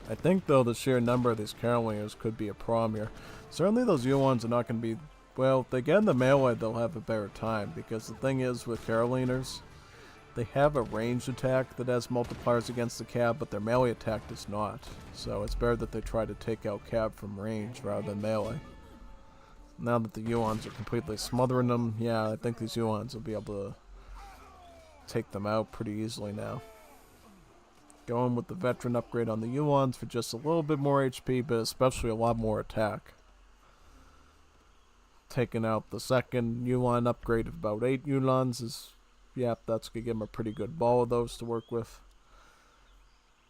I think, though, the sheer number of these Caroliners could be a problem here. Certainly those Uhlans are not going to be... Well, if they get in the melee, they'll have a better time. Because the thing is, with Caroliners, they have a ranged attack that has multipliers against the cab, but their melee attack does not. So it's better that they try to take out cab from range rather than melee. Now that the Uhlans are completely smothering them, yeah, I think these Uhlans will be able to take them out pretty easily now. Going with the veteran upgrade on the Uhlans for just a little bit more HP, but especially a lot more attack. Taking out the second Ulan upgrade of about 8 Uhlans is, yeah, that's going to give them a pretty good ball of those to work with.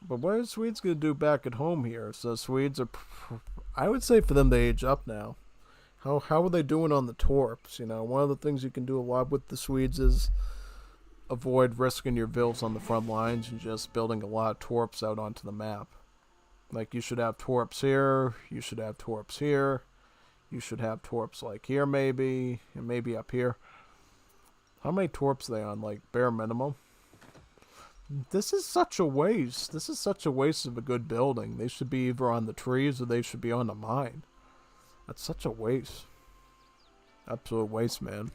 But what are Swedes going to do back at home here? So Swedes are, I would say for them to age up now. How are they doing on the torps? You know, one of the things you can do a lot with the Swedes is avoid risking your vills on the front lines and just building a lot of torps out onto the map. Like, you should have torps here, you should have torps here, you should have torps like here maybe, and maybe up here. How many torps are they on? Like, bare minimum? This is such a waste. This is such a waste of a good building. They should be either on the trees or they should be on the mine. That's such a waste. Absolute waste, man.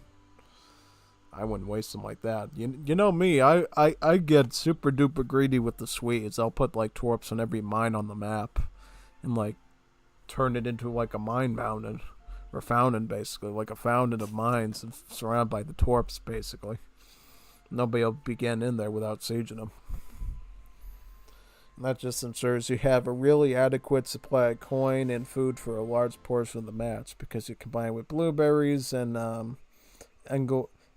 I wouldn't waste them like that. You know me, I get super duper greedy with the Swedes. I'll put like torps on every mine on the map and like turn it into like a mine mountain or fountain, basically, like a fountain of mines and surrounded by the torps, basically. Nobody will be getting in there without sieging them. And that just ensures you have a really adequate supply of coin and food for a large portion of the match, because you combine with blueberries and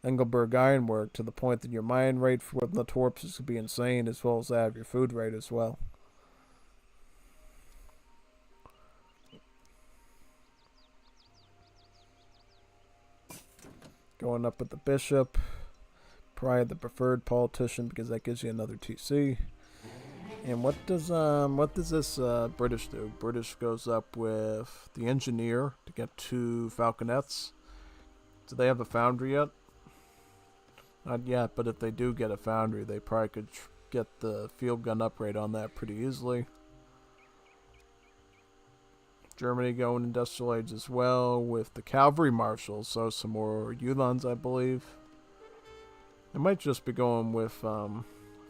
Engelberg ironwork to the point that your mine rate for the torps is going to be insane, as well as that of your food rate as well. Going up with the bishop, probably the preferred politician, because that gives you another TC. And what does this British do? British goes up with the engineer to get 2 falconets. Do they have a foundry yet? Not yet, but if they do get a foundry, they probably could get the field gun upgrade on that pretty easily. Germany going industrial age as well with the cavalry marshals, so some more Uhlans, I believe. They might just be going with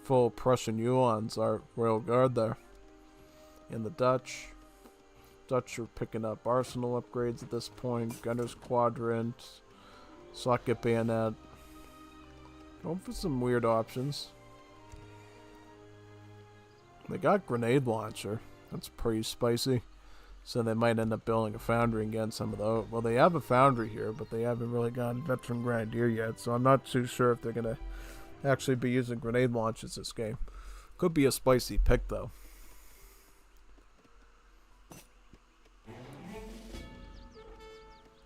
full Prussian Uhlans, our Royal Guard there. And the Dutch are picking up arsenal upgrades at this point. Gunner's Quadrant, socket bayonet. Going for some weird options. They got grenade launcher. That's pretty spicy. So they might end up building a foundry and getting some of those. Well, they have a foundry here, but they haven't really gotten veteran grenadier yet. So I'm not too sure if they're going to actually be using grenade launches this game. Could be a spicy pick, though.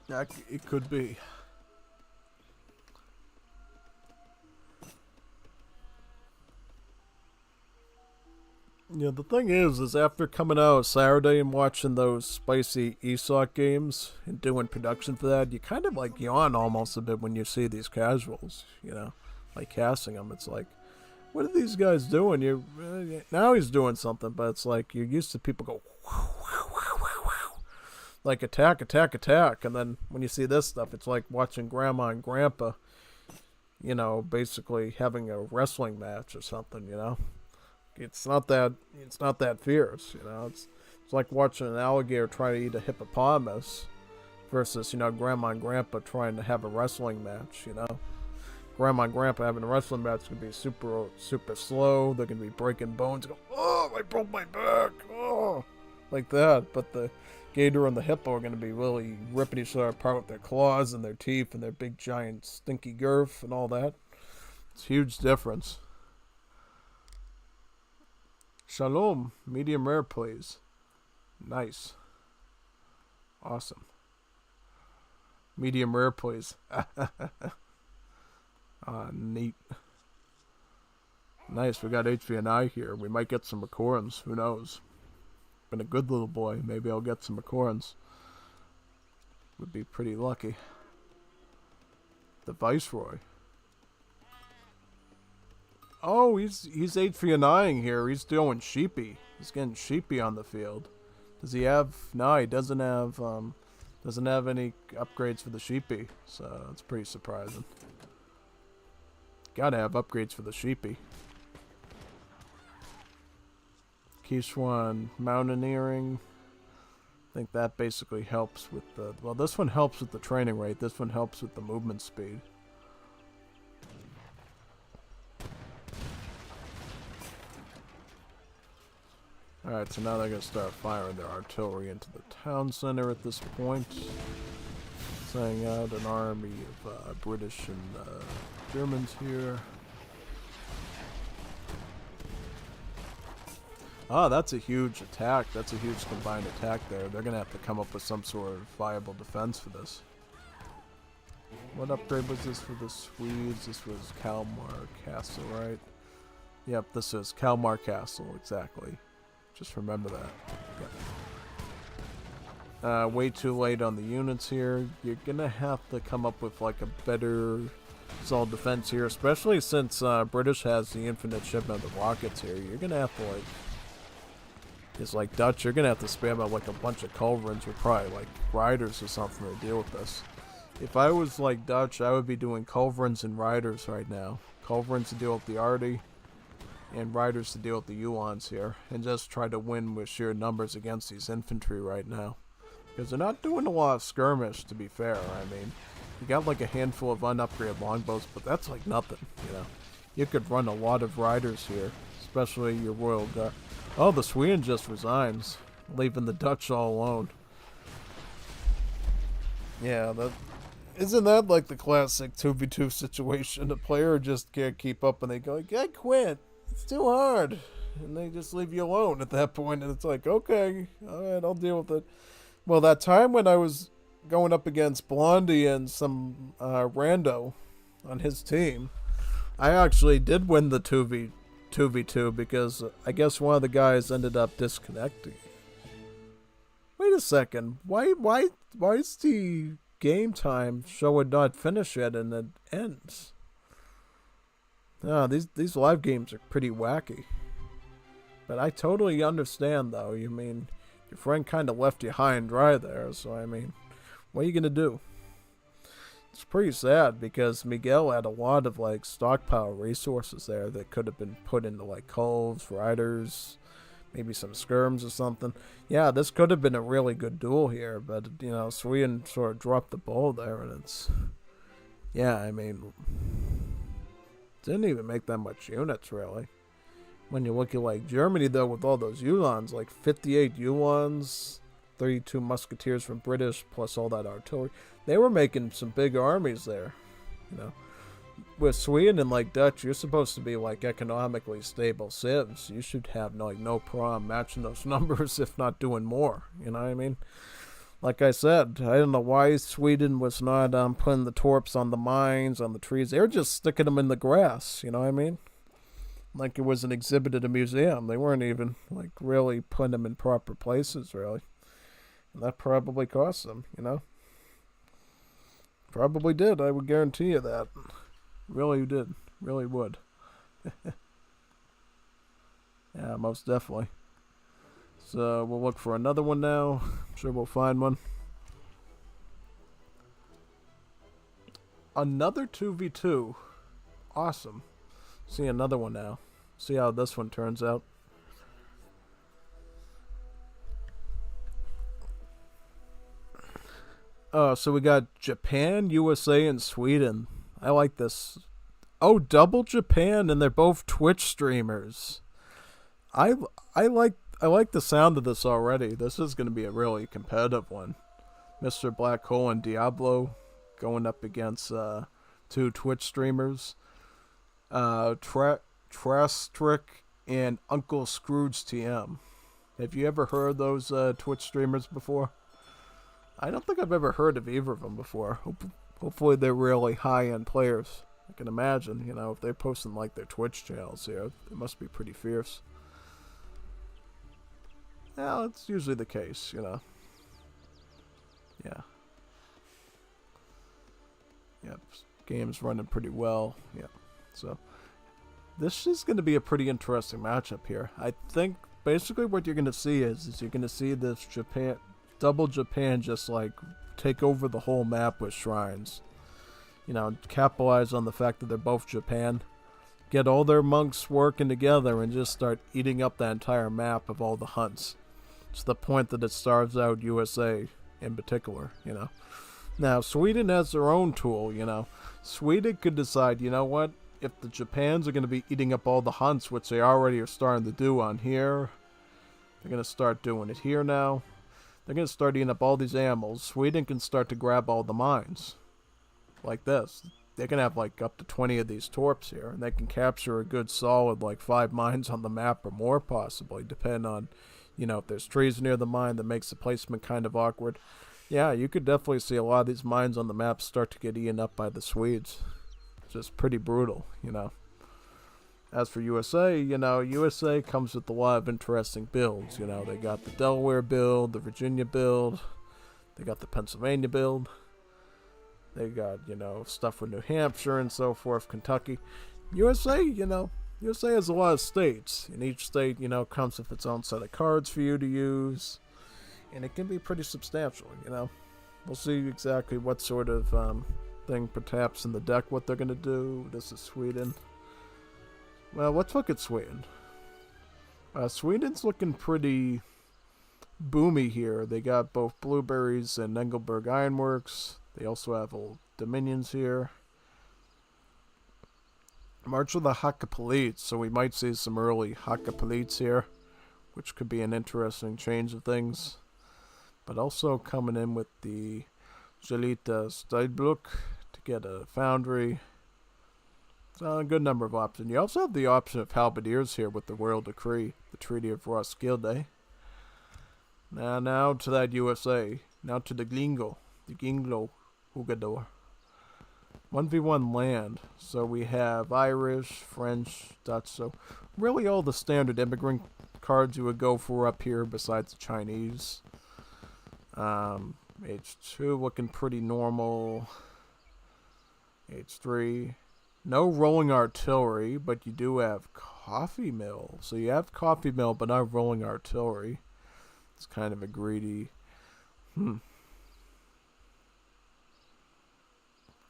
Yeah, it could be. Yeah, the thing is after coming out Saturday and watching those spicy ESOC games and doing production for that, you kind of like yawn almost a bit when you see these casuals, you know, like casting them. It's like, what are these guys doing? Now he's doing something, but it's like you're used to people go like attack, and then when you see this stuff, it's like watching grandma and grandpa, you know, basically having a wrestling match or something, you know. It's not that fierce, you know. It's like watching an alligator try to eat a hippopotamus versus, you know, grandma and grandpa trying to have a wrestling match, you know. Grandma and grandpa having a wrestling match is going to be super slow. They're going to be breaking bones. Go, oh, I broke my back. Oh, like that. But the gator and the hippo are going to be really ripping each other apart with their claws and their teeth and their big giant stinky girth and all that. It's a huge difference. Shalom, medium rare, please. Nice. Awesome. Medium rare, please. Neat. Nice, we got HV&I here. We might get some Macorans. Who knows? Been a good little boy. Maybe I'll get some Macorans. Would be pretty lucky. The Viceroy. Oh, he's HV&Ing here. He's doing sheepy. He's getting sheepy on the field. Does he have... No, he doesn't have any upgrades for the sheepy. So, that's pretty surprising. Gotta have upgrades for the sheepy. Kishwan Mountaineering. I think that basically helps with the... Well, this one helps with the training rate. This one helps with the movement speed. Alright, so now they're going to start firing their artillery into the town center at this point. Sending out an army of British and Germans here. Oh, that's a huge attack. That's a huge combined attack there. They're going to have to come up with some sort of viable defense for this. What upgrade was this for the Swedes? This was Kalmar Castle, right? Yep, this is Kalmar Castle, exactly. Just remember that. Yep. Way too late on the units here. You're going to have to come up with like a better solid defense here, especially since British has the infinite shipment of rockets here. You're going to have to like... It's like Dutch, you're going to have to spam out like a bunch of culverins or probably like riders or something to deal with this. If I was like Dutch, I would be doing culverins and riders right now. Culverins to deal with the Arty, and riders to deal with the Uhlans here. And just try to win with sheer numbers against these infantry right now. Because they're not doing a lot of skirmish, to be fair. I mean, you got like a handful of unupgraded longbows, but that's like nothing, you know. You could run a lot of riders here, especially your Royal Guard. Oh, the Sweden just resigns, leaving the Dutch all alone. Yeah, isn't that like the classic 2v2 situation? The player just can't keep up and they go, I quit. It's too hard. And they just leave you alone at that point, and it's like, okay, alright, I'll deal with it. Well, that time when I was going up against Blondie and some rando on his team, I actually did win the 2v2 because I guess one of the guys ended up disconnecting. Wait a second. Why is the game time showing not finish yet and it ends? No, these live games are pretty wacky. But I totally understand though. You mean your friend kind of left you high and dry there, so I mean, what are you gonna do? It's pretty sad because Miguel had a lot of like stockpile resources there that could have been put into like coves, riders, maybe some skirms or something. Yeah, this could have been a really good duel here, but you know, Sweden sort of dropped the ball there, and it's, yeah, I mean, didn't even make that much units really. When you look at like Germany though, with all those Uhlans, like 58 Uhlans, 32 musketeers from British, plus all that artillery. They were making some big armies there, you know. With Sweden and like Dutch, you're supposed to be like economically stable civs. You should have like no problem matching those numbers, if not doing more. You know what I mean? Like I said, I don't know why Sweden was not putting the torps on the mines, on the trees. They were just sticking them in the grass. You know what I mean? Like it was an exhibit at a museum. They weren't even like really putting them in proper places, really. And that probably cost them, you know? Probably did, I would guarantee you that. Really did. Really would. Yeah, most definitely. So we'll look for another one now. I'm sure we'll find one. Another 2v2. Awesome. See another one now. See how this one turns out. So we got Japan, USA, and Sweden. I like this. Oh, double Japan, and they're both Twitch streamers. I like the sound of this already. This is going to be a really competitive one. Mr. Black Hole and Diablo going up against two Twitch streamers. Trastrick and Uncle Scrooge TM. Have you ever heard those Twitch streamers before? I don't think I've ever heard of either of them before. Hopefully they're really high-end players. I can imagine, you know, if they're posting like their Twitch channels here, it must be pretty fierce. Well, it's usually the case, you know. Yeah. Yep. Game's running pretty well. Yep. So this is going to be a pretty interesting matchup here. I think basically what you're going to see is you're going to see this double Japan just like take over the whole map with shrines. You know, capitalize on the fact that they're both Japan. Get all their monks working together and just start eating up the entire map of all the hunts. To the point that it starves out USA in particular, you know. Now, Sweden has their own tool, you know. Sweden could decide, you know what, if the Japans are going to be eating up all the hunts, which they already are starting to do on here, they're going to start doing it here now. They're going to start eating up all these animals. Sweden can start to grab all the mines. Like this. They can have like up to 20 of these torps here, and they can capture a good solid like 5 mines on the map or more possibly, depending on, you know, if there's trees near the mine that makes the placement kind of awkward. Yeah, you could definitely see a lot of these mines on the map start to get eaten up by the Swedes. Just pretty brutal, you know. As for USA, you know, USA comes with a lot of interesting builds. You know, they got the Delaware build, the Virginia build, they got the Pennsylvania build. They got, you know, stuff with New Hampshire and so forth, Kentucky. USA, you know, USA has a lot of states. And each state, you know, comes with its own set of cards for you to use. And it can be pretty substantial, you know. We'll see exactly what sort of thing perhaps in the deck, what they're going to do. This is Sweden. Well, let's look at Sweden. Sweden's looking pretty boomy here. They got both Blueberries and Engelberg Ironworks. They also have old Dominions here. March of the Hakkapelites, so we might see some early Hakkapelites here, which could be an interesting change of things. But also coming in with the Gelita Steinblück to get a foundry. A good number of options. You also have the option of halberdiers here with the Royal Decree, the Treaty of Roskilde. Now to that USA. Now to the Glingo Hugador. 1v1 land. So we have Irish, French, Dutch. So really all the standard immigrant cards you would go for up here besides the Chinese. H2 looking pretty normal. H3. No rolling artillery, but you do have coffee mill. So you have coffee mill, but not rolling artillery. It's kind of a greedy.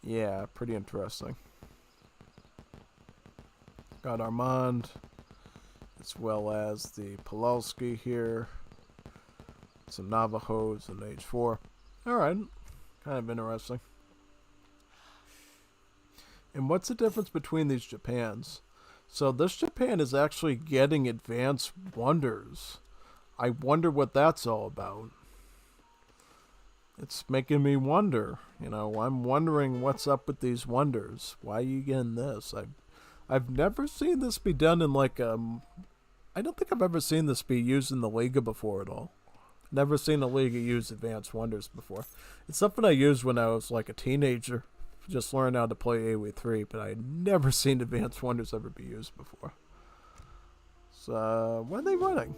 Yeah, pretty interesting. Got Armand, as well as the Pulowski here. Some Navajos and H4. Alright, kind of interesting. And what's the difference between these Japans? So this Japan is actually getting advanced wonders. I wonder what that's all about. It's making me wonder. You know, I'm wondering what's up with these wonders. Why are you getting this? I've never seen this be done in like I don't think I've ever seen this be used in the Liga before at all. Never seen a Liga use advanced wonders before. It's something I used when I was like a teenager. Just learned how to play Aoe3, but I had never seen advanced wonders ever be used before. So, what are they running?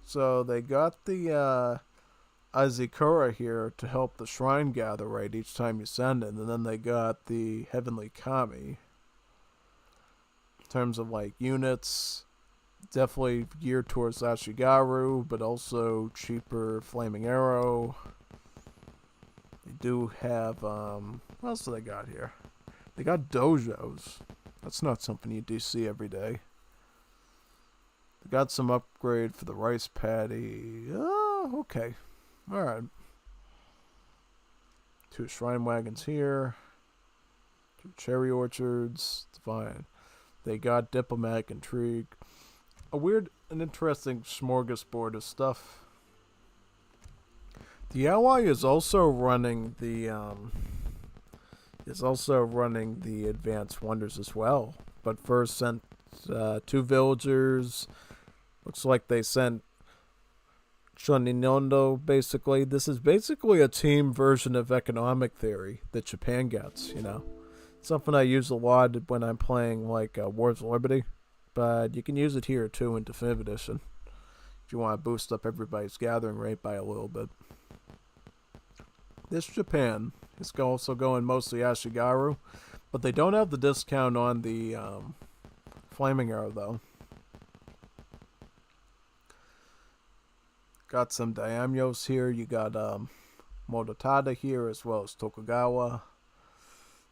So, they got the Azikura here to help the shrine gather right each time you send it, and then they got the Heavenly Kami. In terms of like units, definitely geared towards Ashigaru, but also cheaper Flaming Arrow. They do have, what else do they got here? They got dojos. That's not something you do see every day. They got some upgrade for the rice paddy. Oh, okay. Alright. 2 shrine wagons here. 2 cherry orchards. Fine. They got diplomatic intrigue. An interesting smorgasbord of stuff. The ally is also running the advanced wonders as well. But first sent 2 villagers. Looks like they sent Shoninondo, basically. This is basically a team version of economic theory that Japan gets, you know. Something I use a lot when I'm playing like Wars of Liberty, but you can use it here too in Definitive Edition if you want to boost up everybody's gathering rate by a little bit. This Japan is also going mostly Ashigaru, but they don't have the discount on the Flaming Arrow though. Got some Daimyos here. You got Mototada here as well as Tokugawa.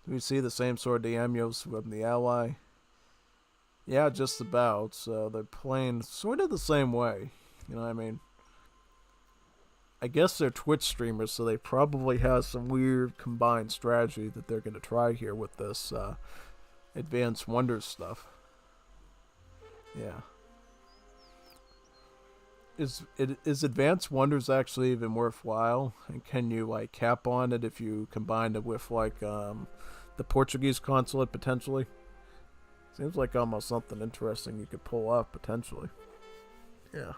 We see the same sort of Daimyos from the ally. Yeah, just about. So they're playing sort of the same way. You know what I mean? I guess they're Twitch streamers, so they probably have some weird combined strategy that they're going to try here with this Advanced Wonders stuff. Yeah. Is Advanced Wonders actually even worthwhile? And can you like cap on it if you combine it with like the Portuguese consulate potentially? Seems like almost something interesting you could pull off potentially. Yeah.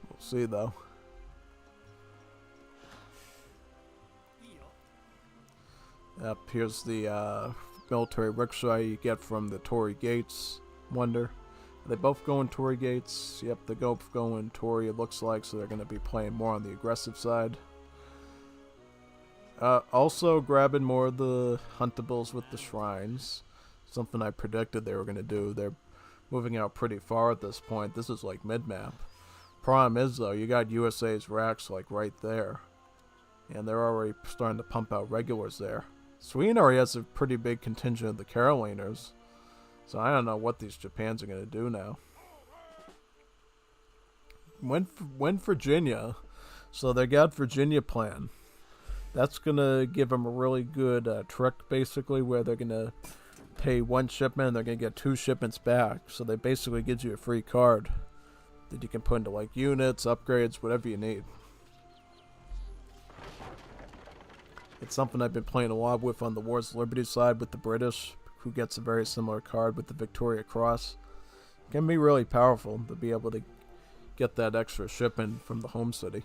We'll see though. Yep, here's the military rickshaw you get from the Torii Gates Wonder. Are they both going Torii Gates? Yep, they both going Torii, it looks like, so they're going to be playing more on the aggressive side. Also grabbing more of the huntables with the shrines. Something I predicted they were going to do. They're moving out pretty far at this point. This is like mid-map. Problem is, though, you got USA's racks like right there. And they're already starting to pump out regulars there. Sweden already has a pretty big contingent of the Caroliners. So I don't know what these Japans are going to do now. Win Virginia. So they got Virginia plan. That's going to give them a really good trick, basically, where they're going to pay one shipment and they're going to get 2 shipments back. So they basically gives you a free card that you can put into like units, upgrades, whatever you need. It's something I've been playing a lot with on the Wars of Liberty side with the British, who gets a very similar card with the Victoria Cross. It can be really powerful to be able to get that extra shipment from the home city.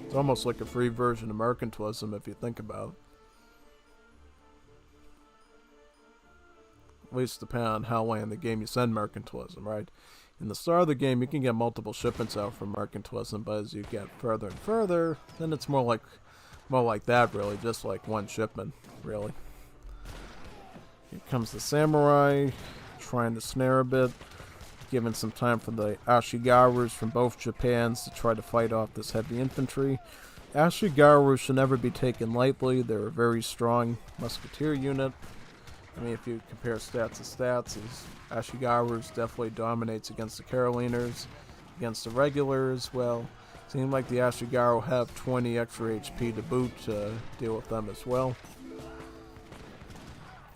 It's almost like a free version of mercantilism if you think about it. At least depending on how late in the game you send mercantilism, right? In the start of the game, you can get multiple shipments out from mercantilism, but as you get further and further, then it's more like that, really, just like one shipment, really. Here comes the samurai, trying to snare a bit, giving some time for the Ashigarus from both Japans to try to fight off this heavy infantry. Ashigaru should never be taken lightly. They're a very strong musketeer unit. I mean, if you compare stats to stats, Ashigaru definitely dominates against the Caroliners. Against the regulars, well, seems like the Ashigaru have 20 extra HP to boot to deal with them as well.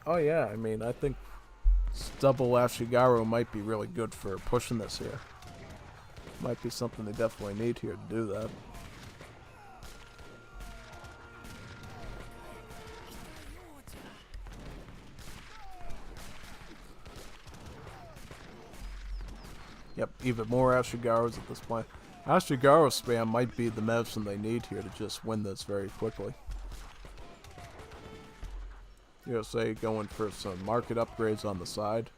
Oh yeah, I mean, I think double Ashigaru might be really good for pushing this here. Might be something they definitely need here to do that. Yep, even more Ashigarus at this point. Ashigaru spam might be the medicine they need here to just win this very quickly. USA going for some market upgrades on the side.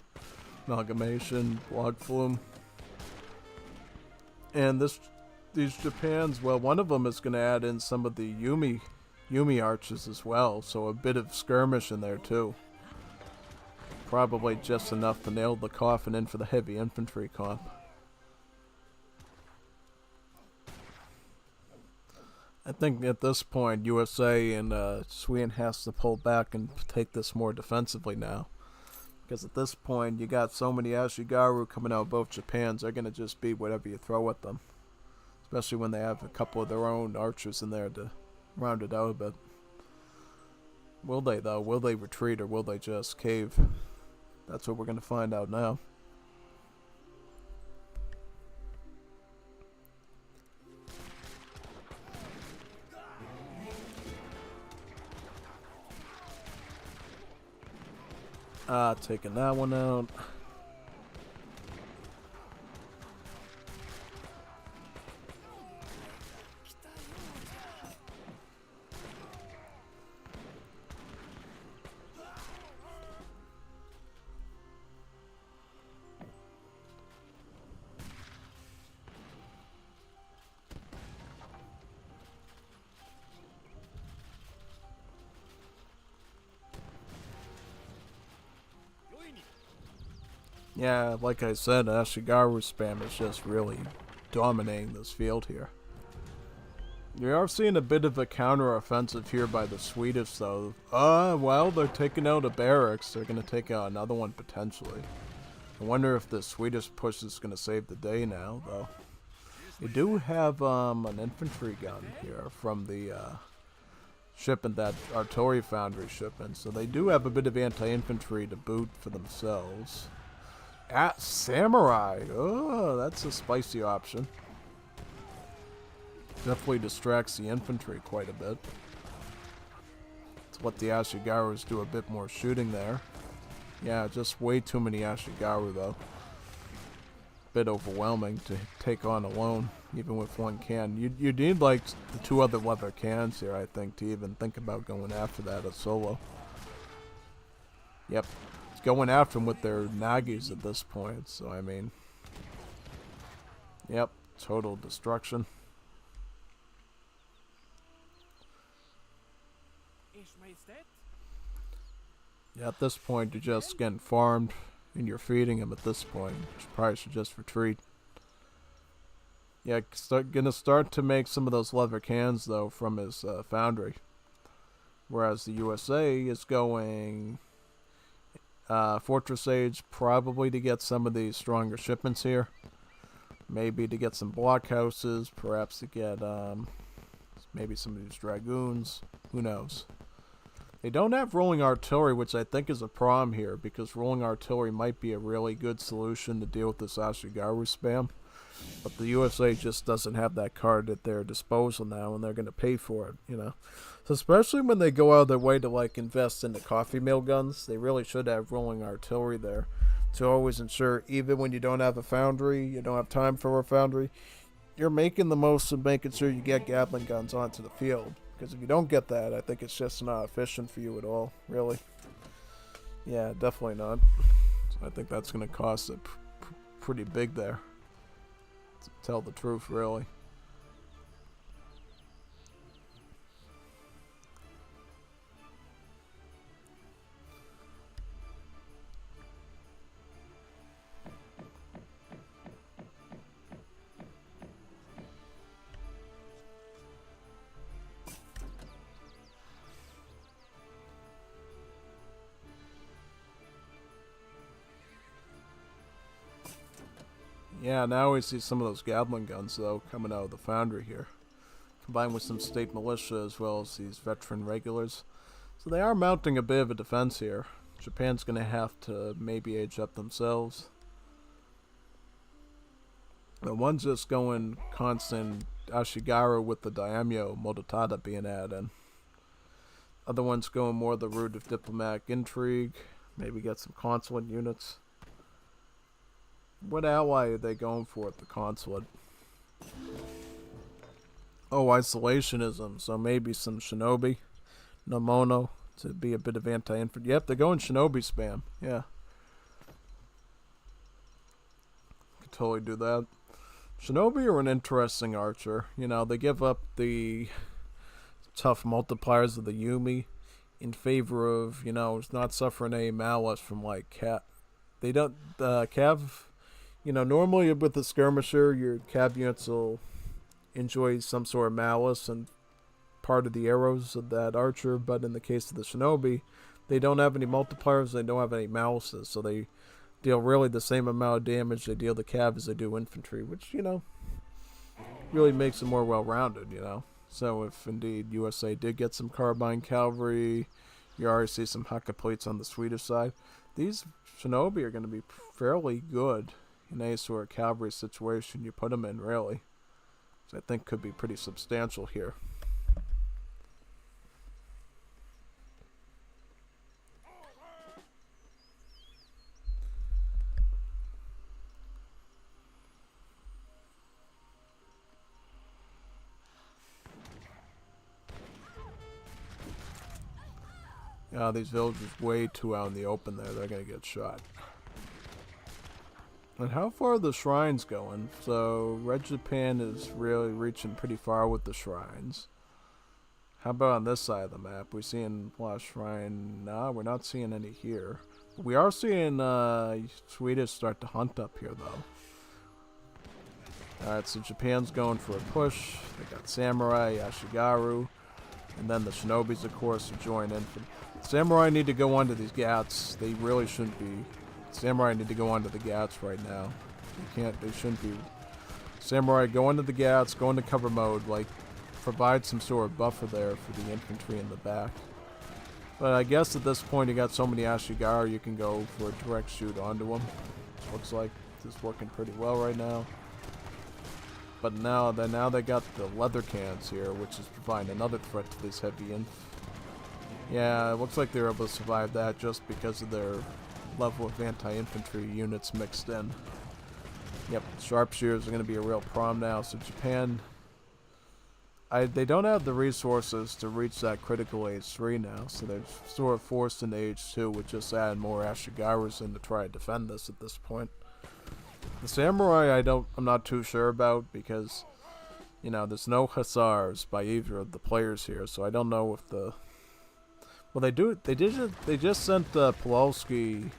Amalgamation, Blood Flume. And these Japans, well, one of them is going to add in some of the Yumi archers as well, so a bit of skirmish in there too. Probably just enough to nail the coffin in for the heavy infantry comp. I think at this point, USA and Sweden has to pull back and take this more defensively now. Because at this point, you got so many Ashigaru coming out of both Japans, they're going to just beat whatever you throw at them. Especially when they have a couple of their own archers in there to round it out a bit. Will they, though? Will they retreat or will they just cave? That's what we're going to find out now. Taking that one out. Yeah, like I said, Ashigaru spam is just really dominating this field here. We are seeing a bit of a counter-offensive here by the Swedish, though. Well, they're taking out a barracks. They're going to take out another one, potentially. I wonder if the Swedish push is going to save the day now, though. They do have an infantry gun here from the shipment, that artillery foundry shipment, so they do have a bit of anti-infantry to boot for themselves. At Samurai! Oh, that's a spicy option. Definitely distracts the infantry quite a bit. It's what the Ashigarus do, a bit more shooting there. Yeah, just way too many Ashigaru though. Bit overwhelming to take on alone, even with one can. You need like the two other leather cans here, I think, to even think about going after that as solo. Yep, it's going after them with their Nagis at this point, so I mean, yep, total destruction. Yeah, at this point, you're just getting farmed, and you're feeding him at this point. You probably should just retreat. Yeah, gonna start to make some of those leather cans, though, from his foundry. Whereas the USA is going Fortress Age, probably to get some of these stronger shipments here. Maybe to get some blockhouses, perhaps to get maybe some of these dragoons. Who knows? They don't have rolling artillery, which I think is a problem here, because rolling artillery might be a really good solution to deal with this Ashigaru spam. But the USA just doesn't have that card at their disposal now, and they're going to pay for it, you know. So especially when they go out of their way to like invest in the coffee mill guns, they really should have rolling artillery there to always ensure, even when you don't have a foundry, you don't have time for a foundry, you're making the most of making sure you get Gatling guns onto the field. Because if you don't get that, I think it's just not efficient for you at all, really. Yeah, definitely not. So I think that's going to cost it pretty big there, to tell the truth, really. Yeah, now we see some of those Gatling guns, though, coming out of the foundry here. Combined with some state militia as well as these veteran regulars. So they are mounting a bit of a defense here. Japan's going to have to maybe age up themselves. The one's just going constant Ashigaru with the Daimyo Mototada being added. Other one's going more the route of diplomatic intrigue. Maybe get some consulate units. What ally are they going for at the consulate? Oh, isolationism. So maybe some shinobi. Nomono to be a bit of anti-infantry. Yep, they're going shinobi spam. Yeah. Could totally do that. Shinobi are an interesting archer. You know, they give up the tough multipliers of the Yumi in favor of, you know, not suffering any malice from like Cav. They don't, Cav. You know, normally with the skirmisher, your Cav units will enjoy some sort of malice and part of the arrows of that archer, but in the case of the shinobi, they don't have any multipliers, they don't have any malices, so they deal really the same amount of damage they deal to Cav as they do infantry, which, you know, really makes them more well-rounded, you know. So if indeed USA did get some carbine cavalry, you already see some Haka plates on the Swedish side, these shinobi are going to be fairly good in any sort of cavalry situation you put them in, really. Which I think could be pretty substantial here. Yeah, these villagers way too out in the open there. They're going to get shot. And how far are the shrines going? So, Red Japan is really reaching pretty far with the shrines. How about on this side of the map? We seeing Lost Shrine? Nah, we're not seeing any here. We are seeing Swedish start to hunt up here, though. Alright, so Japan's going for a push. They got Samurai, Ashigaru, and then the Shinobis, of course, to join in. Samurai need to go onto these Gats. They really shouldn't be. Samurai need to go onto the Gats right now. They shouldn't be. Samurai, go into the Gats, go into cover mode, like, provide some sort of buffer there for the infantry in the back. But I guess at this point you got so many Ashigaru you can go for a direct shoot onto them. Looks like this is working pretty well right now. But now they got the leather cans here, which is providing another threat to these heavy inf. Yeah, it looks like they were able to survive that just because of their level of anti-infantry units mixed in. Yep, sharpshooters are going to be a real problem now. So Japan, they don't have the resources to reach that critical age 3 now, so they're sort of forced into age 2 with just adding more Ashigarus in to try to defend this at this point. The Samurai, I'm not too sure about because, you know, there's no Hussars by either of the players here, so I don't know if the. Well, they just sent the Pulowski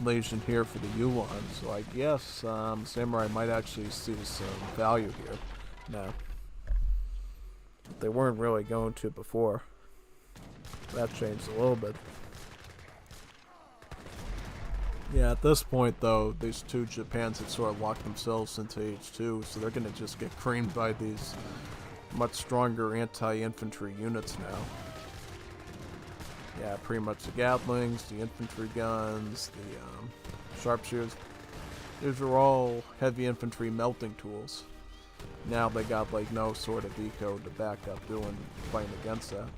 Legion here for the Yulon, so I guess Samurai might actually see some value here now. They weren't really going to before. That changed a little bit. Yeah, at this point, though, these two Japans have sort of locked themselves into age 2, so they're going to just get creamed by these much stronger anti-infantry units now. Yeah, pretty much the Gatlings, the infantry guns, the sharpshooters. These are all heavy infantry melting tools. Now they got like no sort of eco to back up fighting against that.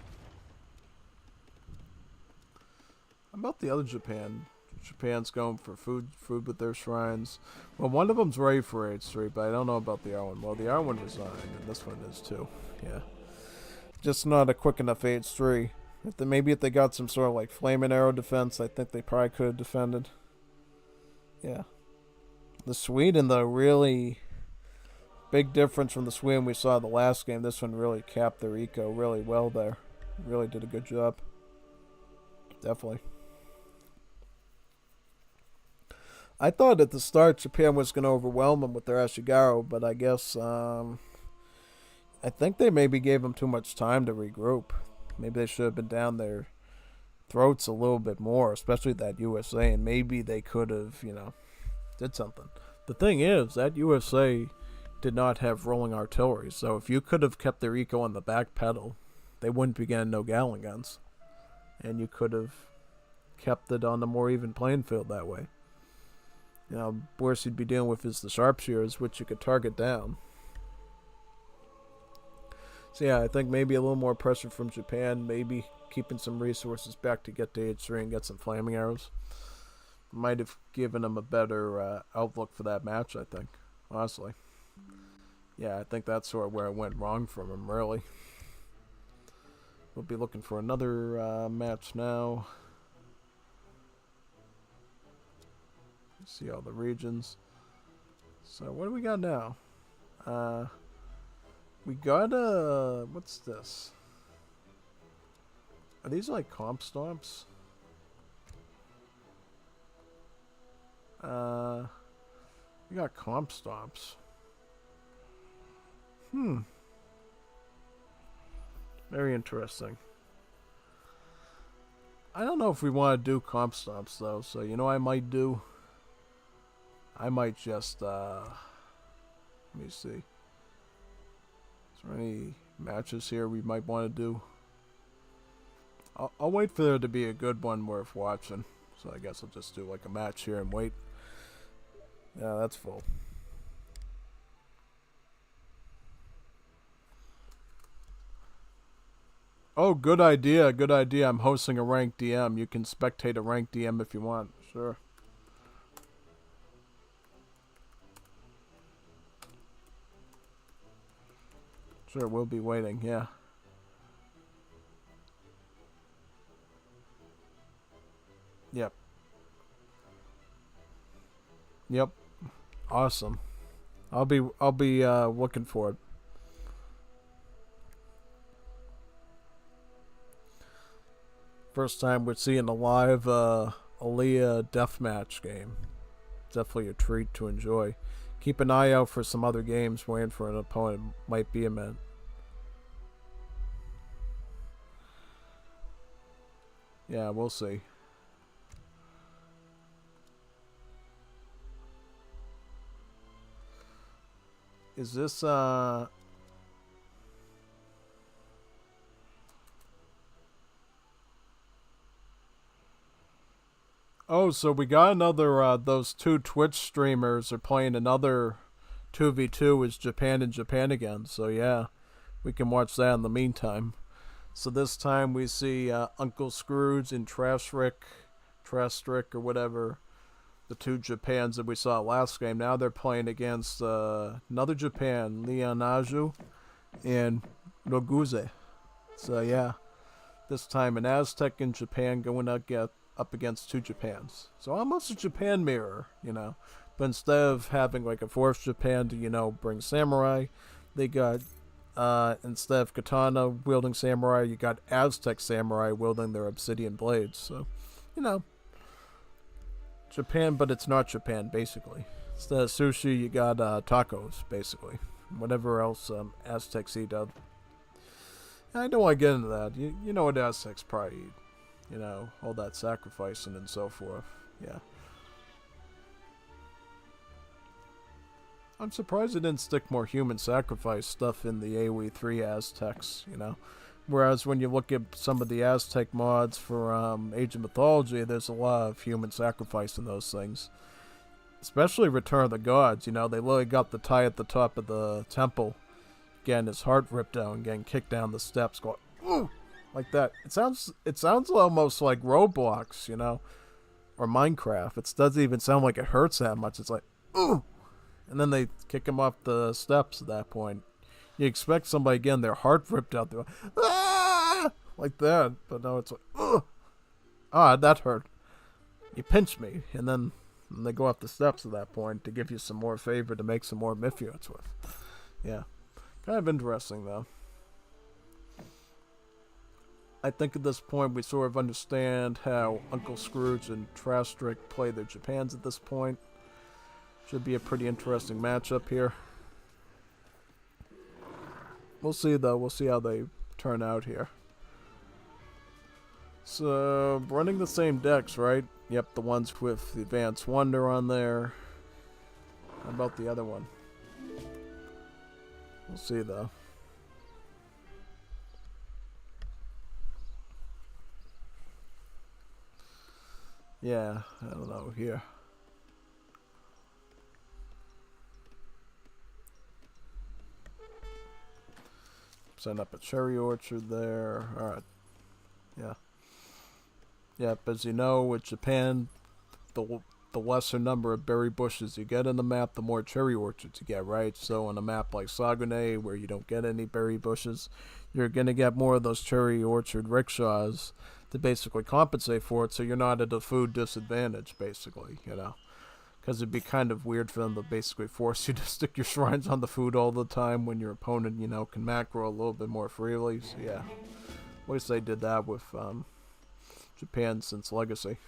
How about the other Japan? Japan's going for food with their shrines. Well, one of them's ready for age 3, but I don't know about the other one. Well, the other one resigned, and this one is too. Yeah, just not a quick enough age 3. Maybe if they got some sort of like flame and arrow defense, I think they probably could have defended. Yeah, the Sweden, though, really big difference from the Sweden we saw the last game. This one really capped their eco really well there. Really did a good job. Definitely. I thought at the start Japan was going to overwhelm them with their Ashigaru, but I guess I think they maybe gave them too much time to regroup. Maybe they should have been down their throats a little bit more, especially that USA, and maybe they could have, you know, did something. The thing is, that USA did not have rolling artillery, so if you could have kept their eco on the back pedal, they wouldn't be getting no Gatling guns. And you could have kept it on a more even playing field that way. You know, worst you'd be dealing with is the sharpshooters, which you could target down. So yeah, I think maybe a little more pressure from Japan, maybe keeping some resources back to get to age 3 and get some flaming arrows. Might have given them a better outlook for that match, I think, honestly. Yeah, I think that's sort of where it went wrong from them, really. We'll be looking for another match now. See all the regions. So what do we got now? We got what's this? Are these like comp stomps? We got comp stomps. Very interesting. I don't know if we want to do comp stomps though, so you know what I might do? I might just, let me see. Is there any matches here we might want to do? I'll wait for there to be a good one worth watching. So I guess I'll just do like a match here and wait. Yeah, that's full. Oh, good idea, good idea. I'm hosting a ranked DM. You can spectate a ranked DM if you want. Sure. Sure, we'll be waiting, yeah. Yep. Yep. Awesome. I'll be looking for it. First time we're seeing a live Aaliyah deathmatch game. Definitely a treat to enjoy. Keep an eye out for some other games waiting for an opponent might be a man. Yeah, we'll see. Is this Oh, so we got another, those two Twitch streamers are playing another 2v2 is Japan and Japan again. So yeah, we can watch that in the meantime. So this time we see Uncle Scrooge and Trastrick, or whatever, the two Japans that we saw last game. Now they're playing against another Japan, Leonaju and Noguze. So yeah, this time an Aztec in Japan going up against two Japans. So almost a Japan mirror, you know. But instead of having like a fourth Japan to, you know, bring samurai, they got, instead of katana wielding samurai, you got Aztec samurai wielding their obsidian blades. So, you know, Japan, but it's not Japan, basically. Instead of sushi, you got tacos, basically. Whatever else Aztecs eat. I don't want to get into that. You know what Aztecs probably eat. You know, all that sacrificing and so forth. Yeah. I'm surprised they didn't stick more human sacrifice stuff in the Aoe3 Aztecs, you know. Whereas when you look at some of the Aztec mods for Age of Mythology, there's a lot of human sacrifice in those things. Especially Return of the Gods, you know, they literally got the tie at the top of the temple, getting his heart ripped out and getting kicked down the steps, going, ooh! Like that. It sounds almost like Roblox, you know, or Minecraft. It doesn't even sound like it hurts that much. It's like, ooh, and then they kick him off the steps at that point. You expect somebody getting their heart ripped out, there, like that, but no, it's like, ugh, ah, that hurt. You pinched me, and then they go off the steps at that point to give you some more favor to make some more mythiots with. Yeah, kind of interesting though. I think at this point we sort of understand how Uncle Scrooge and Trastrick play their Japans at this point. Should be a pretty interesting matchup here. We'll see though, we'll see how they turn out here. So, running the same decks, right? Yep, the ones with the Advanced Wonder on there. How about the other one? We'll see though. Yeah, I don't know here. Setting up a cherry orchard there. Alright. Yeah. Yep, as you know, with Japan, the lesser number of berry bushes you get in the map, the more cherry orchards you get, right? So on a map like Sagune, where you don't get any berry bushes, you're going to get more of those cherry orchard rickshaws to basically compensate for it, so you're not at a food disadvantage, basically, you know. Because it'd be kind of weird for them to basically force you to stick your shrines on the food all the time when your opponent, you know, can macro a little bit more freely. So yeah, at least they did that with Japan since Legacy.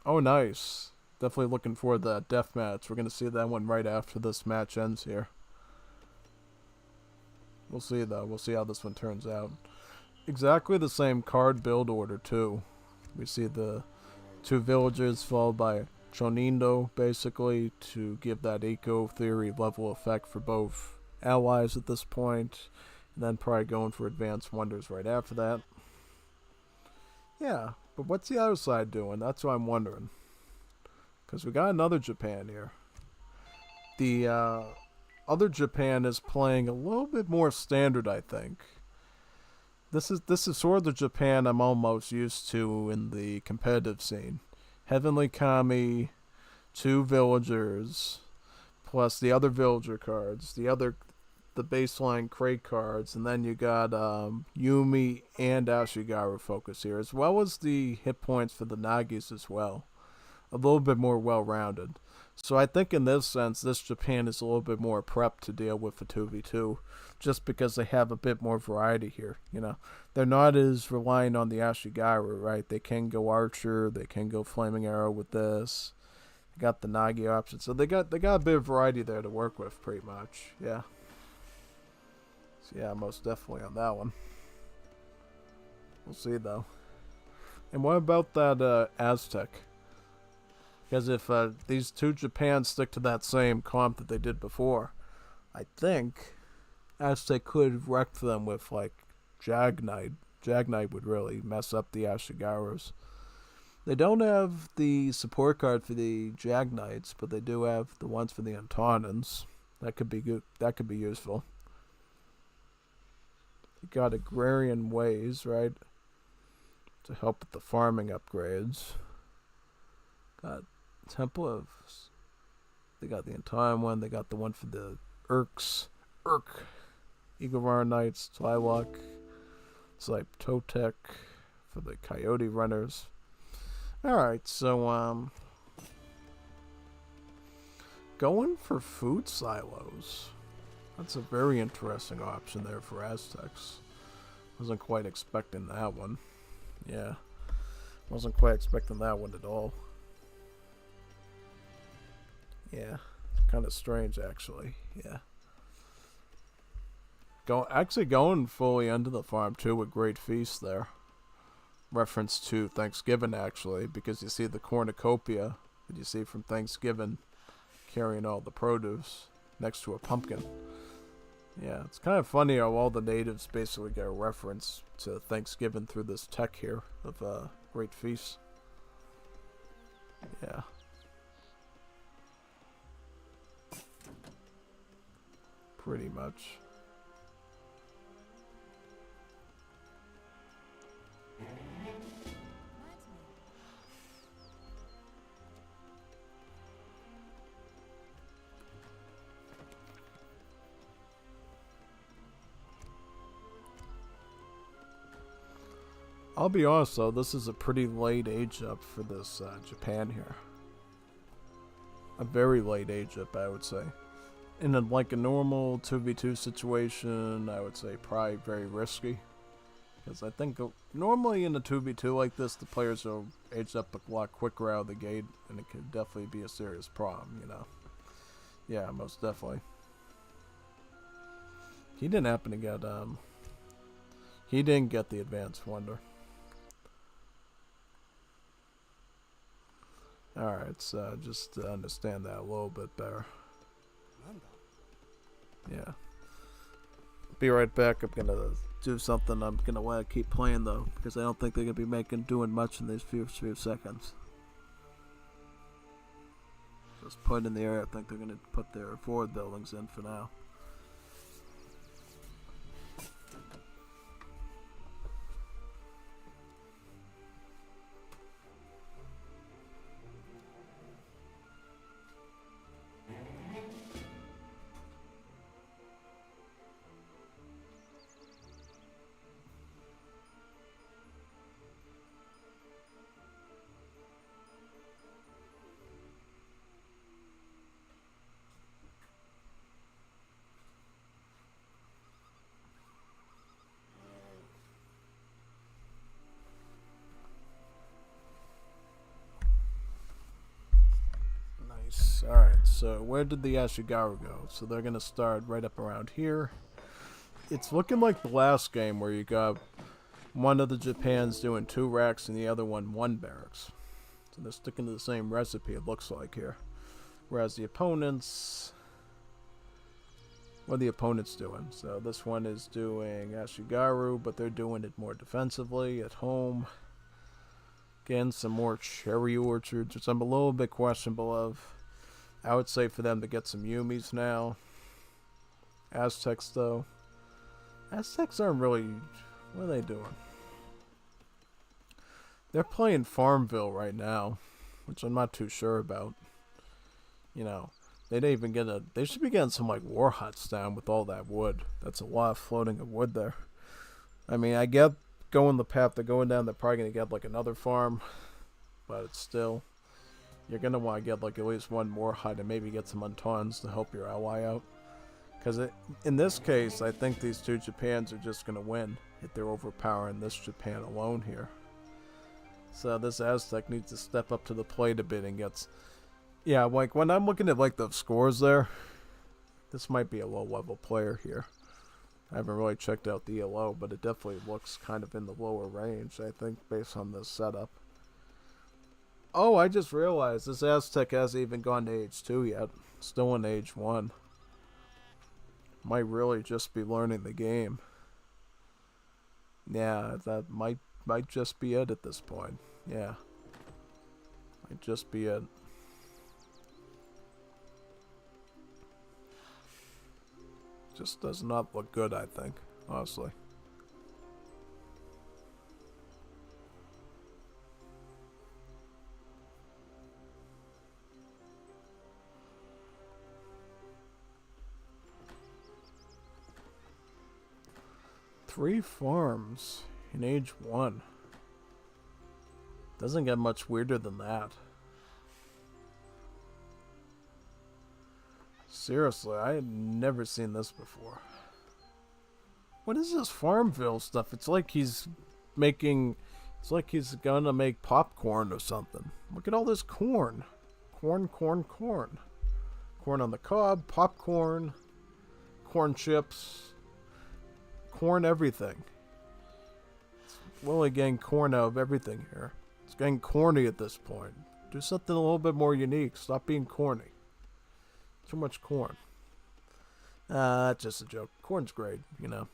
Oh, nice. Definitely looking forward to that death match. We're going to see that one right after this match ends here. We'll see, though. We'll see how this one turns out. Exactly the same card build order, too. We see the two villagers followed by Chonindo, basically, to give that eco theory level effect for both allies at this point. And then probably going for Advanced Wonders right after that. Yeah, but what's the other side doing? That's what I'm wondering. Because we got another Japan here. The other Japan is playing a little bit more standard, I think. This is sort of the Japan I'm almost used to in the competitive scene. Heavenly Kami, two villagers, plus the other villager cards, the baseline crate cards, and then you got Yumi and Ashigaru focus here, as well as the hit points for the Nagis as well. A little bit more well-rounded. So I think in this sense, this Japan is a little bit more prepped to deal with a 2v2, just because they have a bit more variety here. You know, they're not as relying on the Ashigaru, right? They can go Archer, they can go Flaming Arrow with this. They got the Nagi option, so they got a bit of variety there to work with, pretty much. Yeah. So yeah, most definitely on that one. We'll see though. And what about that Aztec? Because if these two Japans stick to that same comp that they did before, I think Aztec could wreck them with like Jagnite. Jagnite would really mess up the Ashigarus. They don't have the support card for the Jagnites, but they do have the ones for the Antonins. That could be good. That could be useful. You got Agrarian Ways, right? To help with the farming upgrades. Got Temple of... They got the entire one. They got the one for the Urks. Igavar Knights. Twi'lek. It's like Totec for the Coyote Runners. Alright, so, going for food silos. That's a very interesting option there for Aztecs. Wasn't quite expecting that one. Yeah. Wasn't quite expecting that one at all. Yeah. Kind of strange, actually. Yeah. Actually going fully into the farm, too, with Great Feast there. Reference to Thanksgiving, actually, because you see the cornucopia that you see from Thanksgiving carrying all the produce next to a pumpkin. Yeah, it's kind of funny how all the natives basically get a reference to Thanksgiving through this tech here of Great Feast. Yeah. Pretty much. I'll be honest though, this is a pretty late age up for this Japan here. A very late age up, I would say. In like a normal 2v2 situation, I would say probably very risky. Because I think normally in a 2v2 like this, the players will age up a lot quicker out of the gate, and it could definitely be a serious problem, you know. Yeah, most definitely. He didn't happen to get, he didn't get the Advanced Wonder. Alright, so just to understand that a little bit better. Yeah. Be right back. I'm gonna do something. I'm gonna want to keep playing though, because I don't think they're gonna be doing much in these few seconds. Just put in the air. I think they're gonna put their forward buildings in for now. Alright, so where did the Ashigaru go? So they're going to start right up around here. It's looking like the last game where you got one of the Japans doing 2 racks and the other one barracks. So they're sticking to the same recipe, it looks like here. Whereas the opponents... What are the opponents doing? So this one is doing Ashigaru, but they're doing it more defensively at home. Again, some more cherry orchards, which I'm a little bit questionable of. I would say for them to get some Yumis now. Aztecs, though. Aztecs aren't really... What are they doing? They're playing Farmville right now, which I'm not too sure about. You know, they didn't even get a... They should be getting some, like, war huts down with all that wood. That's a lot of floating of wood there. I mean, I get going the path they're going down, they're probably going to get, like, another farm. But it's still... you're gonna want to get like at least one more hut and maybe get some untauns to help your ally out. Because in this case, I think these two Japans are just gonna win if they're overpowering this Japan alone here. So this Aztec needs to step up to the plate a bit and gets... Yeah, like when I'm looking at like the scores there, this might be a low level player here. I haven't really checked out the ELO, but it definitely looks kind of in the lower range, I think, based on this setup. Oh, I just realized this Aztec hasn't even gone to age 2 yet. Still in age 1. Might really just be learning the game. Yeah, that might just be it at this point. Yeah. Might just be it. Just does not look good, I think, honestly. Three farms in age 1. Doesn't get much weirder than that. Seriously, I had never seen this before. What is this Farmville stuff? It's like he's making... It's like he's gonna make popcorn or something. Look at all this corn. Corn, corn, corn. Corn on the cob, popcorn, corn chips, corn everything. It's really getting corn out of everything here. It's getting corny at this point. Do something a little bit more unique. Stop being corny. Too much corn. That's just a joke. Corn's great, you know.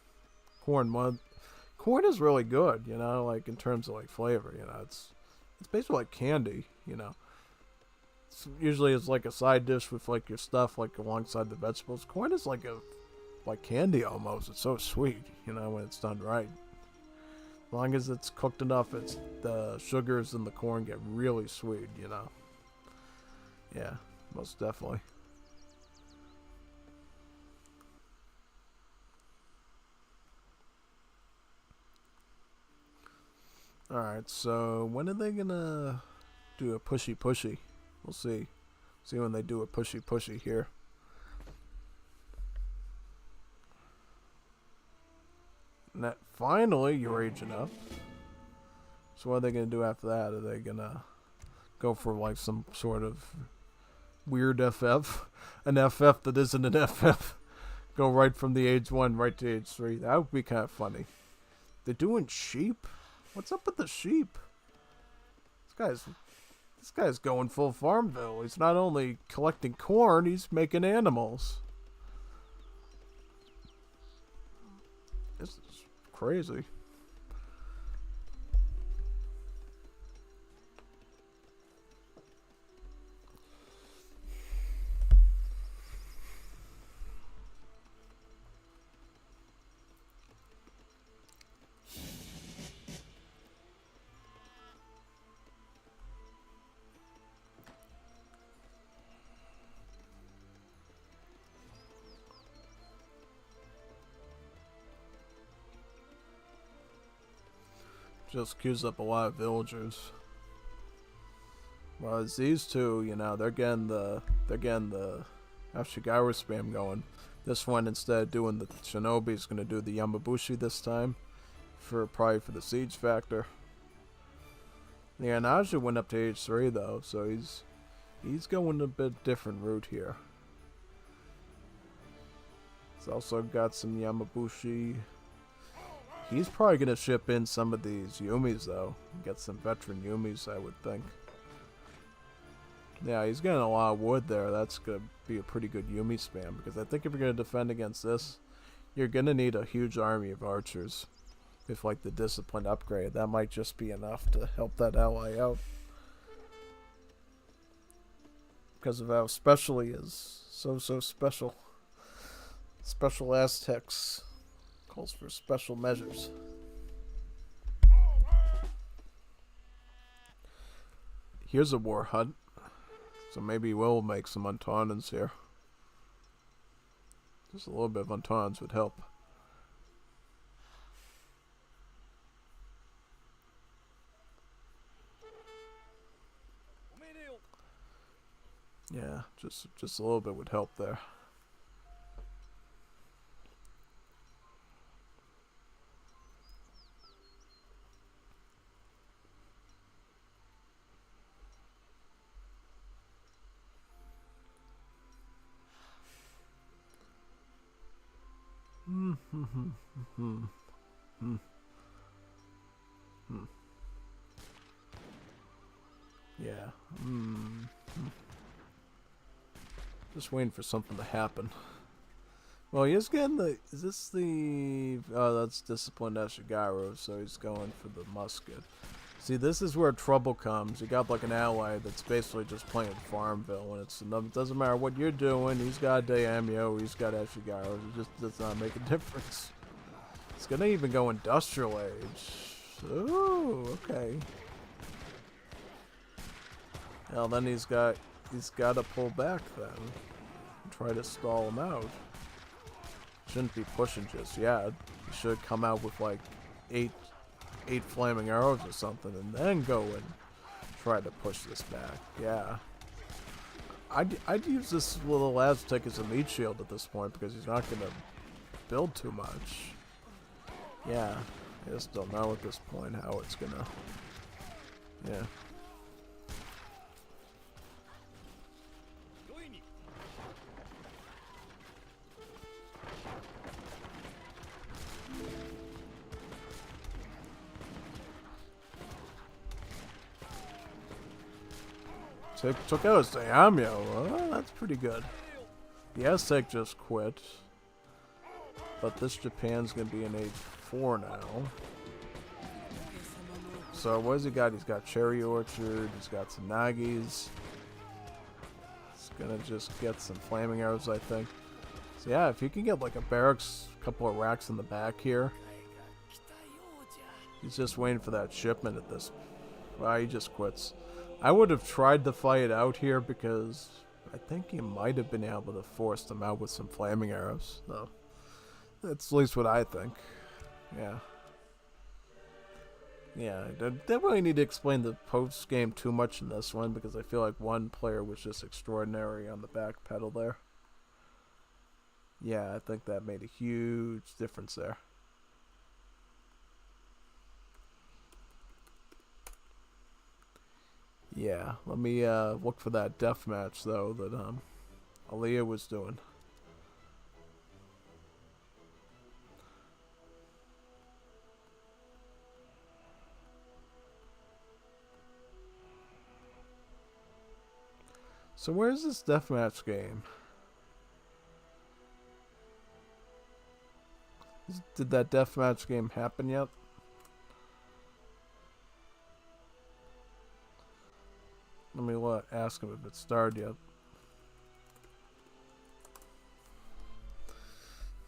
Corn is really good, you know, like in terms of like flavor, you know. It's basically like candy, you know. Usually it's like a side dish with like your stuff like alongside the vegetables. Corn is like candy almost. It's so sweet, you know, when it's done right. As long as it's cooked enough, the sugars in the corn get really sweet, you know. Yeah, most definitely. Alright, so when are they gonna do a pushy? We'll see. See when they do a pushy here. And that finally you're aging up. So what are they gonna do after that? Are they gonna go for like some sort of weird FF? An FF that isn't an FF? Go right from the age 1 right to age 3. That would be kind of funny. They're doing sheep? What's up with the sheep? This guy's going full Farmville. He's not only collecting corn, he's making animals. This is crazy. Just queues up a lot of villagers. Whereas these two, you know, they're getting the Ashigawa spam going. This one, instead of doing the Shinobi, is gonna do the Yamabushi this time, probably for the siege factor. Yeah, Naja went up to age 3 though, so he's going a bit different route here. He's also got some Yamabushi. He's probably going to ship in some of these Yumis, though. Get some veteran Yumis, I would think. Yeah, he's getting a lot of wood there. That's going to be a pretty good Yumi spam. Because I think if you're going to defend against this, you're going to need a huge army of archers. With, like, the discipline upgrade. That might just be enough to help that ally out. Because of how special he is. So special. Special Aztecs. Calls for special measures. Here's a war hut. So maybe we'll make some Untaunans here. Just a little bit of Untaunans would help. Just a little bit would help there. Yeah. Just waiting for something to happen. Well, he is getting the... Is this the... Oh, that's Disciplined Ashigaru, so he's going for the musket. See, this is where trouble comes. You got like an ally that's basically just playing Farmville, and it doesn't matter what you're doing. He's got Daimyo, he's got Ashigaru. It just does not make a difference. It's gonna even go Industrial Age. Ooh, okay. Well, then he's got to pull back then. And try to stall him out. Shouldn't be pushing just yet. He should come out with like eight flaming arrows or something, and then go and try to push this back. Yeah. I'd use this little Aztec as a meat shield at this point because he's not gonna build too much. Yeah. I just don't know at this point how it's gonna. Yeah. Took out his Daimyo. Oh, that's pretty good. The Aztec just quit. But this Japan's going to be in age 4 now. So what has he got? He's got Cherry Orchard. He's got some Nagis. He's going to just get some Flaming Arrows, I think. So yeah, if you can get like a barracks, a couple of racks in the back here. He's just waiting for that shipment at this. Well, he just quits. I would have tried to fight out here because I think he might have been able to force them out with some flaming arrows. No, that's at least what I think. Yeah. Yeah, I don't really need to explain the post game too much in this one because I feel like one player was just extraordinary on the back pedal there. Yeah, I think that made a huge difference there. Yeah, let me look for that death match though that Aaliyah was doing. So where's this deathmatch game? Did that deathmatch game happen yet? Let me ask him if it started yet.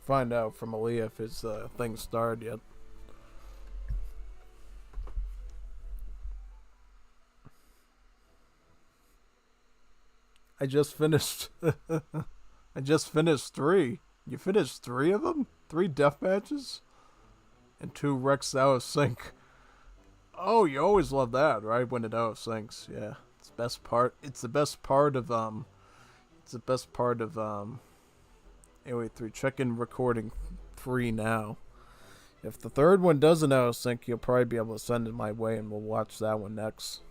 Find out from Aaliyah if his thing started yet. I just finished. I just finished 3. You finished 3 of them? 3 death matches? And 2 Rex out of sync. Oh, you always love that, right? When it out of syncs, yeah. It's the best part. It's the best part of Aoe3. Check in recording 3 now. If the 3rd one doesn't out of sync, you'll probably be able to send it my way, and we'll watch that one next.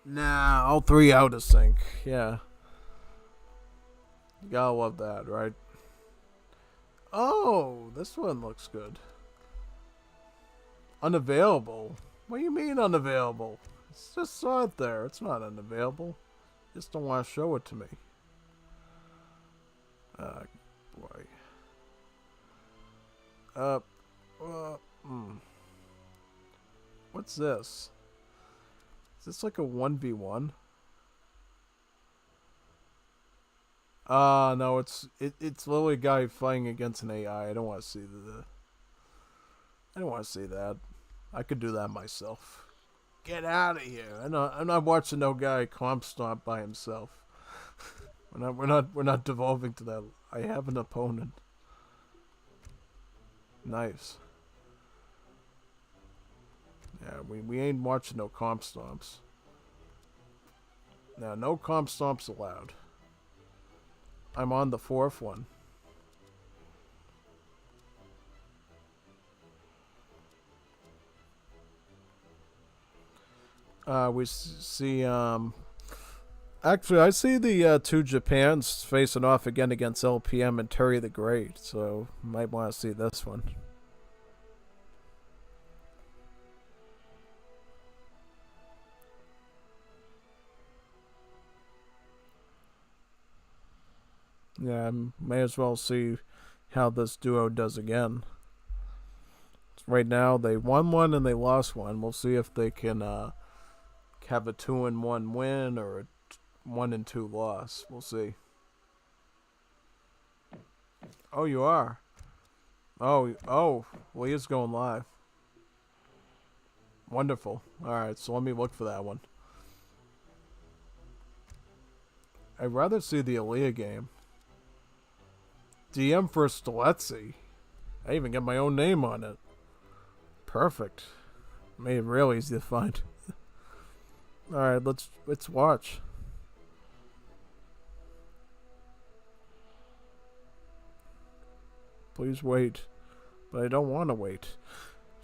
Nah, all 3 out of sync. Yeah. You gotta love that, right? Oh, this one looks good. Unavailable? What do you mean unavailable? It's just saw it there. It's not unavailable. Just don't want to show it to me. Boy. What's this? Is this like a 1v1? No, it's literally a guy fighting against an AI. I don't want to see I don't want to see that. I could do that myself. Get out of here! I'm not watching no guy comp stomp by himself. We're not devolving to that. I have an opponent. Nice. Yeah, we ain't watching no comp stomps. Now, no comp stomps allowed. I'm on the 4th one. We see, actually, I see the 2 Japans facing off again against LPM and Terry the Great, so might want to see this one. Yeah, may as well see how this duo does again. Right now, they won one and they lost one. We'll see if they can have a 2-1 win or a 1-2 loss. We'll see. Oh, you are. Oh, Leah's going live. Wonderful. Alright, so let me look for that one. I'd rather see the Aaliyah game. DM for Steletsy. I even got my own name on it. Perfect. Made it real easy to find. Alright, let's watch. Please wait. But I don't want to wait.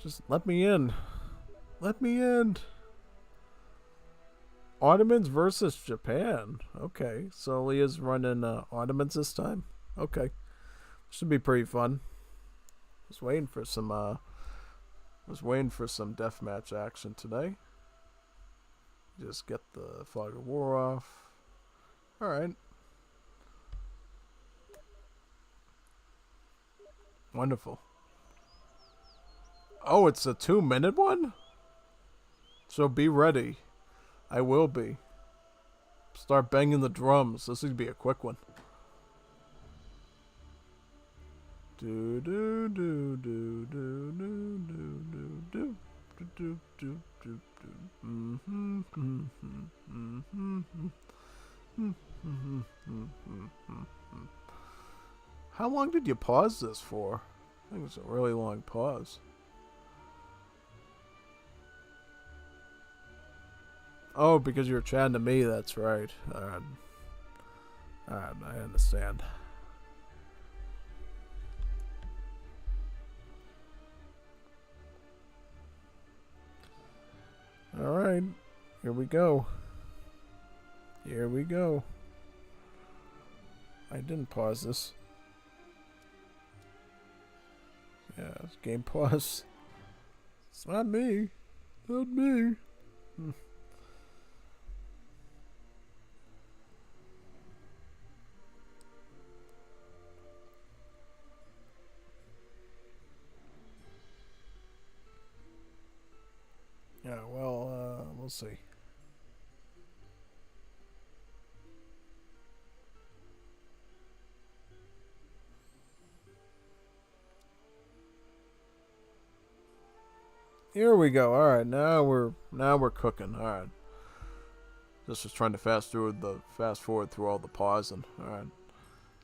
Just let me in. Let me in. Ottomans versus Japan. Okay, so Leah's running Ottomans this time. Okay, should be pretty fun. Was waiting for some deathmatch action today. Just get the fog of war off. All right. Wonderful. Oh, it's a 2-minute one? So be ready. I will be. Start banging the drums. This would be a quick one. Do do do do do do do do do do do do do. How long did you pause this for? I think it was a really long pause. Oh, because you were chatting to me, that's right. Alright, I understand. Alright, here we go. Here we go. I didn't pause this. Yeah, it's game pause. It's not me. Not me. Yeah, well, we'll see. Here we go. All right, now we're cooking. All right. Just was trying to fast forward through all the pausing. All right.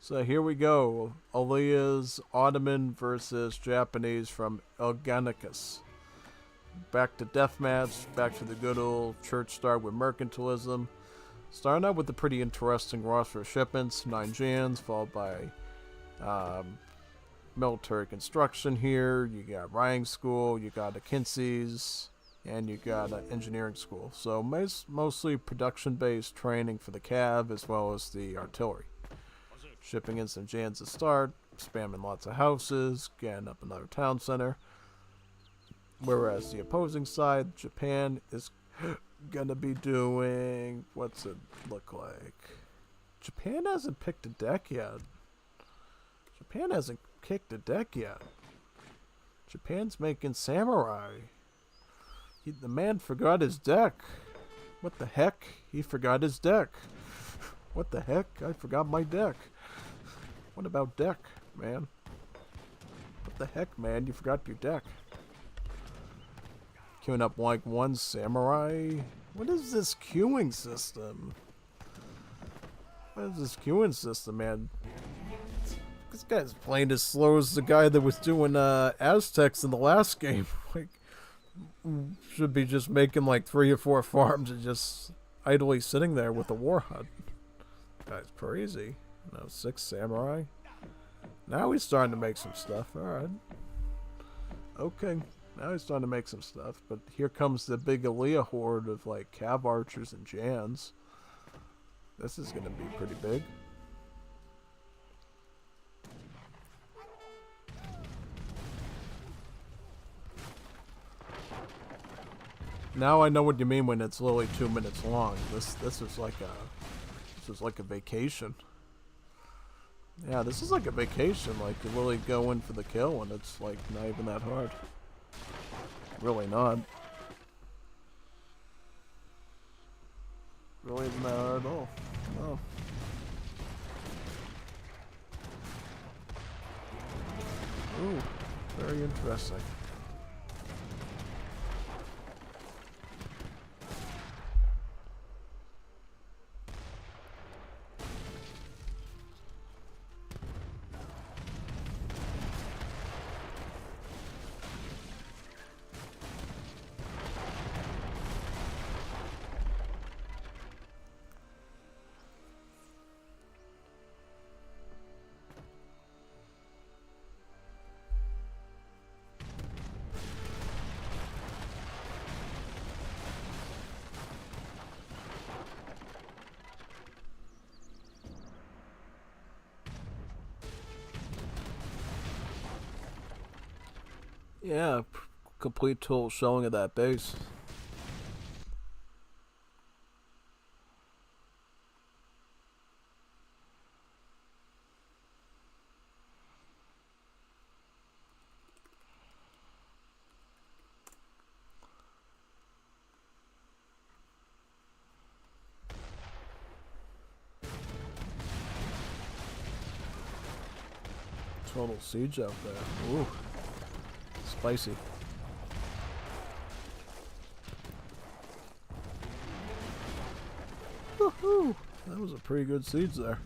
So here we go. Aaliyah's Ottoman versus Japanese from Ilganicus. Back to deathmatch, back to the good old church start with mercantilism. Starting out with a pretty interesting roster of shipments, 9 Jans, followed by military construction here. You got Ryan School, you got a Kinsey's, and you got an engineering school. So mostly production-based training for the cav as well as the artillery. Shipping in some Jans to start, spamming lots of houses, getting up another town center. Whereas the opposing side, Japan, is gonna be doing, what's it look like? Japan hasn't picked a deck yet. Japan hasn't kicked a deck yet. Japan's making samurai. The man forgot his deck. What the heck? He forgot his deck. What the heck? I forgot my deck. What about deck, man? What the heck, man? You forgot your deck. Queuing up like one samurai. What is this queuing system? What is this queuing system, man? This guy's playing as slow as the guy that was doing Aztecs in the last game. Like, should be just making like 3 or 4 farms and just idly sitting there with a war hut. Guy's crazy. No, 6 samurai. Now he's starting to make some stuff. Alright. Okay. Now he's starting to make some stuff. But here comes the big Aaliyah horde of like cav archers and Jans. This is going to be pretty big. Now I know what you mean when it's literally 2 minutes long. This is like a vacation. Yeah, this is like a vacation. Like you literally go in for the kill and it's like not even that hard. Really not. Really isn't that hard at all. No. Ooh, very interesting. Yeah, complete total showing of that base. Total siege out there. Ooh. Spicy. Woohoo! That was a pretty good siege there.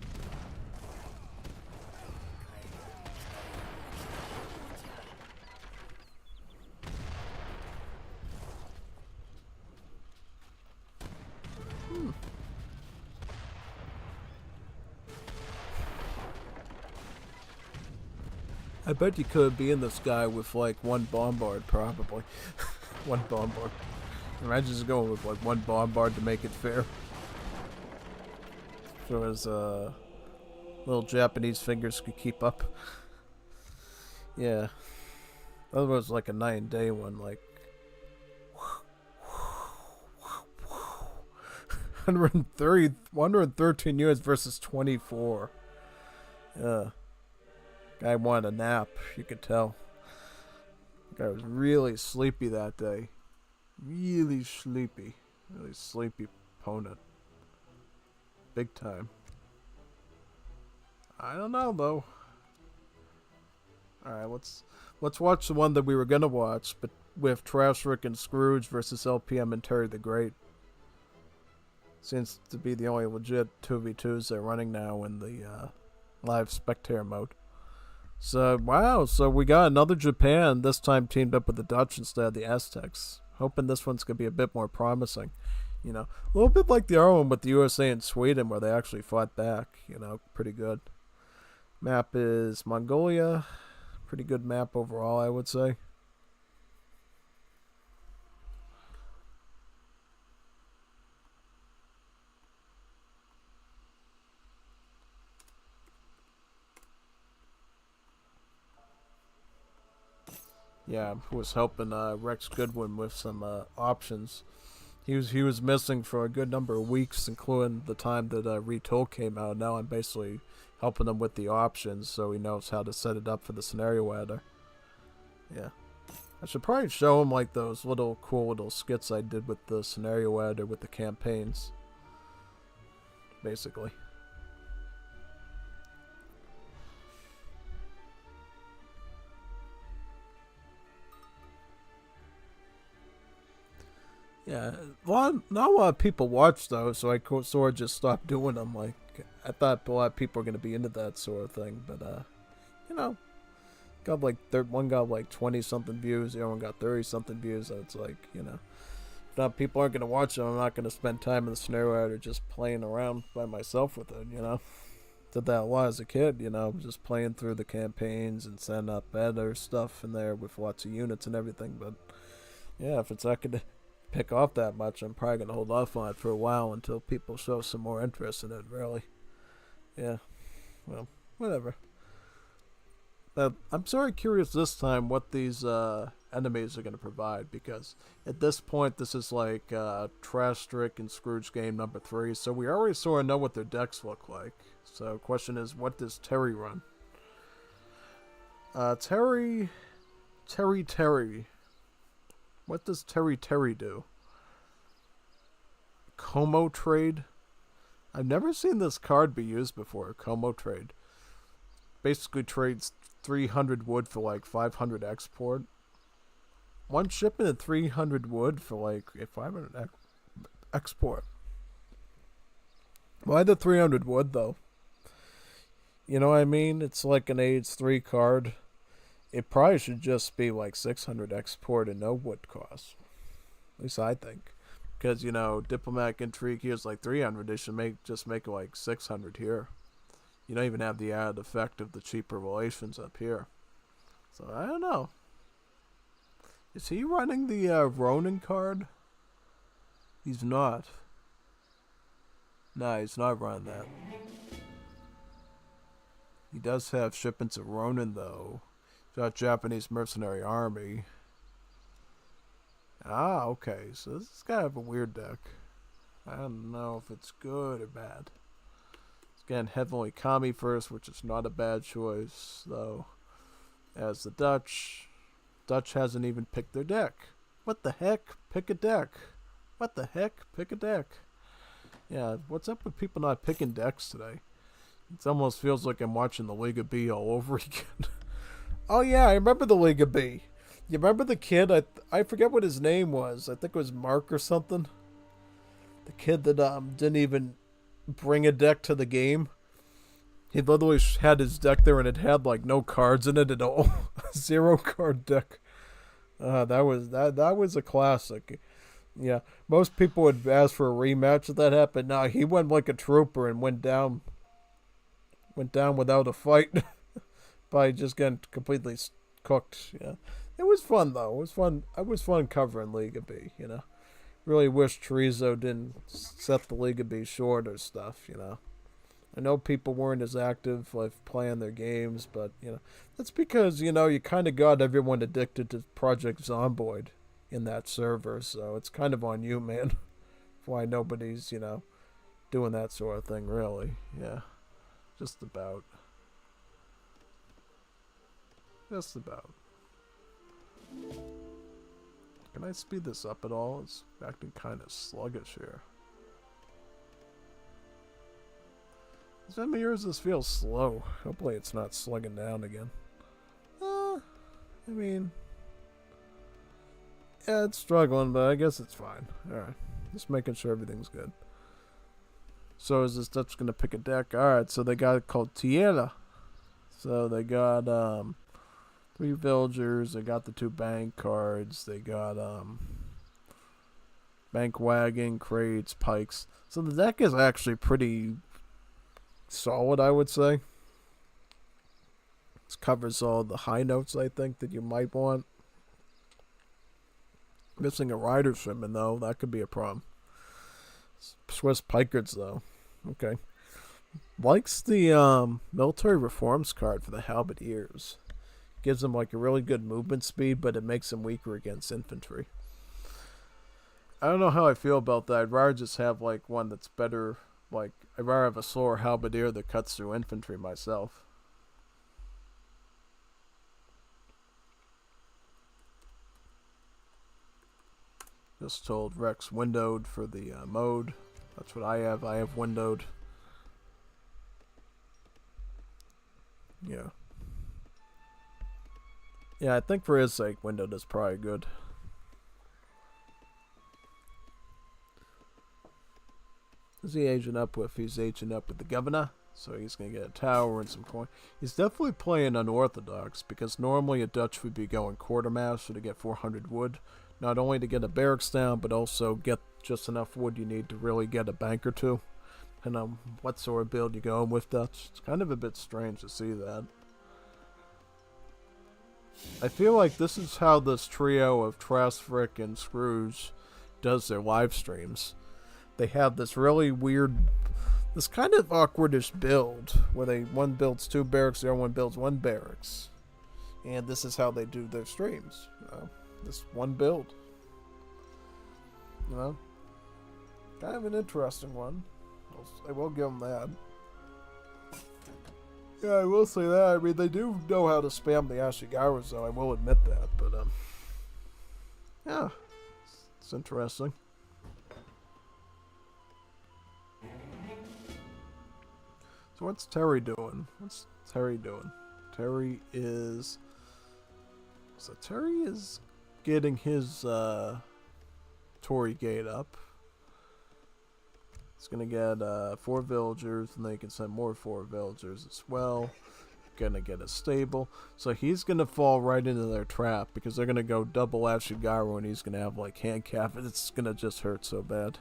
I bet you could be in this guy with like 1 bombard, probably. 1 bombard. Imagine just going with like 1 bombard to make it fair. So his little Japanese fingers could keep up. Yeah. That was like a 9-day one, like 113 units versus 24. Yeah. Guy wanted a nap, you could tell. Guy was really sleepy that day. Really sleepy. Really sleepy opponent. Big time. I don't know though. Alright, let's watch the one that we were gonna watch, but with Trashrick and Scrooge versus LPM and Terry the Great. Seems to be the only legit 2v2s they're running now in the live spectator mode. So, wow, so we got another Japan, this time teamed up with the Dutch instead of the Aztecs. Hoping this one's going to be a bit more promising. You know, a little bit like the other one with the USA and Sweden where they actually fought back. You know, pretty good. Map is Mongolia. Pretty good map overall, I would say. Yeah, was helping Rex Goodwin with some options. He was missing for a good number of weeks, including the time that Retool came out. Now I'm basically helping him with the options, so he knows how to set it up for the scenario editor. Yeah, I should probably show him like those little cool little skits I did with the scenario editor with the campaigns. Basically. Yeah, not a lot of people watch those, so I sort of just stopped doing them. Like, I thought a lot of people were going to be into that sort of thing, but, you know, got like one got like 20 something views, the other one got 30 something views, and it's like, you know, if not, people aren't gonna watch them. I'm not gonna spend time in the scenario or just playing around by myself with it, you know. Did that a lot as a kid, you know, just playing through the campaigns and setting up better stuff in there with lots of units and everything. But yeah, if it's not gonna pick off that much, I'm probably gonna hold off on it for a while until people show some more interest in it, really. Yeah, well, whatever. I'm sort of curious this time what these enemies are going to provide, because at this point this is like Trash Trick and Scrooge game number 3, so we already sort of know what their decks look like. So question is, what does Terry run? Terry. What does Terry do? Como Trade? I've never seen this card be used before, Como Trade. Basically trades 300 wood for like 500 export. One shipment and 300 wood for like 500 export. Why the 300 wood though? You know what I mean? It's like an age 3 card. It probably should just be like 600 export and no wood cost. At least I think. Because, you know, Diplomatic Intrigue here is like 300. They should just make it like 600 here. You don't even have the added effect of the cheaper relations up here. So, I don't know. Is he running the Ronin card? He's not. Nah, he's not running that. He does have shipments of Ronin, though. He's got Japanese Mercenary Army. Ah, okay. So this is kind of a weird deck. I don't know if it's good or bad. Again, Heavenly Kami first, which is not a bad choice, though. As the Dutch. Dutch hasn't even picked their deck. What the heck? Pick a deck. What the heck? Pick a deck. Yeah, what's up with people not picking decks today? It almost feels like I'm watching the League of B all over again. Oh yeah, I remember the League of B. You remember the kid? I forget what his name was. I think it was Mark or something. The kid that didn't even bring a deck to the game. He literally had his deck there and it had like no cards in it at all. 0 card deck. That was a classic. Yeah, most people would ask for a rematch if that happened. No, he went like a trooper and went down without a fight by just getting completely cooked. Yeah, it was fun though. It was fun. It was fun covering League of B. You know, really wish Chorizo didn't set the League of B short or stuff. You know, I know people weren't as active like playing their games, but you know that's because you know you kind of got everyone addicted to Project Zomboid in that server, so it's kind of on you, man. Why nobody's doing that sort of thing, really. Yeah, just about. Just about. Can I speed this up at all? It's acting kind of sluggish here. Some years this feels slow. Hopefully it's not slugging down again. I mean, yeah, it's struggling, but I guess it's fine. Alright, just making sure everything's good. So is this Dutch gonna pick a deck? Alright, so they got it called Tierra. So they got 3 villagers, they got the 2 bank cards, they got bank wagon, crates, pikes. So the deck is actually pretty solid, I would say. This covers all the high notes, I think, that you might want. Missing a rider shipment, though, that could be a problem. Swiss Pikards, though. Okay. Likes the military reforms card for the halberdiers. Gives them like a really good movement speed, but it makes them weaker against infantry. I don't know how I feel about that. I'd rather just have like one that's better. Like, I'd rather have a slower halberdier that cuts through infantry myself. Just told Rex windowed for the mode. That's what I have. I have windowed. Yeah. Yeah, I think for his sake, windowed is probably good. Who's he aging up with? He's aging up with the governor. So he's going to get a tower and some coin. He's definitely playing unorthodox, because normally a Dutch would be going quartermaster to get 400 wood. Not only to get a barracks down, but also get just enough wood you need to really get a bank or two. And what sort of build you going with Dutch. It's kind of a bit strange to see that. I feel like this is how this trio of Trasfrick and Scrooge does their live streams. They have this really weird, this kind of awkwardish build where one builds 2 barracks, the other one builds 1 barracks, and this is how they do their streams. This one build. Kind of an interesting one. I will give them that. Yeah, I will say that. I mean, they do know how to spam the Ashigaras, though. I will admit that. But yeah, it's interesting. So what's Terry doing? Terry is getting his Tory gate up. He's gonna get 4 villagers, and they can send more 4 villagers as well. Gonna get a stable. So he's gonna fall right into their trap, because they're gonna go double Ashigaru, and he's gonna have like handcap. It's gonna just hurt so bad.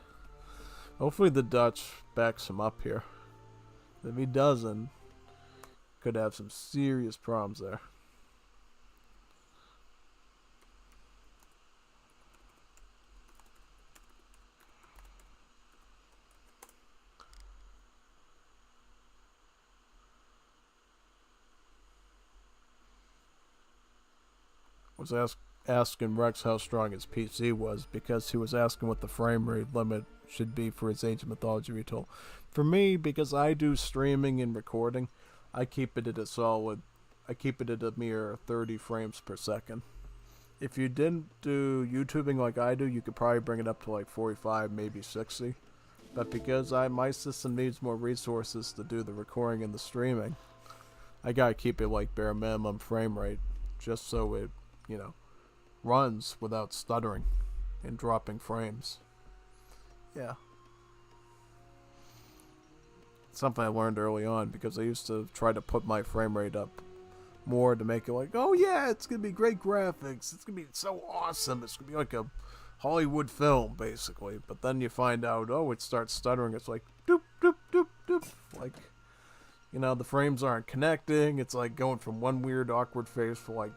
Hopefully the Dutch backs him up here. If he doesn't, could have some serious problems there. Was asking Rex how strong his PC was, because he was asking what the frame rate limit should be for his Age of Mythology retool. For me, because I do streaming and recording, I keep it at a mere 30 frames per second. If you didn't do YouTubing like I do, you could probably bring it up to like 45, maybe 60. But because my system needs more resources to do the recording and the streaming, I gotta keep it like bare minimum frame rate, just so it runs without stuttering and dropping frames. Yeah. It's something I learned early on, because I used to try to put my frame rate up more to make it like, oh yeah, it's going to be great graphics. It's going to be so awesome. It's going to be like a Hollywood film, basically. But then you find out, it starts stuttering. It's like, doop, doop, doop, doop. Like, the frames aren't connecting. It's like going from one weird, awkward phase for like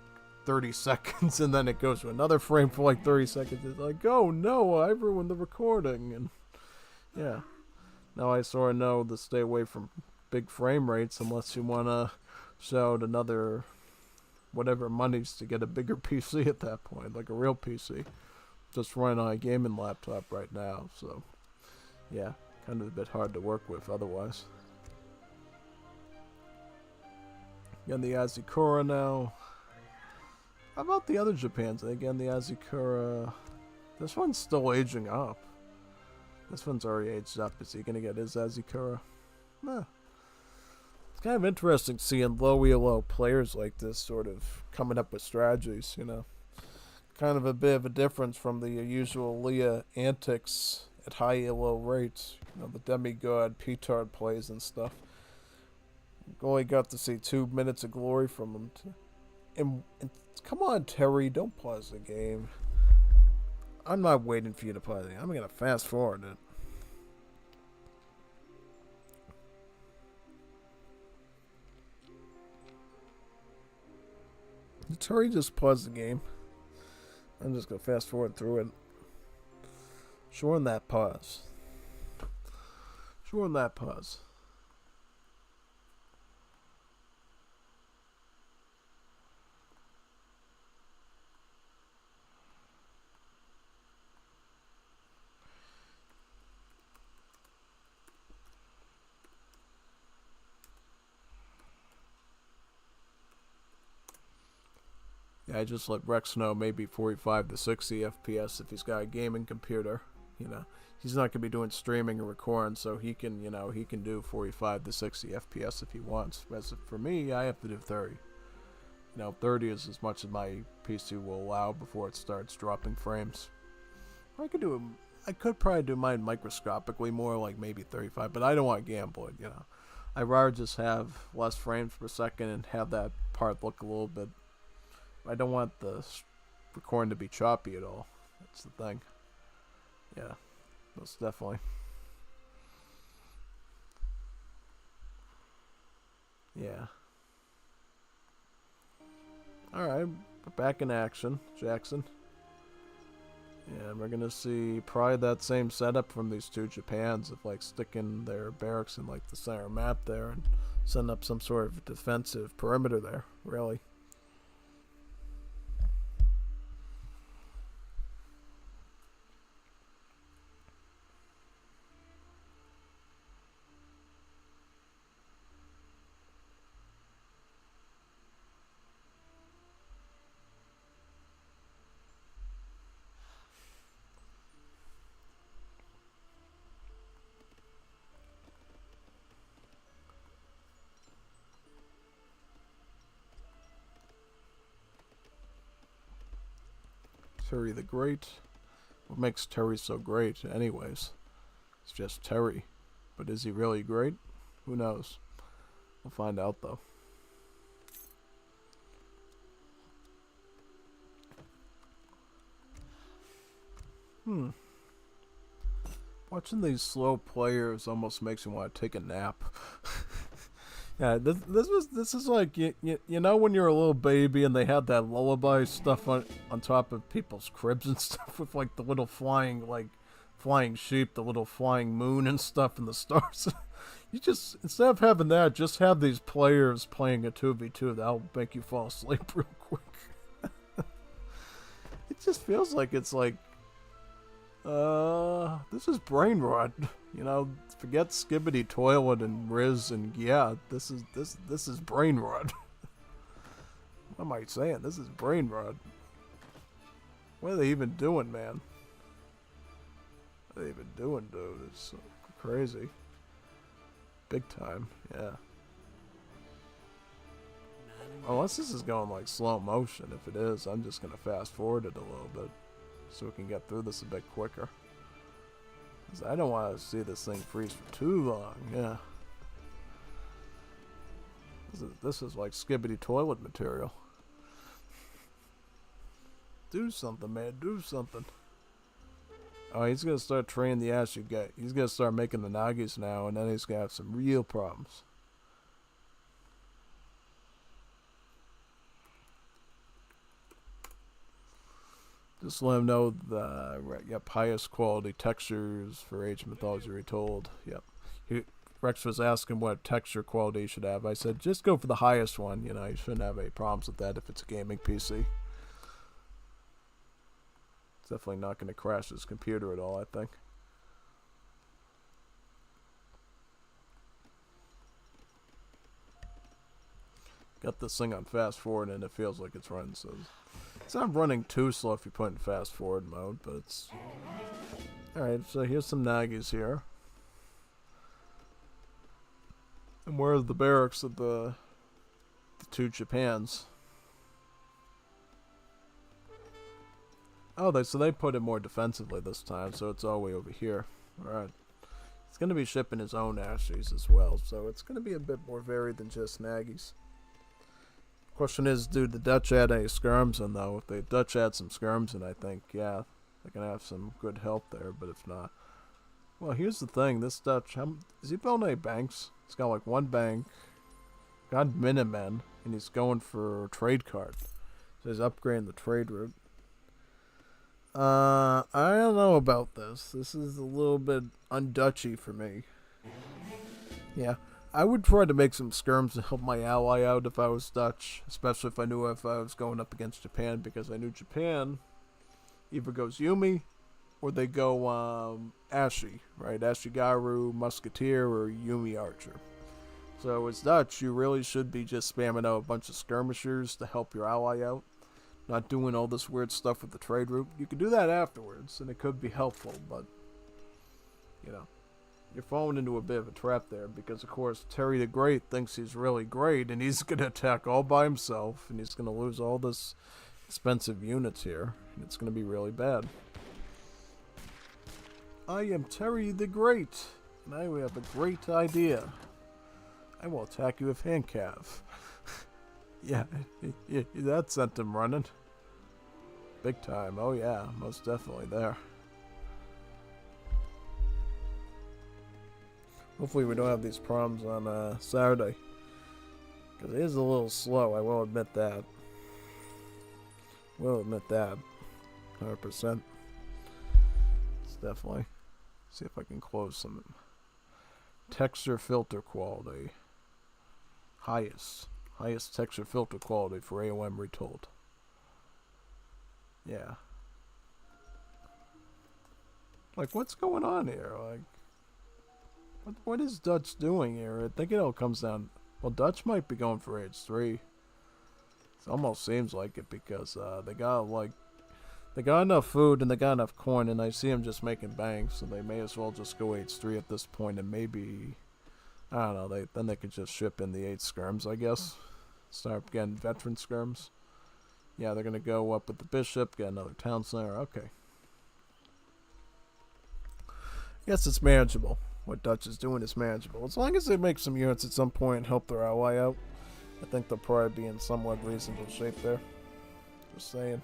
30 seconds, and then it goes to another frame for like 30 seconds. It's like, oh no, I ruined the recording. And yeah, now I sort of know to stay away from big frame rates unless you want to show out another whatever monies to get a bigger PC at that point, like a real PC. Just running on a gaming laptop right now, so yeah, kind of a bit hard to work with otherwise. Again, the Azikura now. How about the other Japans? Again, the Azikura. This one's still aging up. This one's already aged up. Is he going to get his Azikura? Nah. It's kind of interesting seeing low ELO players like this sort of coming up with strategies, Kind of a bit of a difference from the usual Leah antics at high ELO rates. The demigod, petard plays and stuff. Only got to see 2 minutes of glory from him. And come on, Terry, don't pause the game. I'm not waiting for you to pause the game. I'm going to fast forward it. Did Terry just pause the game? I'm just going to fast forward through it. Shorten that pause. Shorten that pause. Yeah, I just let Rex know maybe 45 to 60 FPS if he's got a gaming computer. He's not going to be doing streaming or recording, so he can do 45 to 60 FPS if he wants. Whereas for me, I have to do 30. 30 is as much as my PC will allow before it starts dropping frames. I could probably do mine microscopically more, like maybe 35, but I don't want to gamble it, I'd rather just have less frames per second and have that part look a little bit. I don't want the recording to be choppy at all. That's the thing. Yeah, most definitely. Yeah. Alright, we're back in action, Jackson. Yeah, we're gonna see probably that same setup from these two Japans of like sticking their barracks in like the center map there and setting up some sort of defensive perimeter there, really. Terry the Great. What makes Terry so great, anyways? It's just Terry. But is he really great? Who knows? We'll find out, though. Watching these slow players almost makes me want to take a nap. Yeah, this is like you know when you're a little baby and they had that lullaby stuff on top of people's cribs and stuff with like the little flying sheep, the little flying moon and stuff and the stars. You just instead of having that, just have these players playing a 2v2. That'll make you fall asleep real quick. It just feels like it's like this is brain rot. You know, forget Skibbity Toilet and Riz and yeah, this is brain rot. What am I saying? This is brain rot. What are they even doing, man? What are they even doing, dude? It's so crazy. Big time, yeah. Unless this is going like slow motion. If it is, I'm just gonna fast forward it a little bit so we can get through this a bit quicker. I don't want to see this thing freeze for too long. Yeah. This is like Skibbity Toilet material. Do something, man. Do something. Oh, he's going to start training the ass you get. He's going to start making the Nagis now, and then he's going to have some real problems. Just let him know the yep, highest quality textures for Age of Mythology Retold. Yep. Rex was asking what texture quality he should have. I said just go for the highest one. You know, you shouldn't have any problems with that if it's a gaming PC. It's definitely not going to crash his computer at all, I think. Got this thing on fast forward and it feels like it's running so. It's not running too slow if you put it in fast forward mode, but it's... Alright, so here's some Nagis here. And where are the barracks of the two Japans? Oh, so they put it more defensively this time, so it's all the way over here. Alright. It's going to be shipping his own Ashes as well, so it's going to be a bit more varied than just Nagis. Question is, do the Dutch add any skirms in, though? If the Dutch add some skirms in, I think, yeah, they're going to have some good help there, but if not... Well, here's the thing, this Dutch, is he building any banks? He's got like one bank, got Minutemen, and he's going for a trade card. So he's upgrading the trade route. I don't know about this. This is a little bit un-Dutchy for me. Yeah. I would try to make some skirms to help my ally out if I was Dutch, especially if I knew if I was going up against Japan, because I knew Japan either goes Yumi or they go Ashi, right? Ashigaru, Musketeer, or Yumi Archer. So as Dutch, you really should be just spamming out a bunch of skirmishers to help your ally out, not doing all this weird stuff with the trade route. You could do that afterwards, and it could be helpful, but, you know. You're falling into a bit of a trap there because, of course, Terry the Great thinks he's really great and he's going to attack all by himself and he's going to lose all this expensive units here and it's going to be really bad. I am Terry the Great and I have a great idea. I will attack you with handcav. Yeah, that sent him running. Big time. Oh yeah, most definitely there. Hopefully we don't have these problems on Saturday. Because it is a little slow, I will admit that. Will admit that. 100%. It's definitely. See if I can close some. Texture filter quality. Highest texture filter quality for AOM Retold. Yeah. Like, what's going on here? Like, what is Dutch doing here? I think it all comes down. Well, Dutch might be going for H3. It almost seems like it because they got enough food and they got enough coin, and I see them just making banks, so they may as well just go H3 at this point, and maybe I don't know. Then they could just ship in the 8 skirms, I guess. Start getting veteran skirms. Yeah, they're gonna go up with the bishop, get another town center. Okay. I guess it's manageable. What Dutch is doing is manageable. As long as they make some units at some point and help their ally out, I think they'll probably be in somewhat reasonable shape there. Just saying.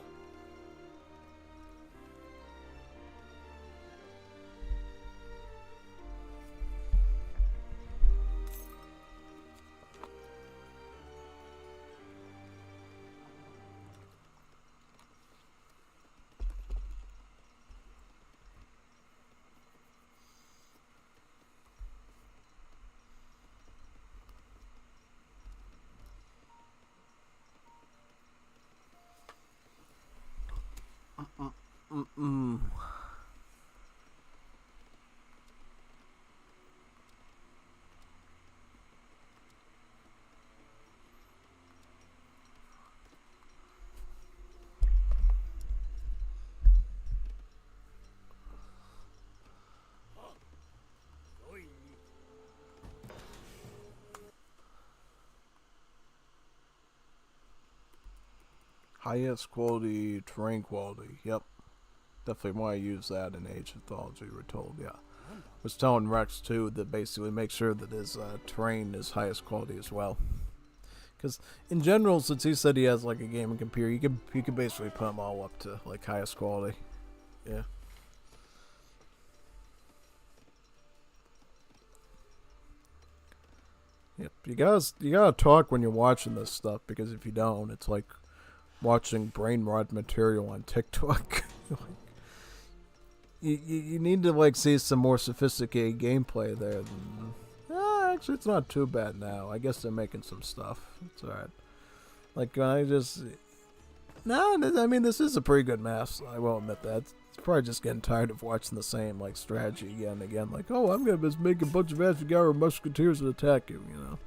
Highest quality terrain quality. Yep. Definitely want to use that in Age of Mythology Retold, yeah. Was telling Rex too that basically make sure that his terrain is highest quality as well. Because in general, since he said he has like a gaming computer, you could basically put them all up to like highest quality. Yeah. Yep. You gotta talk when you're watching this stuff, because if you don't, it's like watching brain rot material on TikTok. You need to like see some more sophisticated gameplay there. Actually, it's not too bad now. I guess they're making some stuff. It's alright. Like when I just I mean this is a pretty good math. I will admit that. It's probably just getting tired of watching the same like strategy again and again. Like, oh, I'm gonna just make a bunch of Ashigara musketeers and attack you. You know,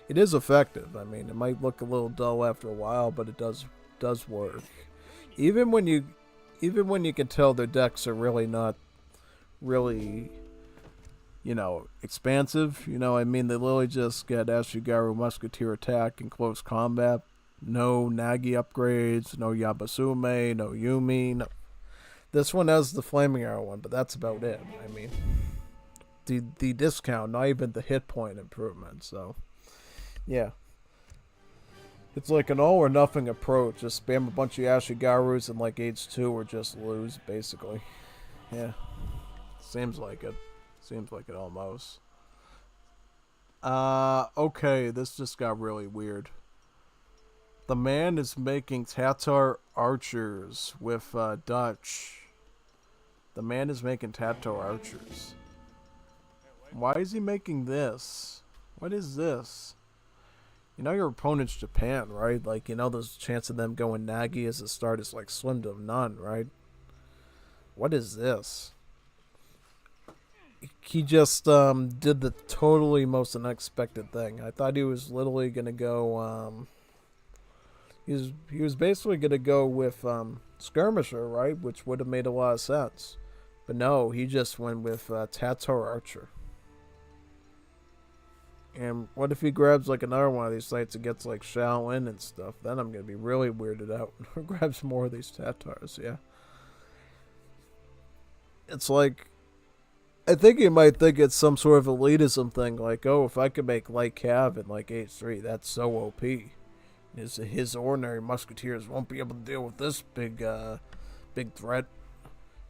it is effective. I mean, it might look a little dull after a while, but it does work. Even when you can tell their decks are really not really, you know, expansive. You know, I mean, they literally just get Ashigaru Musketeer attack in close combat. No Nagi upgrades, no Yabasume, no Yumi. No. This one has the Flaming Arrow one, but that's about it. I mean, the discount, not even the hit point improvement. So, yeah. It's like an all or nothing approach. Just spam a bunch of Ashigarus in like Age 2 or just lose, basically. Yeah. Seems like it. Seems like it almost. Okay, this just got really weird. The man is making Tatar archers with Dutch. The man is making Tatar archers. Why is he making this? What is this? You know your opponent's Japan, right? Like, you know there's a chance of them going Nagi as a start is like slim to none, right? What is this? He just did the totally most unexpected thing. I thought he was literally gonna go he was basically gonna go with Skirmisher, right? Which would have made a lot of sense. But no, he just went with Tatar Archer. And what if he grabs like another one of these sites and gets like Shaolin and stuff? Then I'm gonna be really weirded out. Grabs more of these Tatars, yeah. It's like I think he might think it's some sort of elitism thing, like, oh, if I could make light cav in like H3, that's so OP. His ordinary musketeers won't be able to deal with this big threat,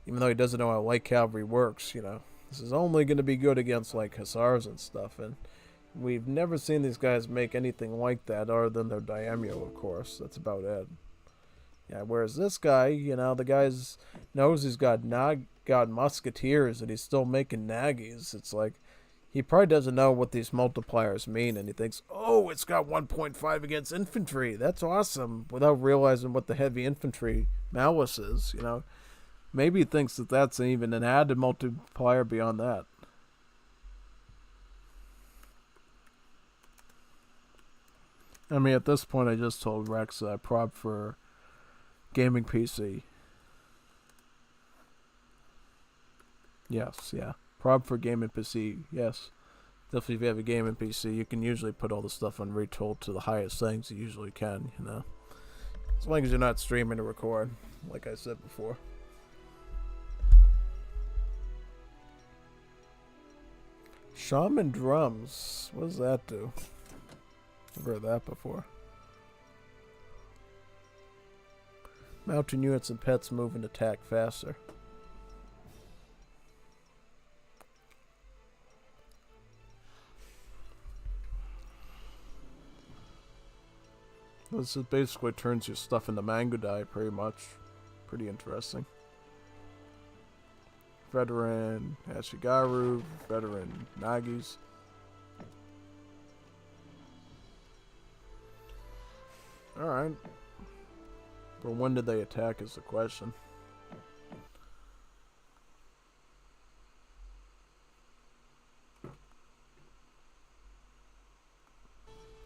even though he doesn't know how light cavalry works. This is only going to be good against like hussars and stuff, and we've never seen these guys make anything like that other than their daimyo, of course. That's about it. Yeah, whereas this guy, the guy knows he's got musketeers and he's still making naggies. It's like he probably doesn't know what these multipliers mean, and he thinks, oh, it's got 1.5 against infantry. That's awesome, without realizing what the heavy infantry malice is. Maybe he thinks that that's even an added multiplier beyond that. I mean, at this point, I just told Rex that I prob for gaming PC. Yes, yeah. Prob for gaming PC, yes. Definitely if you have a gaming PC, you can usually put all the stuff on retold to the highest settings you usually can, As long as you're not streaming or record, like I said before. Shaman drums. What does that do? I've heard that before. Mountain units and pets move and attack faster. This is basically turns your stuff into mango dye, pretty much. Pretty interesting. Veteran Ashigaru, veteran Nagis. Alright. But when did they attack is the question.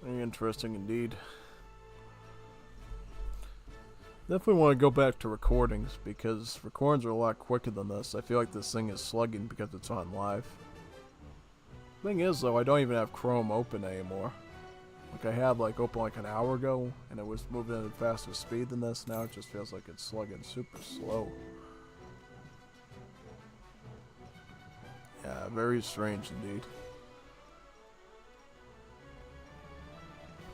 Very interesting indeed. Definitely want to go back to recordings, because recordings are a lot quicker than this. I feel like this thing is slugging because it's on live. Thing is though, I don't even have Chrome open anymore. Like I had open an hour ago, and it was moving at a faster speed than this. Now it just feels like it's slugging super slow. Yeah, very strange indeed.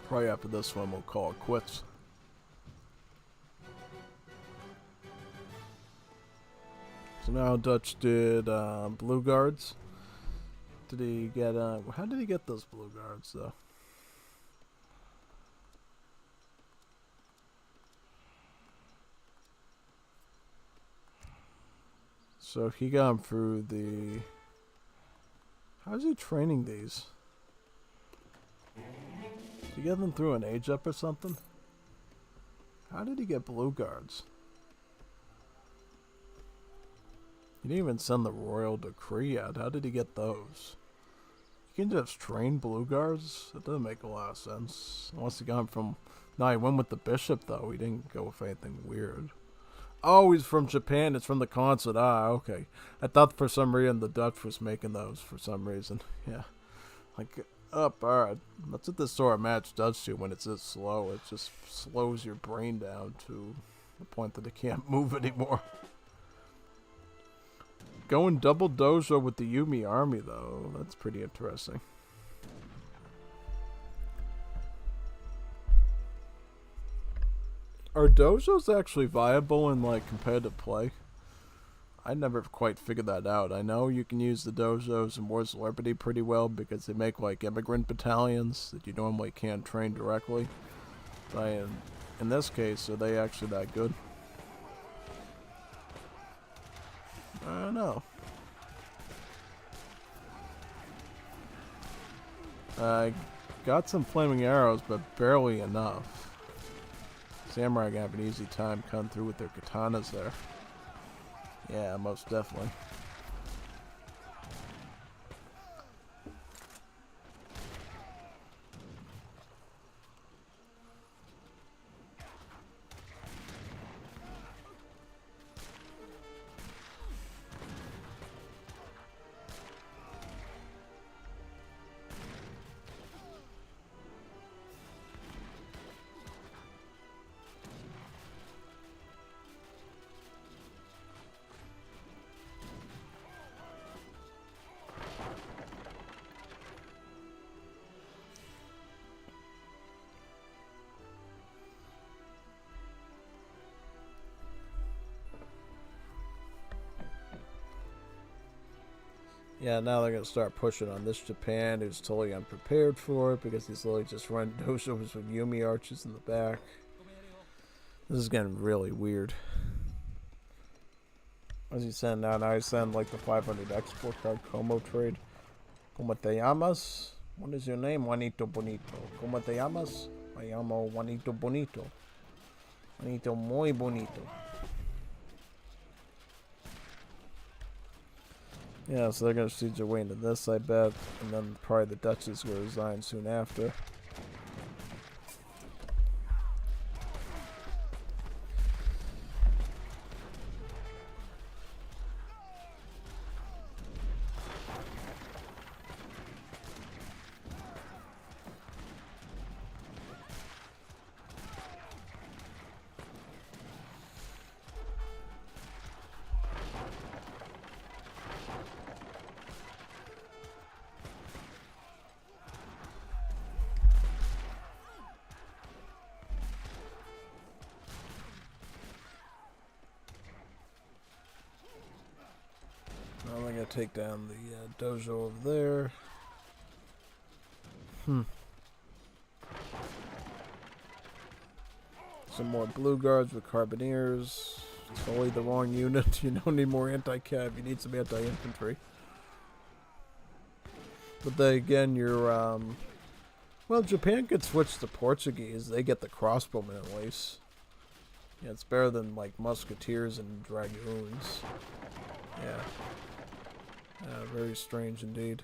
Probably after this one we'll call it quits. So now Dutch did blue guards. Did he get how did he get those blue guards though? So he got him through the... How's he training these? Did he get them through an age up or something? How did he get blue guards? He didn't even send the royal decree out. How did he get those? You can just train blue guards? That doesn't make a lot of sense. Unless he got him from... No, he went with the bishop though. He didn't go with anything weird. Oh, he's from Japan. It's from the consulate. Ah, okay. I thought for some reason the Dutch was making those for some reason. Yeah. Alright. That's what this sort of match does to you when it's this slow. It just slows your brain down to the point that it can't move anymore. Going double dojo with the Yumi army, though. That's pretty interesting. Are dojos actually viable in competitive play? I never quite figured that out. I know you can use the dojos in Wars of Liberty pretty well because they make immigrant battalions that you normally can't train directly. But in this case, are they actually that good? I don't know. I got some flaming arrows, but barely enough. Samurai gonna have an easy time cutting through with their katanas there. Yeah, most definitely. Yeah, now they're gonna start pushing on this Japan, who's totally unprepared for it because he's literally just run dojos with Yumi archers in the back. This is getting really weird. What does he send now? Now he send like the 500 export card Como trade. Como te llamas? What is your name? Juanito Bonito. Como te llamas? Me llamo Juanito Bonito. Juanito muy bonito. Yeah, so they're gonna siege their way into this, I bet, and then probably the Dutch is gonna resign soon after. Now they're gonna take down the dojo over there. Some more blue guards with carbineers. It's totally the wrong unit. You don't need more anti-cav. You need some anti-infantry. But then again, you're well, Japan could switch to Portuguese. They get the crossbowmen at least. Yeah, it's better than like musketeers and dragoons. Yeah. Very strange indeed.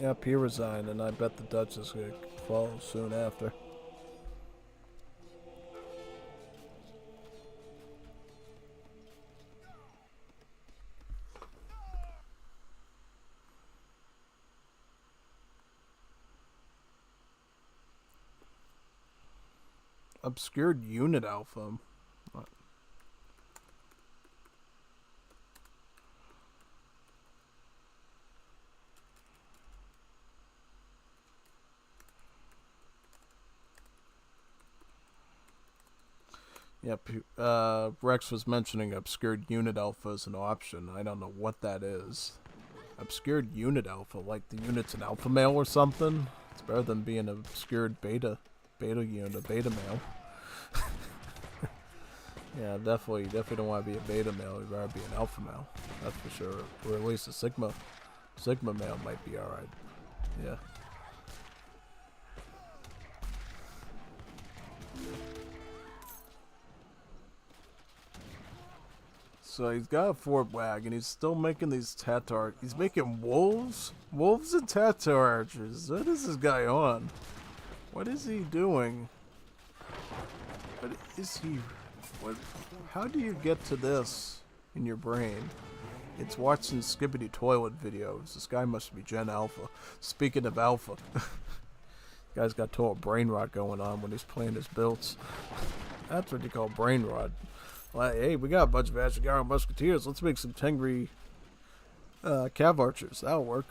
Yep, he resigned, and I bet the Dutch is going to follow soon after. Obscured unit alpha. What? Yep, Rex was mentioning obscured unit alpha as an option. I don't know what that is. Obscured unit alpha, like the unit's an alpha male or something? It's better than being an obscured beta unit, a beta male. Yeah, definitely don't want to be a beta male. You'd rather be an alpha male, that's for sure. Or at least a sigma male might be alright. Yeah. So he's got a Fort wagon. He's still making these Tatar. He's making wolves and Tatar archers. What is this guy on? What is he doing? What is he? What? How do you get to this in your brain? It's watching Skibbity toilet videos. This guy must be Gen Alpha. Speaking of Alpha, guy's got total brain rot going on when he's playing his builds. That's what you call brain rot. Well, hey, we got a bunch of Ashigara musketeers. Let's make some Tengri cav archers. That'll work.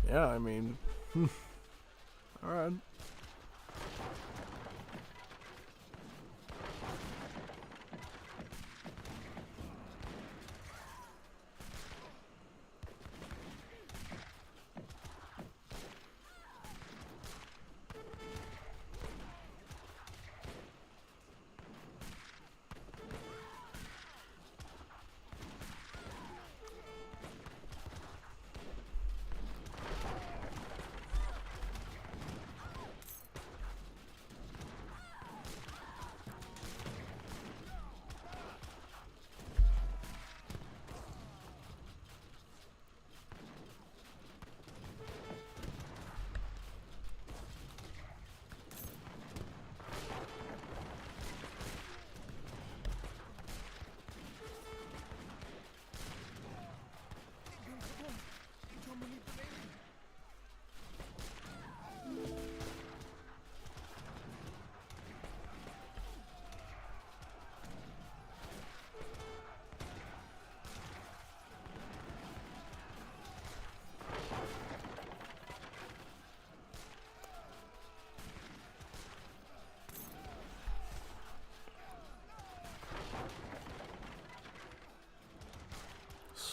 Yeah, I mean, alright.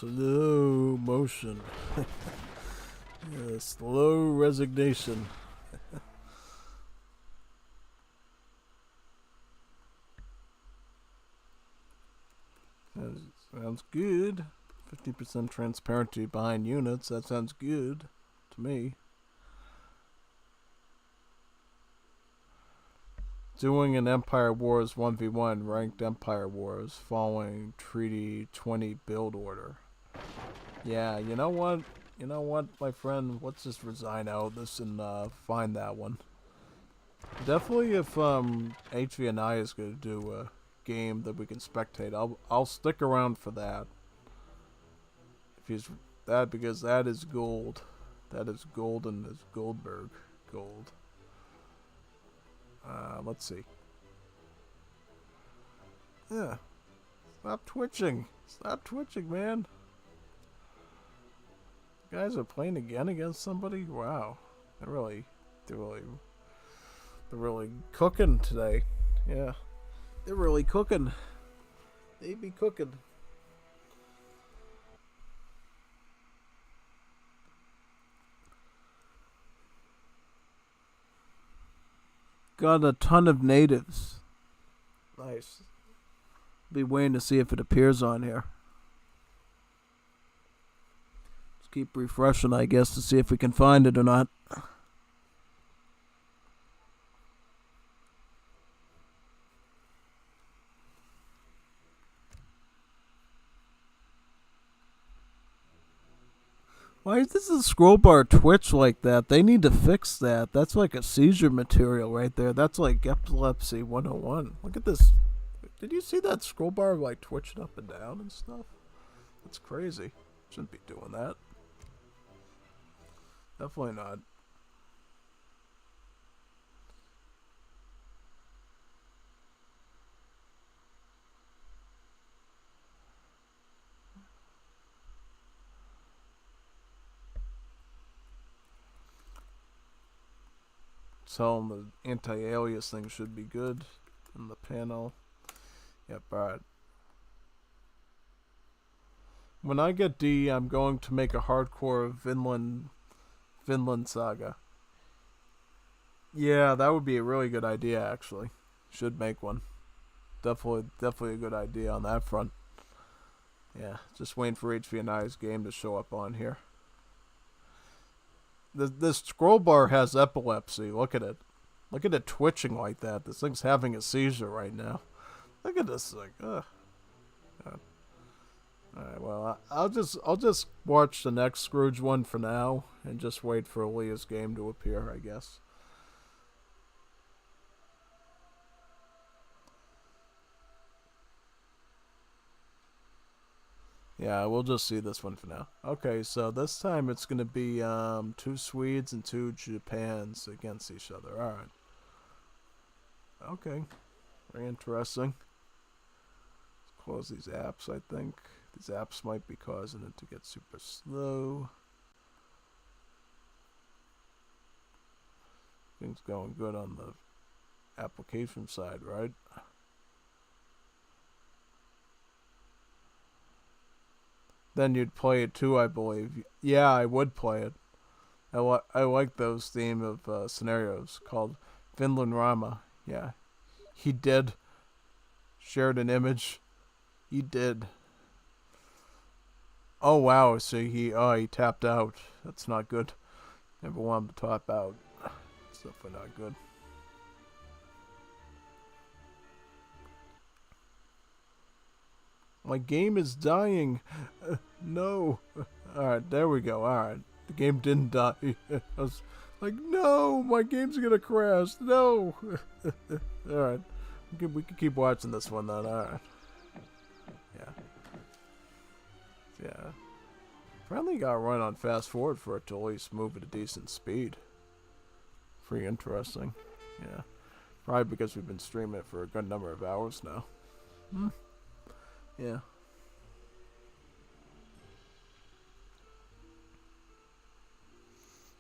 Slow motion. Yeah, slow resignation. Sounds good. 50% transparency behind units. That sounds good to me. Doing an Empire Wars 1v1 ranked Empire Wars following Treaty 20 build order. Yeah, you know what? You know what, my friend? Let's just resign out of this and find that one. Definitely, if HVNI is going to do a game that we can spectate, I'll stick around for that. If he's that, because that is gold. That is golden as Goldberg gold. Let's see. Yeah. Stop twitching. Stop twitching, man. You guys are playing again against somebody? Wow. They're really cooking today. Yeah. They're really cooking. They be cooking. Got a ton of natives. Nice. Be waiting to see if it appears on here. Just keep refreshing, I guess, to see if we can find it or not. Why does the scroll bar twitch like that? They need to fix that. That's like a seizure material right there. That's like epilepsy 101. Look at this. Did you see that scroll bar like twitching up and down and stuff? That's crazy. Shouldn't be doing that. Definitely not. Tell them the anti-alias thing should be good in the panel. Yep, alright. When I get D, I'm going to make a hardcore Vinland Saga. Yeah, that would be a really good idea, actually. Should make one. Definitely a good idea on that front. Yeah, just waiting for HVNI's game to show up on here. This scroll bar has epilepsy. Look at it. Look at it twitching like that. This thing's having a seizure right now. Look at this thing. Ugh. Alright, well, I'll just watch the next Scrooge one for now and just wait for Aaliyah's game to appear, I guess. Yeah, we'll just see this one for now. Okay, so this time it's going to be 2 Swedes and 2 Japans against each other. Alright. Okay. Very interesting. Let's close these apps, I think. These apps might be causing it to get super slow. Things going good on the application side, right? Then you'd play it too, I believe. Yeah, I would play it. I like those theme of scenarios called Finland Rama. Yeah, he did. Shared an image. He did. Oh wow! So he tapped out. That's not good. Never want him to tap out. It's definitely not good. My game is dying. No. Alright, there we go. Alright. The game didn't die. I was like, no, my game's gonna crash. No. Alright. We can keep watching this one then. Alright. Yeah. Yeah. Finally got run on fast forward for it to at least move at a decent speed. Pretty interesting. Yeah. Probably because we've been streaming it for a good number of hours now. Yeah.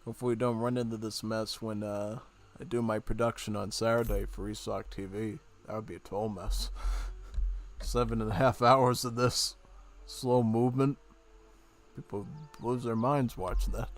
Hopefully we don't run into this mess when I do my production on Saturday for Restock TV. That would be a total mess. 7.5 hours of this slow movement. People lose their minds watching that.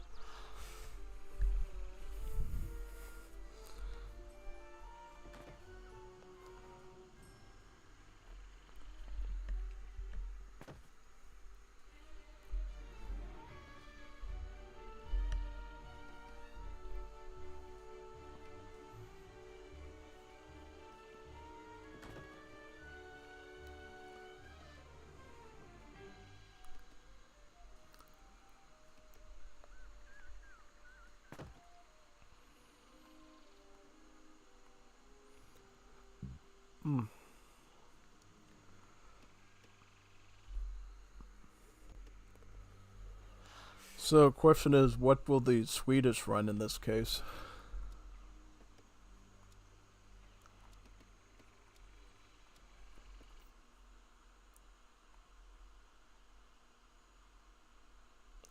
So, question is, what will the Swedish run in this case?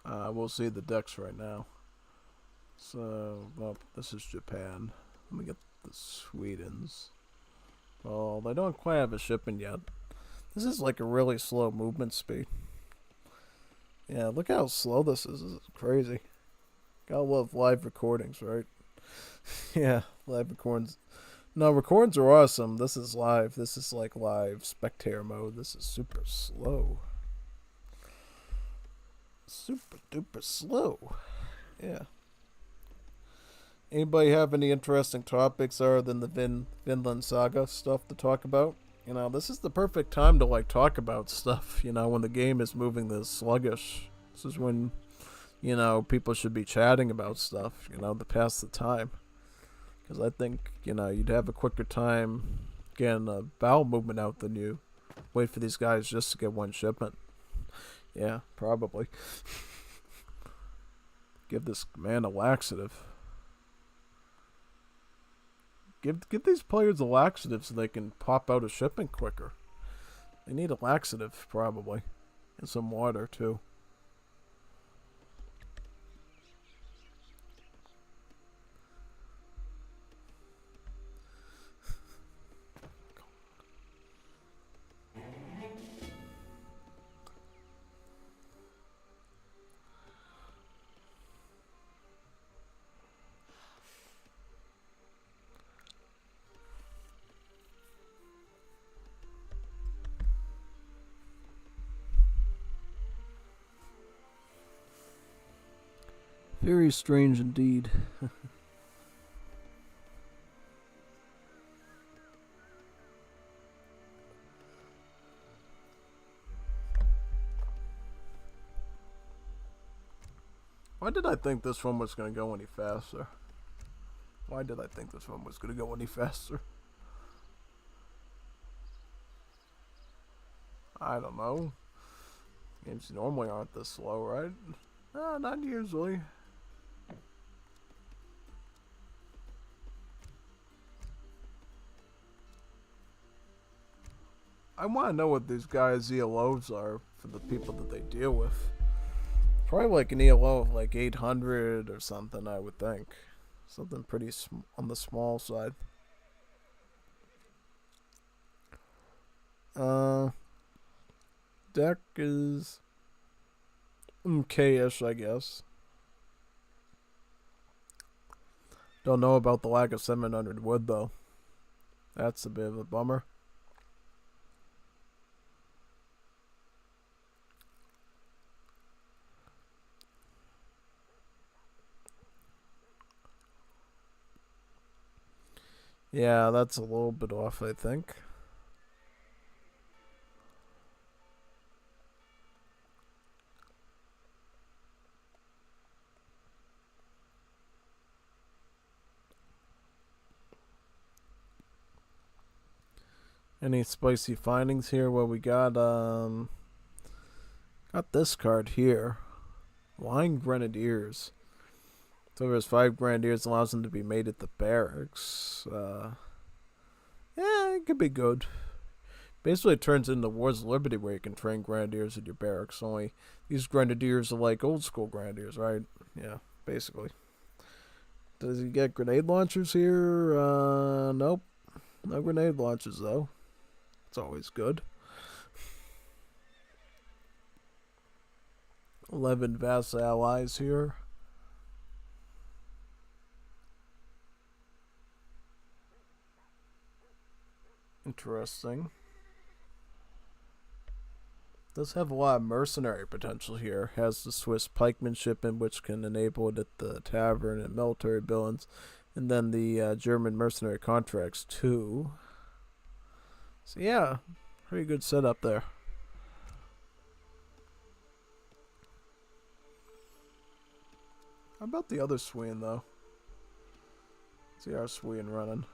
We'll see the decks right now. So, well, this is Japan. Let me get the Swedens. Well, they don't quite have a shipping yet. This is like a really slow movement speed. Yeah, look how slow this is. This is crazy. Gotta love live recordings, right? Yeah, live recordings. No, recordings are awesome. This is live. This is like live spectator mode. This is super slow. Super duper slow. Yeah. Anybody have any interesting topics other than the Vinland Saga stuff to talk about? You know, this is the perfect time to like talk about stuff, you know, when the game is moving this sluggish. This is when, you know, people should be chatting about stuff, you know, to pass the time. Because I think, you know, you'd have a quicker time getting a bowel movement out than you wait for these guys just to get one shipment. Yeah, probably. Give this man a laxative. Give these players a laxative so they can pop out a shipment quicker. They need a laxative, probably. And some water, too. Very strange indeed. Why did I think this one was going to go any faster? Why did I think this one was going to go any faster? I don't know. Games normally aren't this slow, right? Not usually. I want to know what these guys' ELOs are for the people that they deal with. Probably like an ELO of like 800 or something, I would think. Something pretty on the small side. Deck is okay-ish, I guess. Don't know about the lack of 700 wood, though. That's a bit of a bummer. Yeah, that's a little bit off, I think. Any spicy findings here? Well, we got this card here. Flying Grenadiers. So there's 5 Grenadiers, allows them to be made at the barracks. Yeah, it could be good. Basically, it turns into Wars of Liberty where you can train Grenadiers at your barracks. Only these Grenadiers are like old school Grenadiers, right? Yeah, basically. Does he get grenade launchers here? Nope. No grenade launchers, though. It's always good. 11 vassal allies here. Interesting. Does have a lot of mercenary potential here. Has the Swiss pikemanship in which can enable it at the tavern and military billings. And then the German mercenary contracts too. So yeah, pretty good setup there. How about the other Sweden though? Let's see our Sweden running.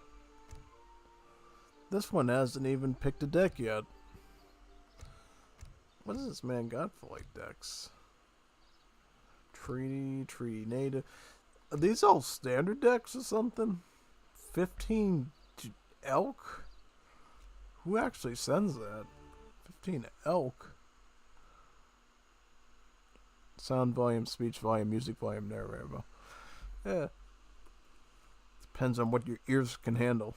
This one hasn't even picked a deck yet. What has this man got for like decks? Treaty native. Are these all standard decks or something? 15 elk? Who actually sends that? 15 elk? Sound volume, speech volume, music volume, narrator. Yeah. Depends on what your ears can handle.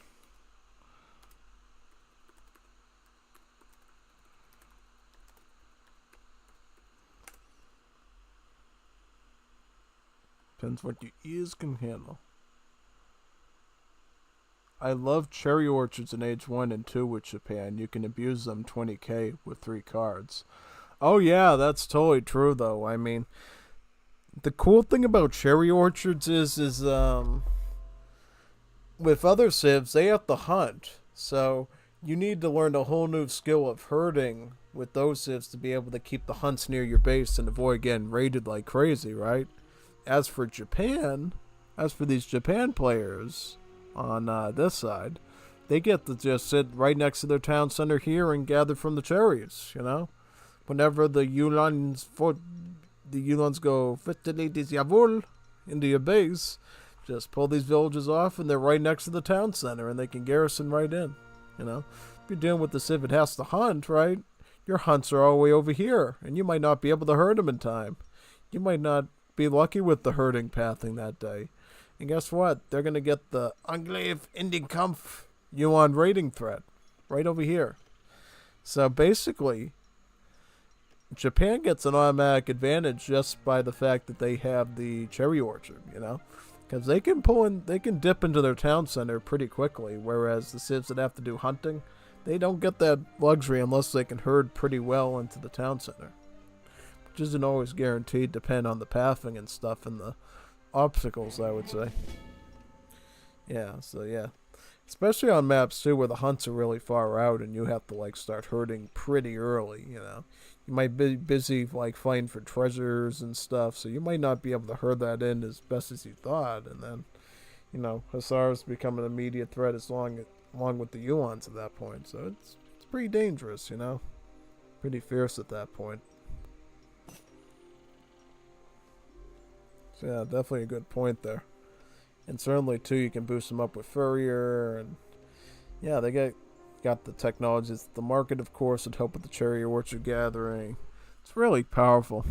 Depends what your ears can handle. I love cherry orchards in age 1 and 2 with Japan. You can abuse them 20k with 3 cards. Oh yeah, that's totally true though. I mean, the cool thing about cherry orchards is with other civs, they have to hunt. So you need to learn a whole new skill of herding with those civs to be able to keep the hunts near your base and avoid getting raided like crazy, right? As for Japan, as for these Japan players on this side, they get to just sit right next to their town center here and gather from the cherries, you know? Whenever the Yulans go Fittilidis into your base, just pull these villages off and they're right next to the town center and they can garrison right in, you know? If you're dealing with the civ it has to hunt, right? Your hunts are all the way over here and you might not be able to herd them in time. You might not be lucky with the herding pathing that day. And guess what? They're going to get the Anglev Indian Kampf Yuan raiding threat right over here. So basically, Japan gets an automatic advantage just by the fact that they have the cherry orchard, you know? Because they can dip into their town center pretty quickly, whereas the civs that have to do hunting, they don't get that luxury unless they can herd pretty well into the town center. Which isn't always guaranteed, depending on the pathing and stuff and the obstacles, I would say. Yeah, so yeah. Especially on maps, too, where the hunts are really far out and you have to, like, start herding pretty early, you know. You might be busy, like, fighting for treasures and stuff, so you might not be able to herd that in as best as you thought. And then, you know, Hussars become an immediate threat along with the Yuans at that point. So it's pretty dangerous, you know. Pretty fierce at that point. So yeah, definitely a good point there. And certainly, too, you can boost them up with Furrier. And yeah, they got the technologies. The market, of course, would help with the cherry orchard gathering. It's really powerful.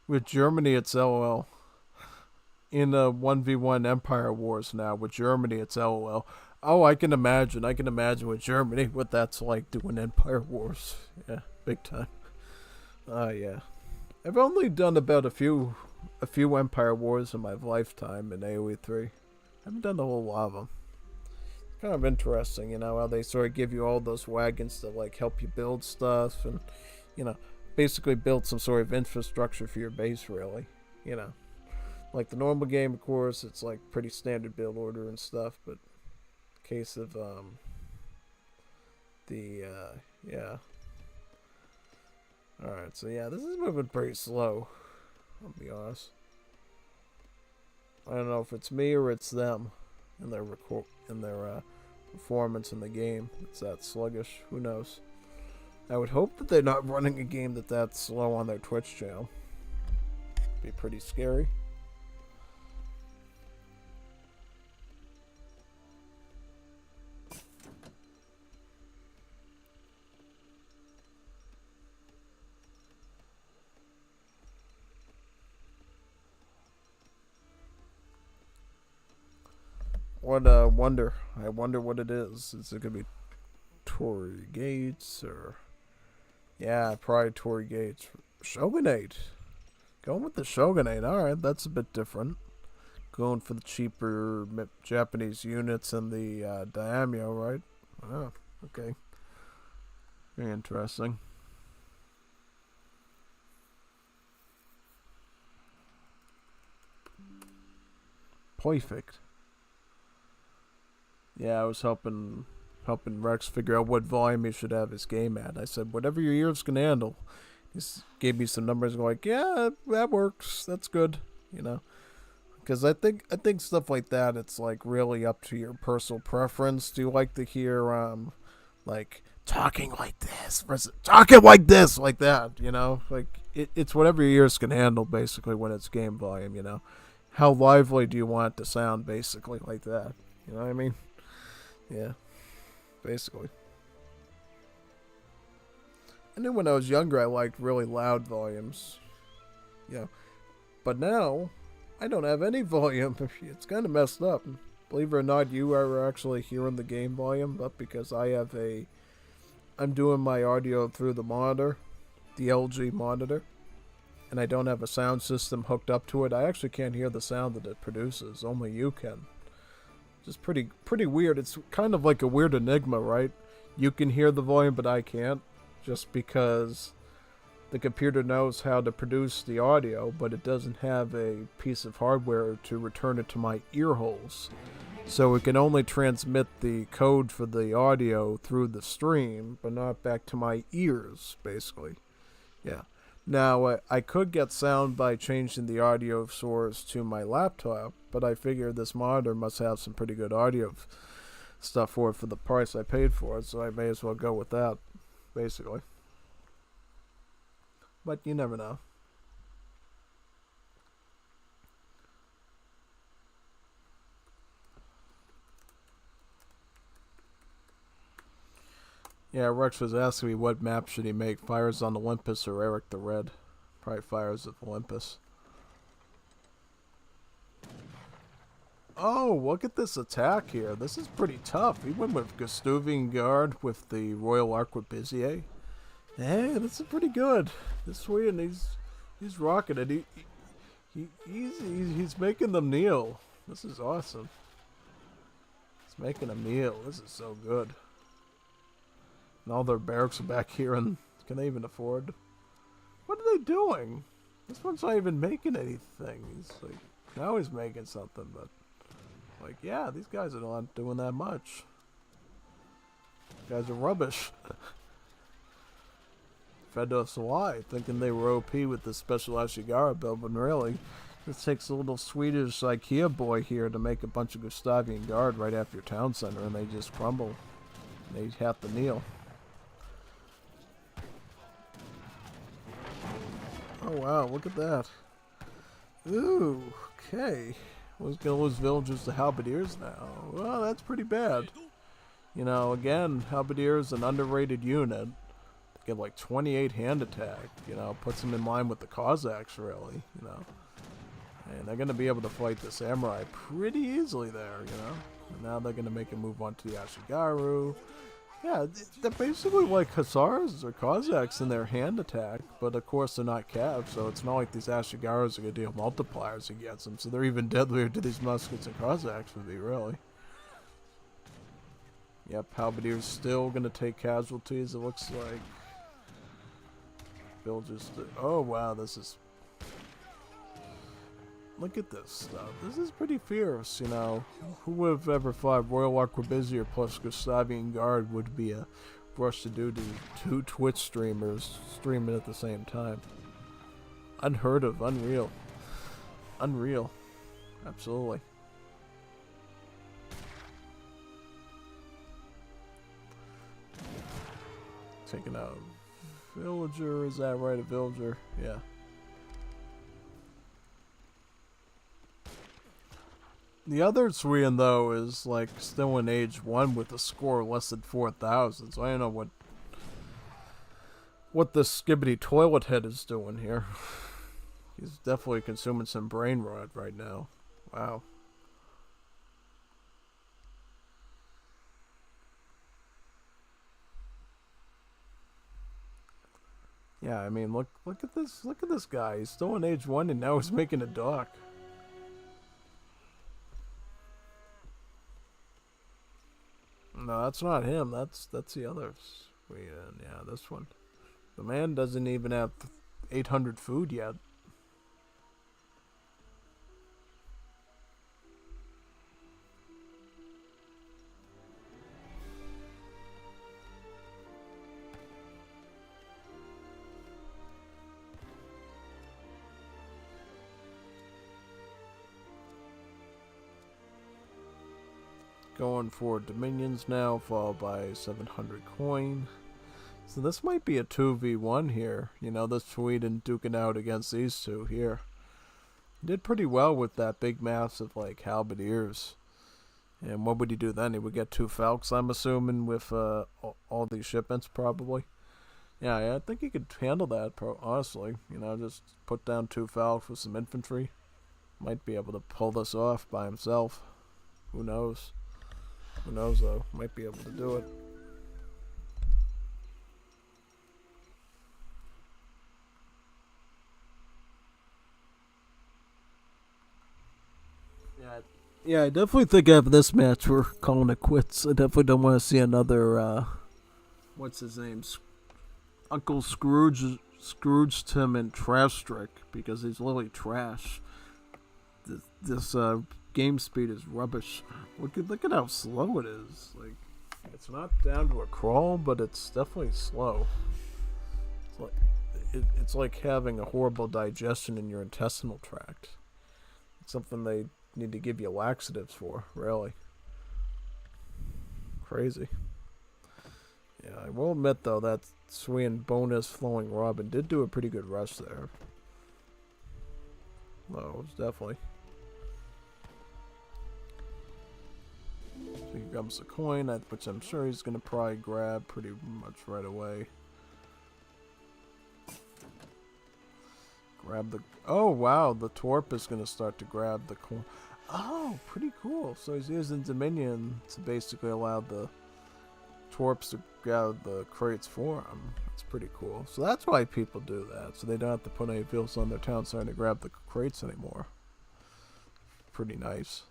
With Germany, it's LOL. In a 1v1 Empire Wars now, with Germany, it's LOL. Oh, I can imagine with Germany what that's like doing Empire Wars. Yeah, big time. Yeah. I've only done about a few Empire Wars in my lifetime in Aoe3. I haven't done the whole lot of them. It's kind of interesting, you know, how they sort of give you all those wagons to, like, help you build stuff and, you know, basically build some sort of infrastructure for your base, really, you know. Like the normal game, of course, it's like pretty standard build order and stuff, but in case of yeah. Alright, so yeah, this is moving pretty slow, I'll be honest. I don't know if it's me or it's them in their performance in the game. It's that sluggish, who knows. I would hope that they're not running a game that's slow on their Twitch channel. Be pretty scary. What wonder? I wonder what it is. Is it gonna be Tory Gates or? Yeah, probably Tory Gates. Shogunate. Going with the Shogunate. All right, that's a bit different. Going for the cheaper Japanese units and the daimyo, right? Oh, okay. Very interesting. Perfect. Yeah, I was helping Rex figure out what volume he should have his game at. I said, whatever your ears can handle. He gave me some numbers. Like, yeah, that works. That's good. You know. Because I think stuff like that, it's like really up to your personal preference. Do you like to hear like talking like this versus talking like this, like that? You know, like it's whatever your ears can handle, basically, when it's game volume. You know, how lively do you want it to sound, basically, like that? You know what I mean? Yeah, basically. I knew when I was younger I liked really loud volumes. Yeah, but now I don't have any volume. It's kind of messed up. Believe it or not, you are actually hearing the game volume, but because I'm doing my audio through the monitor, the LG monitor, and I don't have a sound system hooked up to it, I actually can't hear the sound that it produces. Only you can. Just pretty weird. It's kind of like a weird enigma, right? You can hear the volume, but I can't, just because the computer knows how to produce the audio, but it doesn't have a piece of hardware to return it to my ear holes. So it can only transmit the code for the audio through the stream, but not back to my ears, basically. Yeah. Now, I could get sound by changing the audio source to my laptop, but I figure this monitor must have some pretty good audio stuff for the price I paid for it, so I may as well go with that, basically. But you never know. Yeah, Rex was asking me what map should he make, Fires on Olympus or Eric the Red. Probably Fires of Olympus. Oh, look at this attack here. This is pretty tough. He went with Gustavian Guard with the Royal Arquebusier. Hey, this is pretty good. This Sweden, he's rocking it. He's making them kneel. This is awesome. He's making them kneel. This is so good. And all their barracks are back here, and can they even afford? What are they doing? This one's not even making anything. He's like, now he's making something, but like, yeah, these guys are not doing that much. These guys are rubbish. Fed us a lie, thinking they were OP with the special Ashigara build, but really, this takes a little Swedish IKEA boy here to make a bunch of Gustavian Guard right after your town center, and they just crumble. They have to kneel. Oh wow, look at that. Ooh, okay. We're gonna lose villagers to halberdiers now. Well, that's pretty bad. You know, again, halberdiers an underrated unit. Get like 28 hand attack, you know, puts them in line with the Cossacks, really, you know. And they're going to be able to fight the samurai pretty easily there, you know. And now they're going to make a move on to the Ashigaru. Yeah, they're basically like Hussars or Cossacks in their hand attack, but of course they're not cav, so it's not like these Ashigarus are going to deal multipliers against them, so they're even deadlier to these muskets and Cossacks would be, really. Yep, halberdier's still going to take casualties, it looks like. Villagers. Oh wow, this is. Look at this stuff. This is pretty fierce, you know. Who would have ever thought Royal Arquebusier plus Gustavian Guard would be a rush to do to two Twitch streamers streaming at the same time? Unheard of, unreal. Unreal. Absolutely. Taking out villager, is that right? A villager? Yeah. The other Sweden, though, is like still in age 1 with a score less than 4,000, so I don't know what the skibbity toilet head is doing here. He's definitely consuming some brain rot right now. Wow. Yeah, I mean, look at this. Look at this guy. He's still in age 1 and now he's making a dock. No, that's not him. That's the other. Yeah, this one. The man doesn't even have 800 food yet. Going for Dominions now, followed by 700 coin. So this might be a 2v1 here. You know, this Sweden duking out against these two here. Did pretty well with that big mass of like halberdiers. And what would he do then? He would get 2 Falcons, I'm assuming, with all these shipments probably. Yeah, I think he could handle that, honestly. You know, just put down 2 Falcons with some infantry. Might be able to pull this off by himself. Who knows? Who knows, though? Might be able to do it. Yeah, I definitely think after this match we're calling it quits. I definitely don't want to see another, what's his name? Uncle Scrooged him in Trash Strick because he's literally trash. This game speed is rubbish. Look at how slow it is. Like, it's not down to a crawl, but it's definitely slow. It's like having a horrible digestion in your intestinal tract. It's something they need to give you laxatives for, really. Crazy. Yeah, I will admit though that Swain bonus flowing Robin did do a pretty good rush there. No, it was definitely. So here comes the coin, which I'm sure he's gonna probably grab pretty much right away. Grab the. Oh wow, the Torp is gonna start to grab the coin. Oh, pretty cool. So he's using Dominion to basically allow the Torps to grab the crates for him. That's pretty cool. So that's why people do that. So they don't have to put any vehicles on their town starting to grab the crates anymore. Pretty nice.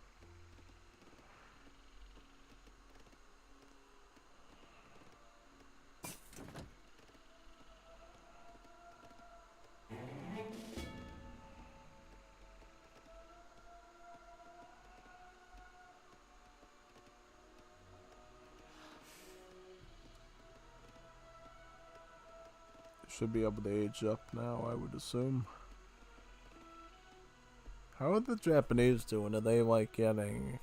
Should be able to age up now, I would assume. How are the Japanese doing? Are they like getting...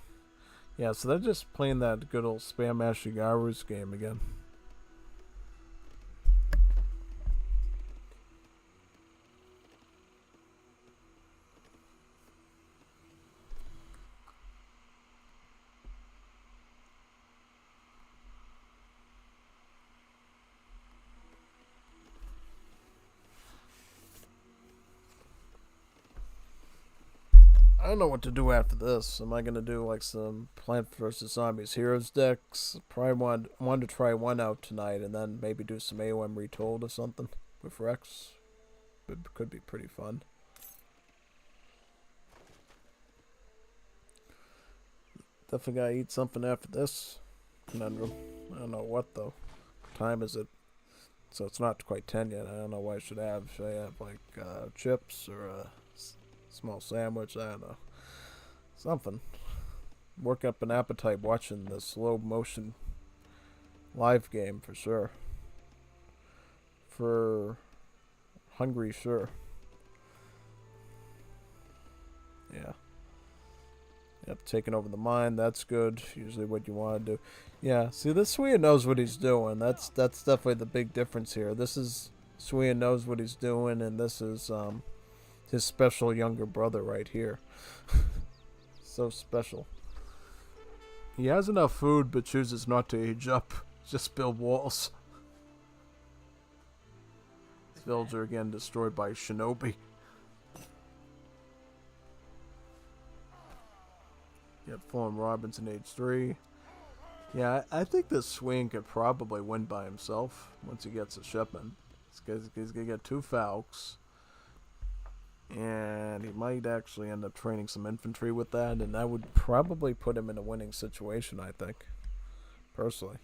Yeah, so they're just playing that good old Spam Ashigaru's game again. I don't know what to do after this. Am I gonna do like some Plant vs Zombies Heroes decks? Probably want to try one out tonight, and then maybe do some AOM Retold or something with Rex. It could be pretty fun. Definitely gotta eat something after this conundrum. I don't know what though. What time is it? So it's not quite 10 yet. I don't know what I should have. Should I have like chips or a small sandwich? I don't know. Something. Work up an appetite watching the slow motion live game for sure. For hungry, sure. Yeah. Yep, taking over the mine, that's good. Usually what you want to do. Yeah, see, this Swede knows what he's doing. That's definitely the big difference here. This is Swede knows what he's doing, and this is his special younger brother right here. So special. He has enough food, but chooses not to age up. Just build walls. This villager again destroyed by Shinobi. Yep, Fallen Robinson age 3. Yeah, I think this swing could probably win by himself once he gets a shipment. He's gonna get 2 Falcons. And he might actually end up training some infantry with that, and that would probably put him in a winning situation, I think. Personally.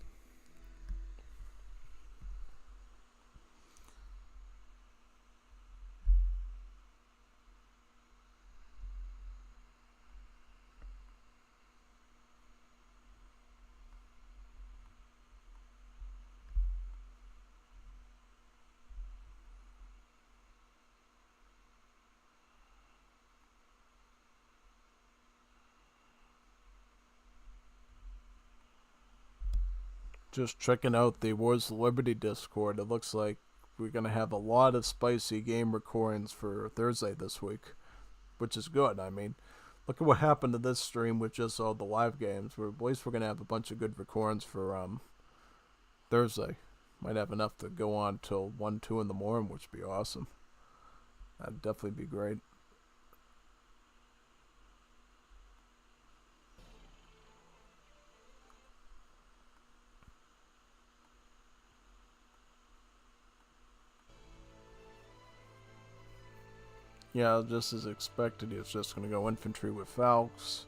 Just checking out the Wars of Liberty Discord. It looks like we're going to have a lot of spicy game recordings for Thursday this week, which is good. I mean, look at what happened to this stream with just all the live games. At least we're going to have a bunch of good recordings for Thursday. Might have enough to go on till 1, 2 in the morning, which would be awesome. That'd definitely be great. Yeah, just as expected, it's just going to go infantry with Falcons.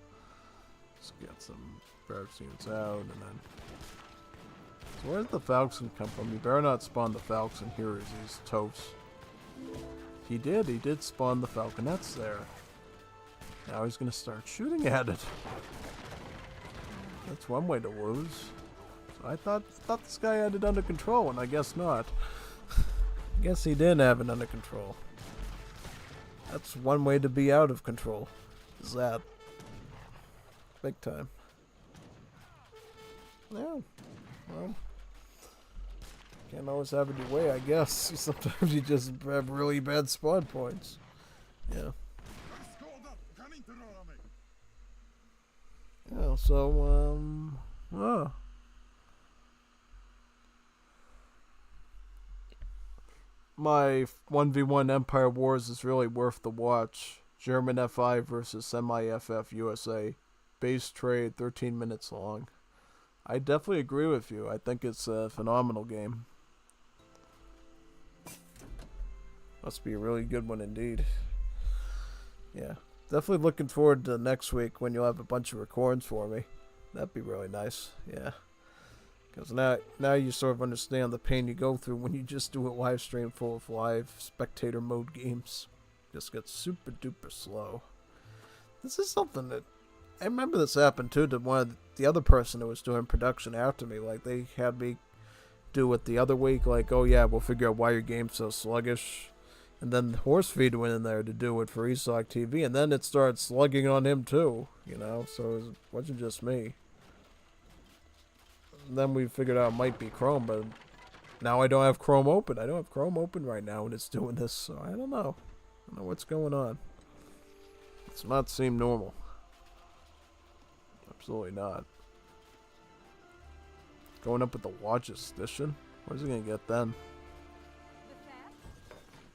Let's get some barracks units out, and then... So where's the Falcon come from? You better not spawn the Falcon here as he's toast. He did spawn the Falconets there. Now he's going to start shooting at it. That's one way to lose. So I thought this guy had it under control, and I guess not. I guess he didn't have it under control. That's one way to be out of control. Is that. Big time. Yeah. Well. Can't always have it your way, I guess. Sometimes you just have really bad spawn points. Yeah. Yeah, so, my 1v1 Empire Wars is really worth the watch. German FI versus Semi-FF USA. Base trade, 13 minutes long. I definitely agree with you. I think it's a phenomenal game. Must be a really good one indeed. Yeah. Definitely looking forward to next week when you'll have a bunch of recordings for me. That'd be really nice. Yeah. Because now you sort of understand the pain you go through when you just do a live stream full of live spectator mode games. Just gets super duper slow. This is something that... I remember this happened too to one of the other person who was doing production after me. Like, they had me do it the other week. Like, oh yeah, we'll figure out why your game's so sluggish. And then Horsefeed went in there to do it for ESOC TV. And then it started slugging on him too. You know, so it wasn't just me. And then we figured out it might be Chrome, but now I don't have Chrome open. I don't have Chrome open right now and it's doing this. So I don't know. I don't know what's going on. It does not seem normal. Absolutely not. Going up with the largest edition? Where's he gonna get then?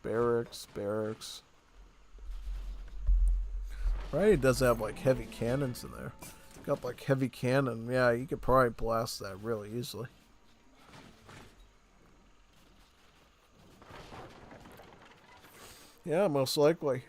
Barracks. Right, it does have like heavy cannons in there. Got like heavy cannon. Yeah, you could probably blast that really easily. Yeah, most likely.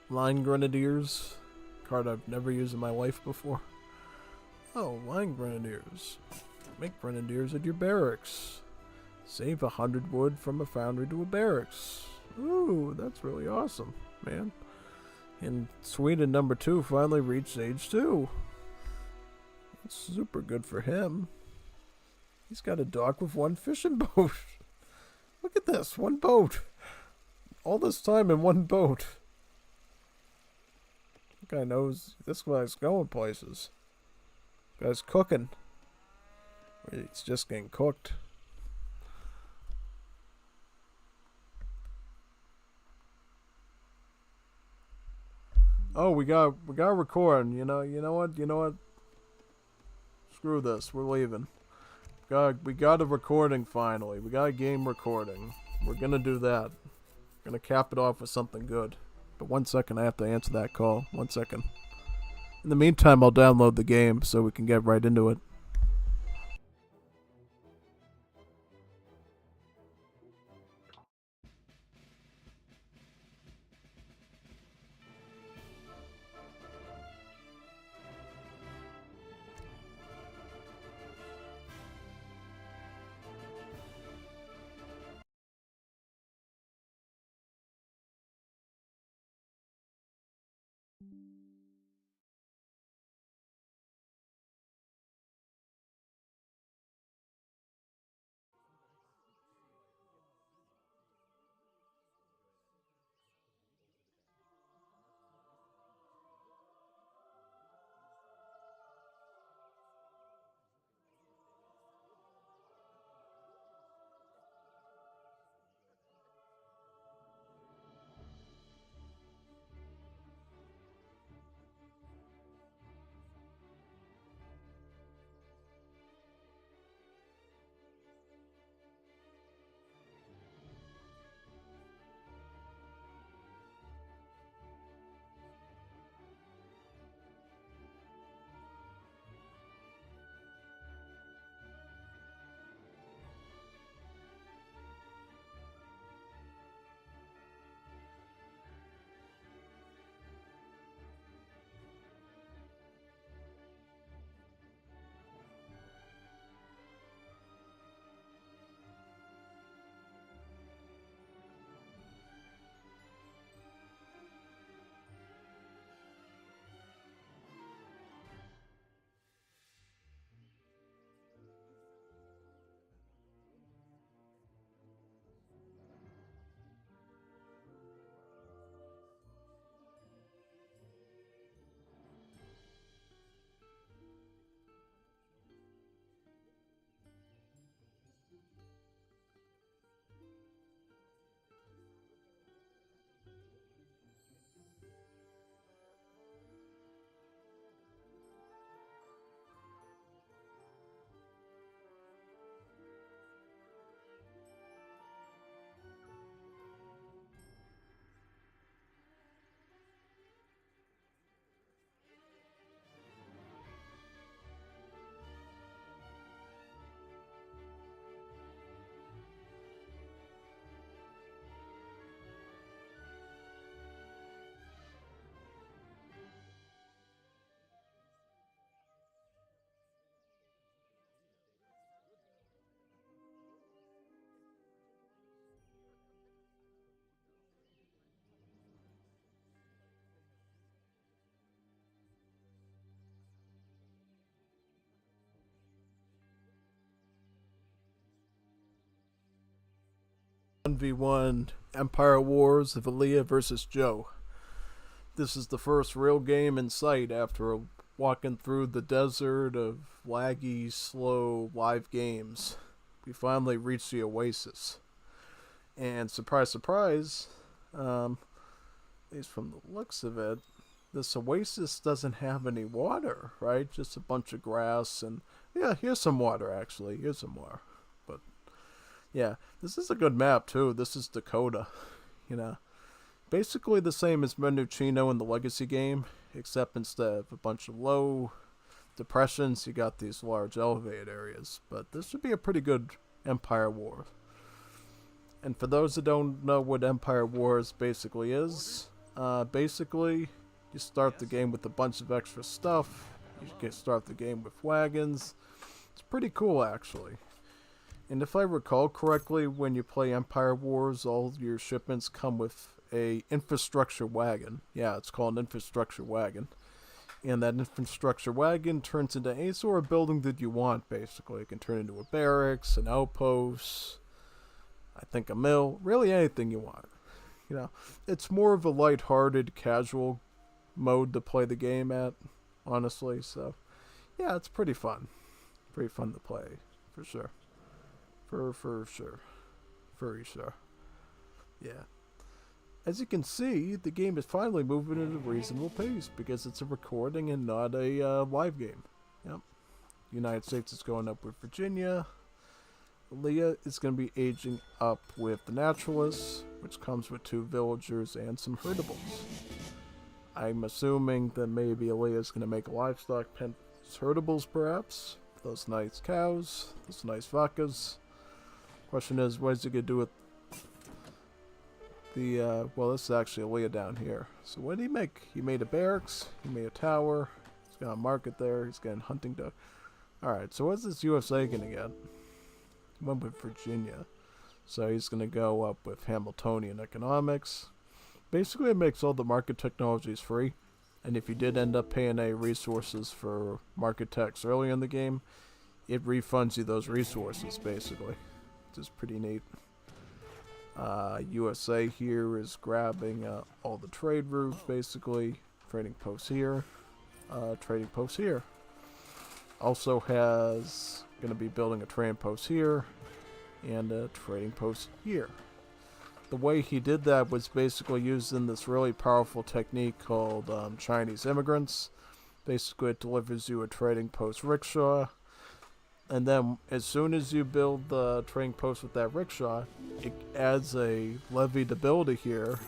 Line Grenadiers. Card I've never used in my life before. Oh, Line Grenadiers. Make Grenadiers at your barracks. Save 100 wood from a foundry to a barracks. Ooh, that's really awesome, man. And Sweden #2 finally reached age 2. That's super good for him. He's got a dock with 1 fishing boat. Look at this, 1 boat. All this time in 1 boat. This guy knows, this guy's going places. This guy's cooking. He's just getting cooked. Oh, we got recording. You know what? Screw this. We're leaving. We got a recording finally. We got a game recording. We're gonna do that. Gonna cap it off with something good. But 1 second, I have to answer that call. 1 second. In the meantime, I'll download the game so we can get right into it. One Empire Wars of Aaliyah versus Joe. This is the first real game in sight after walking through the desert of laggy, slow live games. We finally reached the oasis. And surprise, surprise, at least from the looks of it, this oasis doesn't have any water, right? Just a bunch of grass and, yeah, here's some water actually. Here's some water. But yeah, this is a good map too. This is Dakota, you know. Basically the same as Mendocino in the Legacy game, except instead of a bunch of low depressions, you got these large elevated areas. But this should be a pretty good Empire War. And for those that don't know what Empire Wars basically is, basically you start the game with a bunch of extra stuff. You can start the game with wagons. It's pretty cool actually. And if I recall correctly, when you play Empire Wars, all your shipments come with a infrastructure wagon. Yeah, it's called an infrastructure wagon. And that infrastructure wagon turns into any sort of building that you want, basically. It can turn into a barracks, an outpost, I think a mill, really anything you want. You know, it's more of a lighthearted, casual mode to play the game at, honestly. So, yeah, it's pretty fun. Pretty fun to play, for sure. For sure. Very sure. Yeah. As you can see, the game is finally moving at a reasonable pace because it's a recording and not a live game. Yep. United States is going up with Virginia. Leah is going to be aging up with the Naturalists, which comes with 2 villagers and some herdables. I'm assuming that maybe Aaliyah is going to make a livestock pen. Herdables, perhaps. Those nice cows, those nice vacas. Question is, what is he going to do with the, well, this is actually Aaliyah down here. So what did he make? He made a barracks, he made a tower, he's got a market there, he's getting hunting dog. Alright, so what's this USA going to get? He went with Virginia. So he's going to go up with Hamiltonian economics. Basically, it makes all the market technologies free. And if you did end up paying any resources for market techs early in the game, it refunds you those resources, basically. Which is pretty neat. USA here is grabbing all the trade routes, basically. Trading posts here. Trading posts here. Also has going to be building a trading post here and a trading post here. The way he did that was basically using this really powerful technique called Chinese immigrants. Basically, it delivers you a trading post rickshaw, and then as soon as you build the trading post with that rickshaw, it adds a levied ability here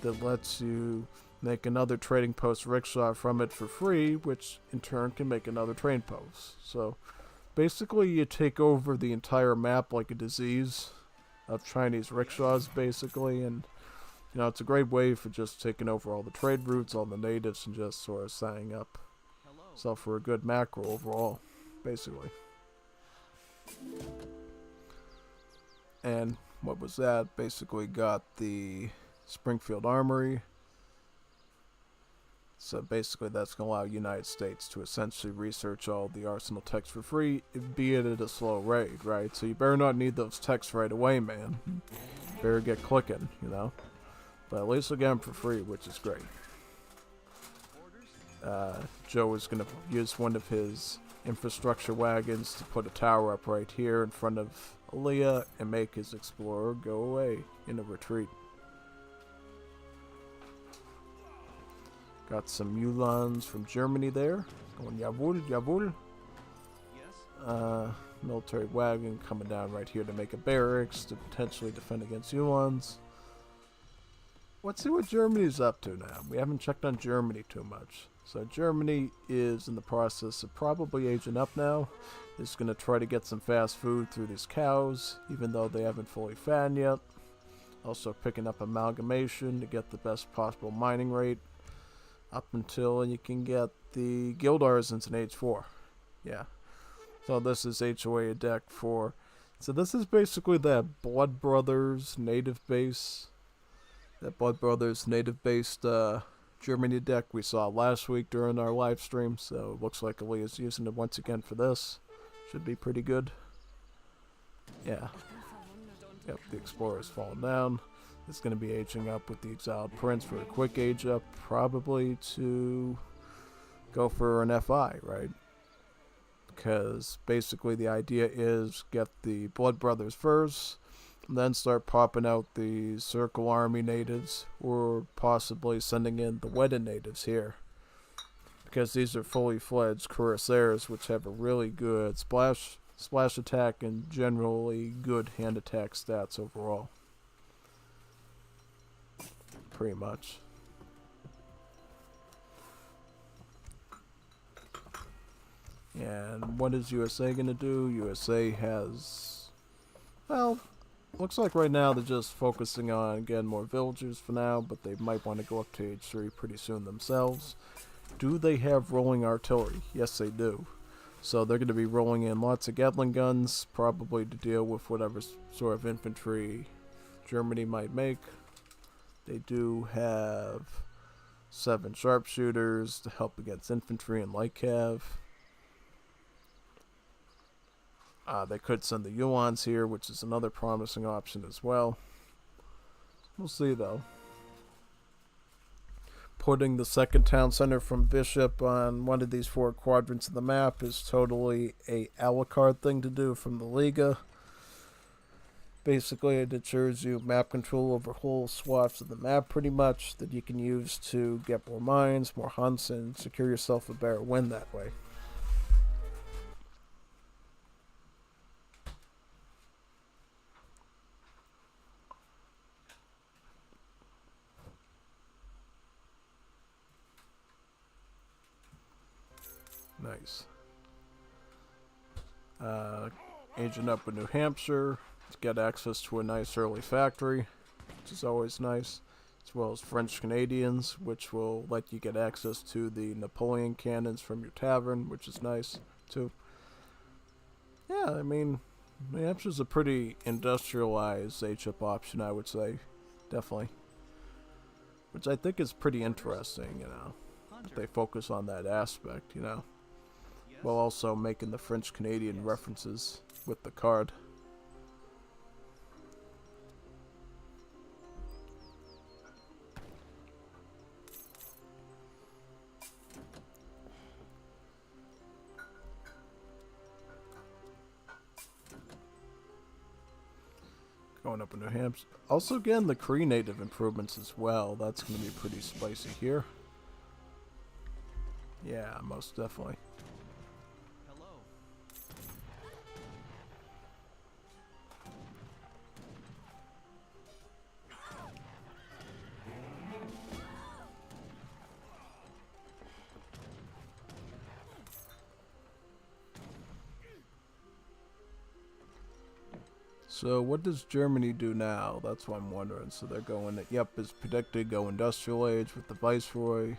that lets you make another trading post rickshaw from it for free, which in turn can make another trading post. So basically you take over the entire map like a disease of Chinese rickshaws, basically, and you know, it's a great way for just taking over all the trade routes, all the natives, and just sort of setting up yourself for a good macro overall, basically. And what was that? Basically got the Springfield Armory. So basically that's going to allow United States to essentially research all the arsenal techs for free, be it at a slow rate, right? So you better not need those techs right away, man. Better get clicking, you know? But at least we'll get them for free, which is great. Joe is going to use one of his infrastructure wagons to put a tower up right here in front of Aaliyah and make his explorer go away in a retreat. Got some Ulans from Germany there. Going jawohl, jawohl. Military wagon coming down right here to make a barracks to potentially defend against Ulans. Let's see what Germany's up to now. We haven't checked on Germany too much. So Germany is in the process of probably aging up now. It's going to try to get some fast food through these cows, even though they haven't fully fattened yet. Also picking up amalgamation to get the best possible mining rate. Up until you can get the guild artisans in age 4. Yeah. So this is HOA deck for... So this is basically that Blood Brothers native base. That Blood Brothers native based Germany deck we saw last week during our live stream. So it looks like Aaliyah's using it once again for this. Should be pretty good. Yeah. Yep, the Explorer's fallen down. It's going to be aging up with the Exiled Prince for a quick age up, probably to go for an FI, right? Because basically the idea is get the Blood Brothers first, and then start popping out the Circle Army natives, or possibly sending in the Wedded natives here. Because these are fully fledged Cuirassiers, which have a really good splash attack and generally good hand attack stats overall. Pretty much. And what is USA going to do? USA has, well, looks like right now they're just focusing on getting more villagers for now, but they might want to go up to age 3 pretty soon themselves. Do they have rolling artillery? Yes, they do. So they're going to be rolling in lots of Gatling guns, probably to deal with whatever sort of infantry Germany might make. They do have 7 sharpshooters to help against infantry and light cav. They could send the Ulans here, which is another promising option as well. We'll see, though. Putting the second town center from Bishop on one of these 4 quadrants of the map is totally a la carte thing to do from the Liga. Basically, it ensures you map control over whole swaths of the map pretty much that you can use to get more mines, more hunts, and secure yourself a better win that way. Nice. Aging up in New Hampshire to get access to a nice early factory, which is always nice, as well as French Canadians, which will let you get access to the Napoleon cannons from your tavern, which is nice too. Yeah, I mean, New Hampshire's a pretty industrialized HIP option, I would say, definitely, which I think is pretty interesting, you know, if they focus on that aspect, you know, while also making the French Canadian references with the card. Going up in New Hampshire. Also, again, the Cree native improvements as well. That's going to be pretty spicy here. Yeah, most definitely. So what does Germany do now? That's what I'm wondering. So they're going, yep, as predicted, go industrial age with the Viceroy.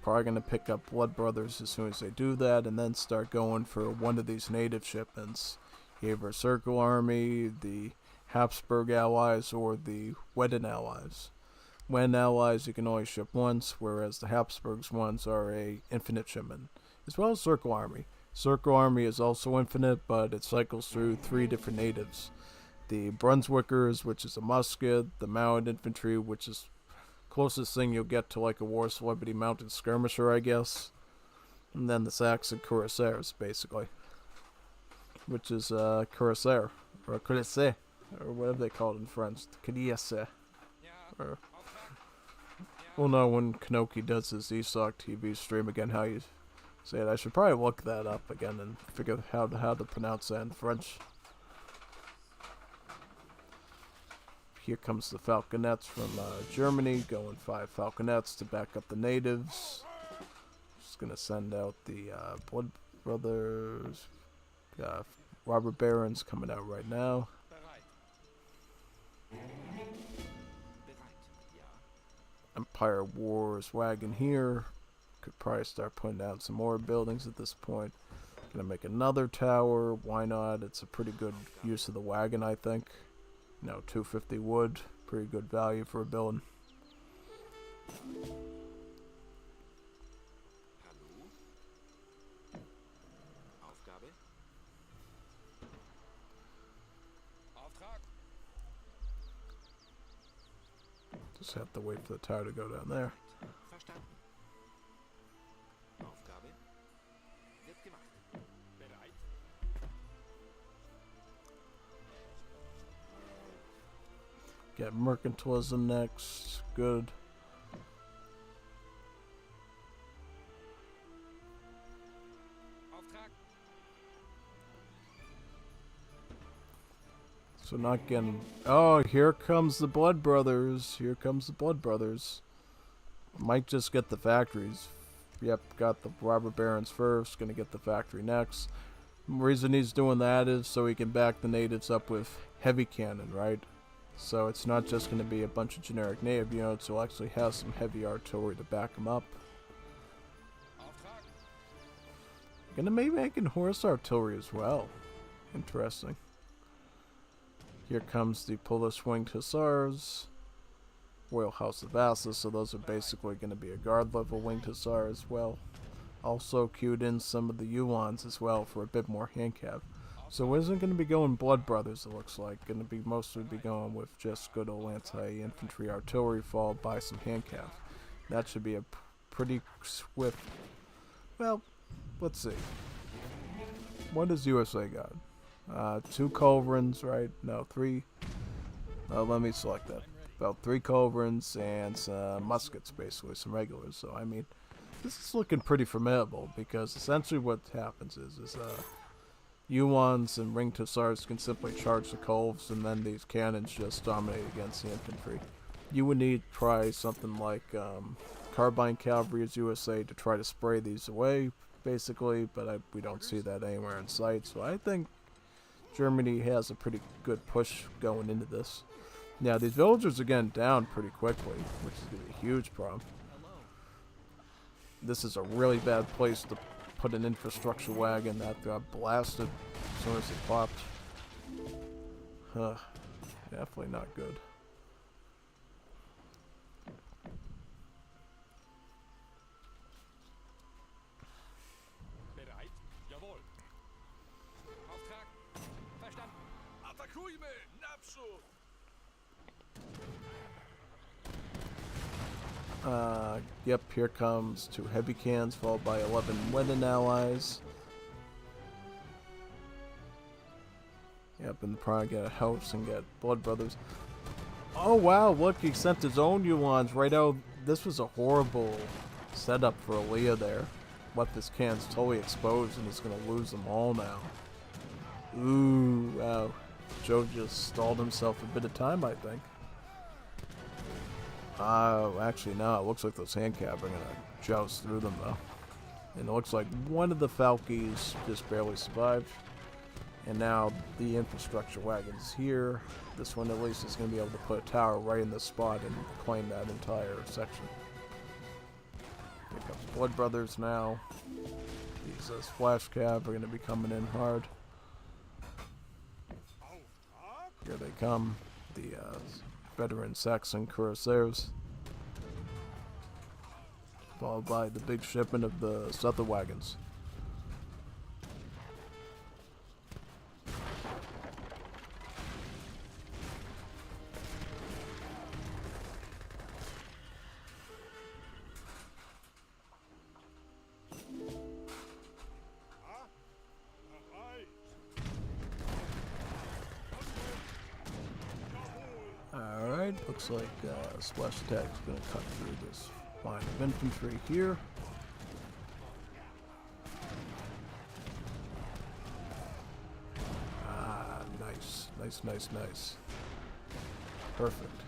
Probably going to pick up Blood Brothers as soon as they do that, and then start going for one of these native shipments. Either Circle Army, the Habsburg allies, or the Wedden allies. Wedden allies you can only ship once, whereas the Habsburgs ones are a infinite shipment. As well as Circle Army. Circle Army is also infinite, but it cycles through 3 different natives. The Brunswickers, which is a musket, the Mounted Infantry, which is closest thing you'll get to like a War Celebrity Mounted Skirmisher, I guess. And then the Saxon Cuirassiers, basically. Which is Cuirassier, or Cuirassier, or whatever they call it in French. Cuirassier. Or, we'll know when Kanoki does his ESOC TV stream again how you say it. I should probably look that up again and figure out how to pronounce that in French. Here comes the Falconets from Germany, going 5 Falconets to back up the natives. Just gonna send out the Blood Brothers. Robert Barons coming out right now. Empire Wars wagon here. Could probably start putting down some more buildings at this point. Gonna make another tower. Why not? It's a pretty good use of the wagon, I think. You know, 250 wood. Pretty good value for a building. Just have to wait for the tower to go down there. Get mercantilism next. Good. So not getting... Oh, here comes the Blood Brothers. Here comes the Blood Brothers. Might just get the factories. Yep, got the Robert Barons first. Gonna get the factory next. The reason he's doing that is so he can back the natives up with heavy cannon, right? So it's not just going to be a bunch of generic native units, he'll actually have some heavy artillery to back them up. Gonna maybe make in horse artillery as well. Interesting. Here comes the Polish Winged Hussars. Royal House of Vassus, so those are basically going to be a guard level Winged Hussar as well. Also queued in some of the Uhlans as well for a bit more handcap. So it isn't going to be going Blood Brothers, it looks like. Going to be mostly be going with just good old anti-infantry artillery followed by some handcap. That should be a pretty swift... Well, let's see. What does USA got? 2 culverins, right? No, 3. Let me select that. About 3 culverins and some muskets, basically, some regulars. So, I mean, this is looking pretty formidable because essentially what happens is Uhlans and Ringed Hussars can simply charge the culves, and then these cannons just dominate against the infantry. You would need probably something like Carbine Cavalry as USA to try to spray these away, basically, but we don't see that anywhere in sight. So I think Germany has a pretty good push going into this. Now, these villagers are getting down pretty quickly, which is going to be a huge problem. This is a really bad place to put an infrastructure wagon that got blasted as soon as it popped. Definitely not good. Bereit? Jawohl. Auftrag? Verstanden. Atakujmy! Naprzód! Yep, here comes 2 heavy cans, followed by 11 Lenin allies. Yep, and probably get a house and get Blood Brothers. Oh wow, look, he sent his own Yulons right out. This was a horrible setup for Aaliyah there. Left his cans totally exposed and he's going to lose them all now. Ooh, wow. Joe just stalled himself a bit of time, I think. Actually, no, it looks like those handcab are going to joust through them, though. And it looks like one of the Falkies just barely survived. And now the infrastructure wagon's here. This one, at least, is going to be able to put a tower right in this spot and claim that entire section. Here comes Blood Brothers now. These splash cab are going to be coming in hard. Here they come. The veteran Saxon cuirassiers. Followed by the big shipment of the Suther wagons. Alright, looks like splash attack is going to cut through this line of infantry here. Ah, nice. Nice, nice, nice. Perfect.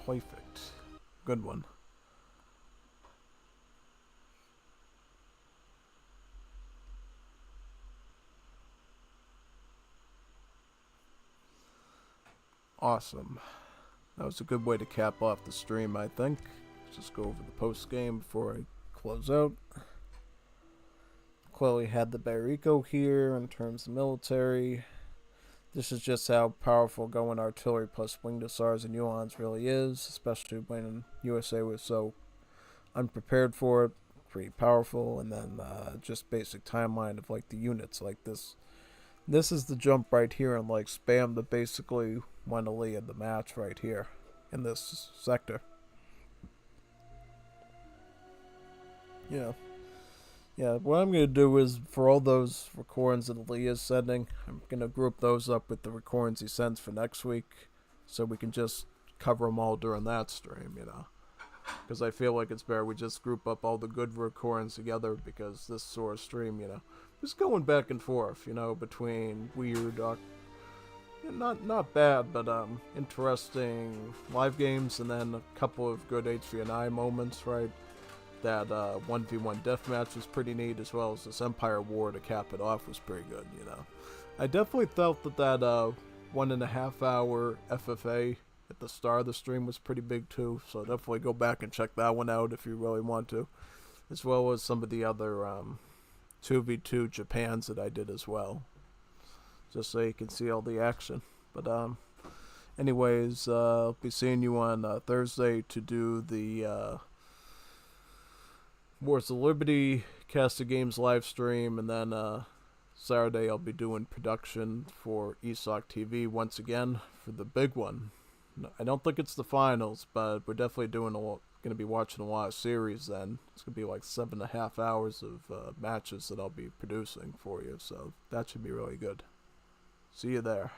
Perfect. Good one. Awesome. That was a good way to cap off the stream, I think. Let's just go over the post game before I close out. Clearly had the Br4 here in terms of military. This is just how powerful going artillery plus winged hussars and Uhlans really is, especially when USA was so unprepared for it. Pretty powerful, and then just basic timeline of like the units like this. This is the jump right here and like spam the basically won Aaliyah the match right here in this sector. Yeah, what I'm going to do is for all those recordings that Aaliyah's sending, I'm going to group those up with the recordings he sends for next week so we can just cover them all during that stream, you know. Because I feel like it's better we just group up all the good recordings together because this sort of stream, you know, just going back and forth, you know, between weird, not bad, but interesting live games and then a couple of good HVNI moments, right? That 1v1 deathmatch was pretty neat, as well as this Empire War to cap it off was pretty good, you know. I definitely felt that 1.5 hour FFA at the start of the stream was pretty big too, so definitely go back and check that one out if you really want to, as well as some of the other 2v2 Japans that I did as well, just so you can see all the action. But anyways, I'll be seeing you on Thursday to do the Wars of Liberty Cast of Games live stream, and then Saturday I'll be doing production for ESOC TV once again for the big one. I don't think it's the finals, but we're definitely going to be watching a lot of series then. It's going to be like 7.5 hours of matches that I'll be producing for you, so that should be really good. See you there.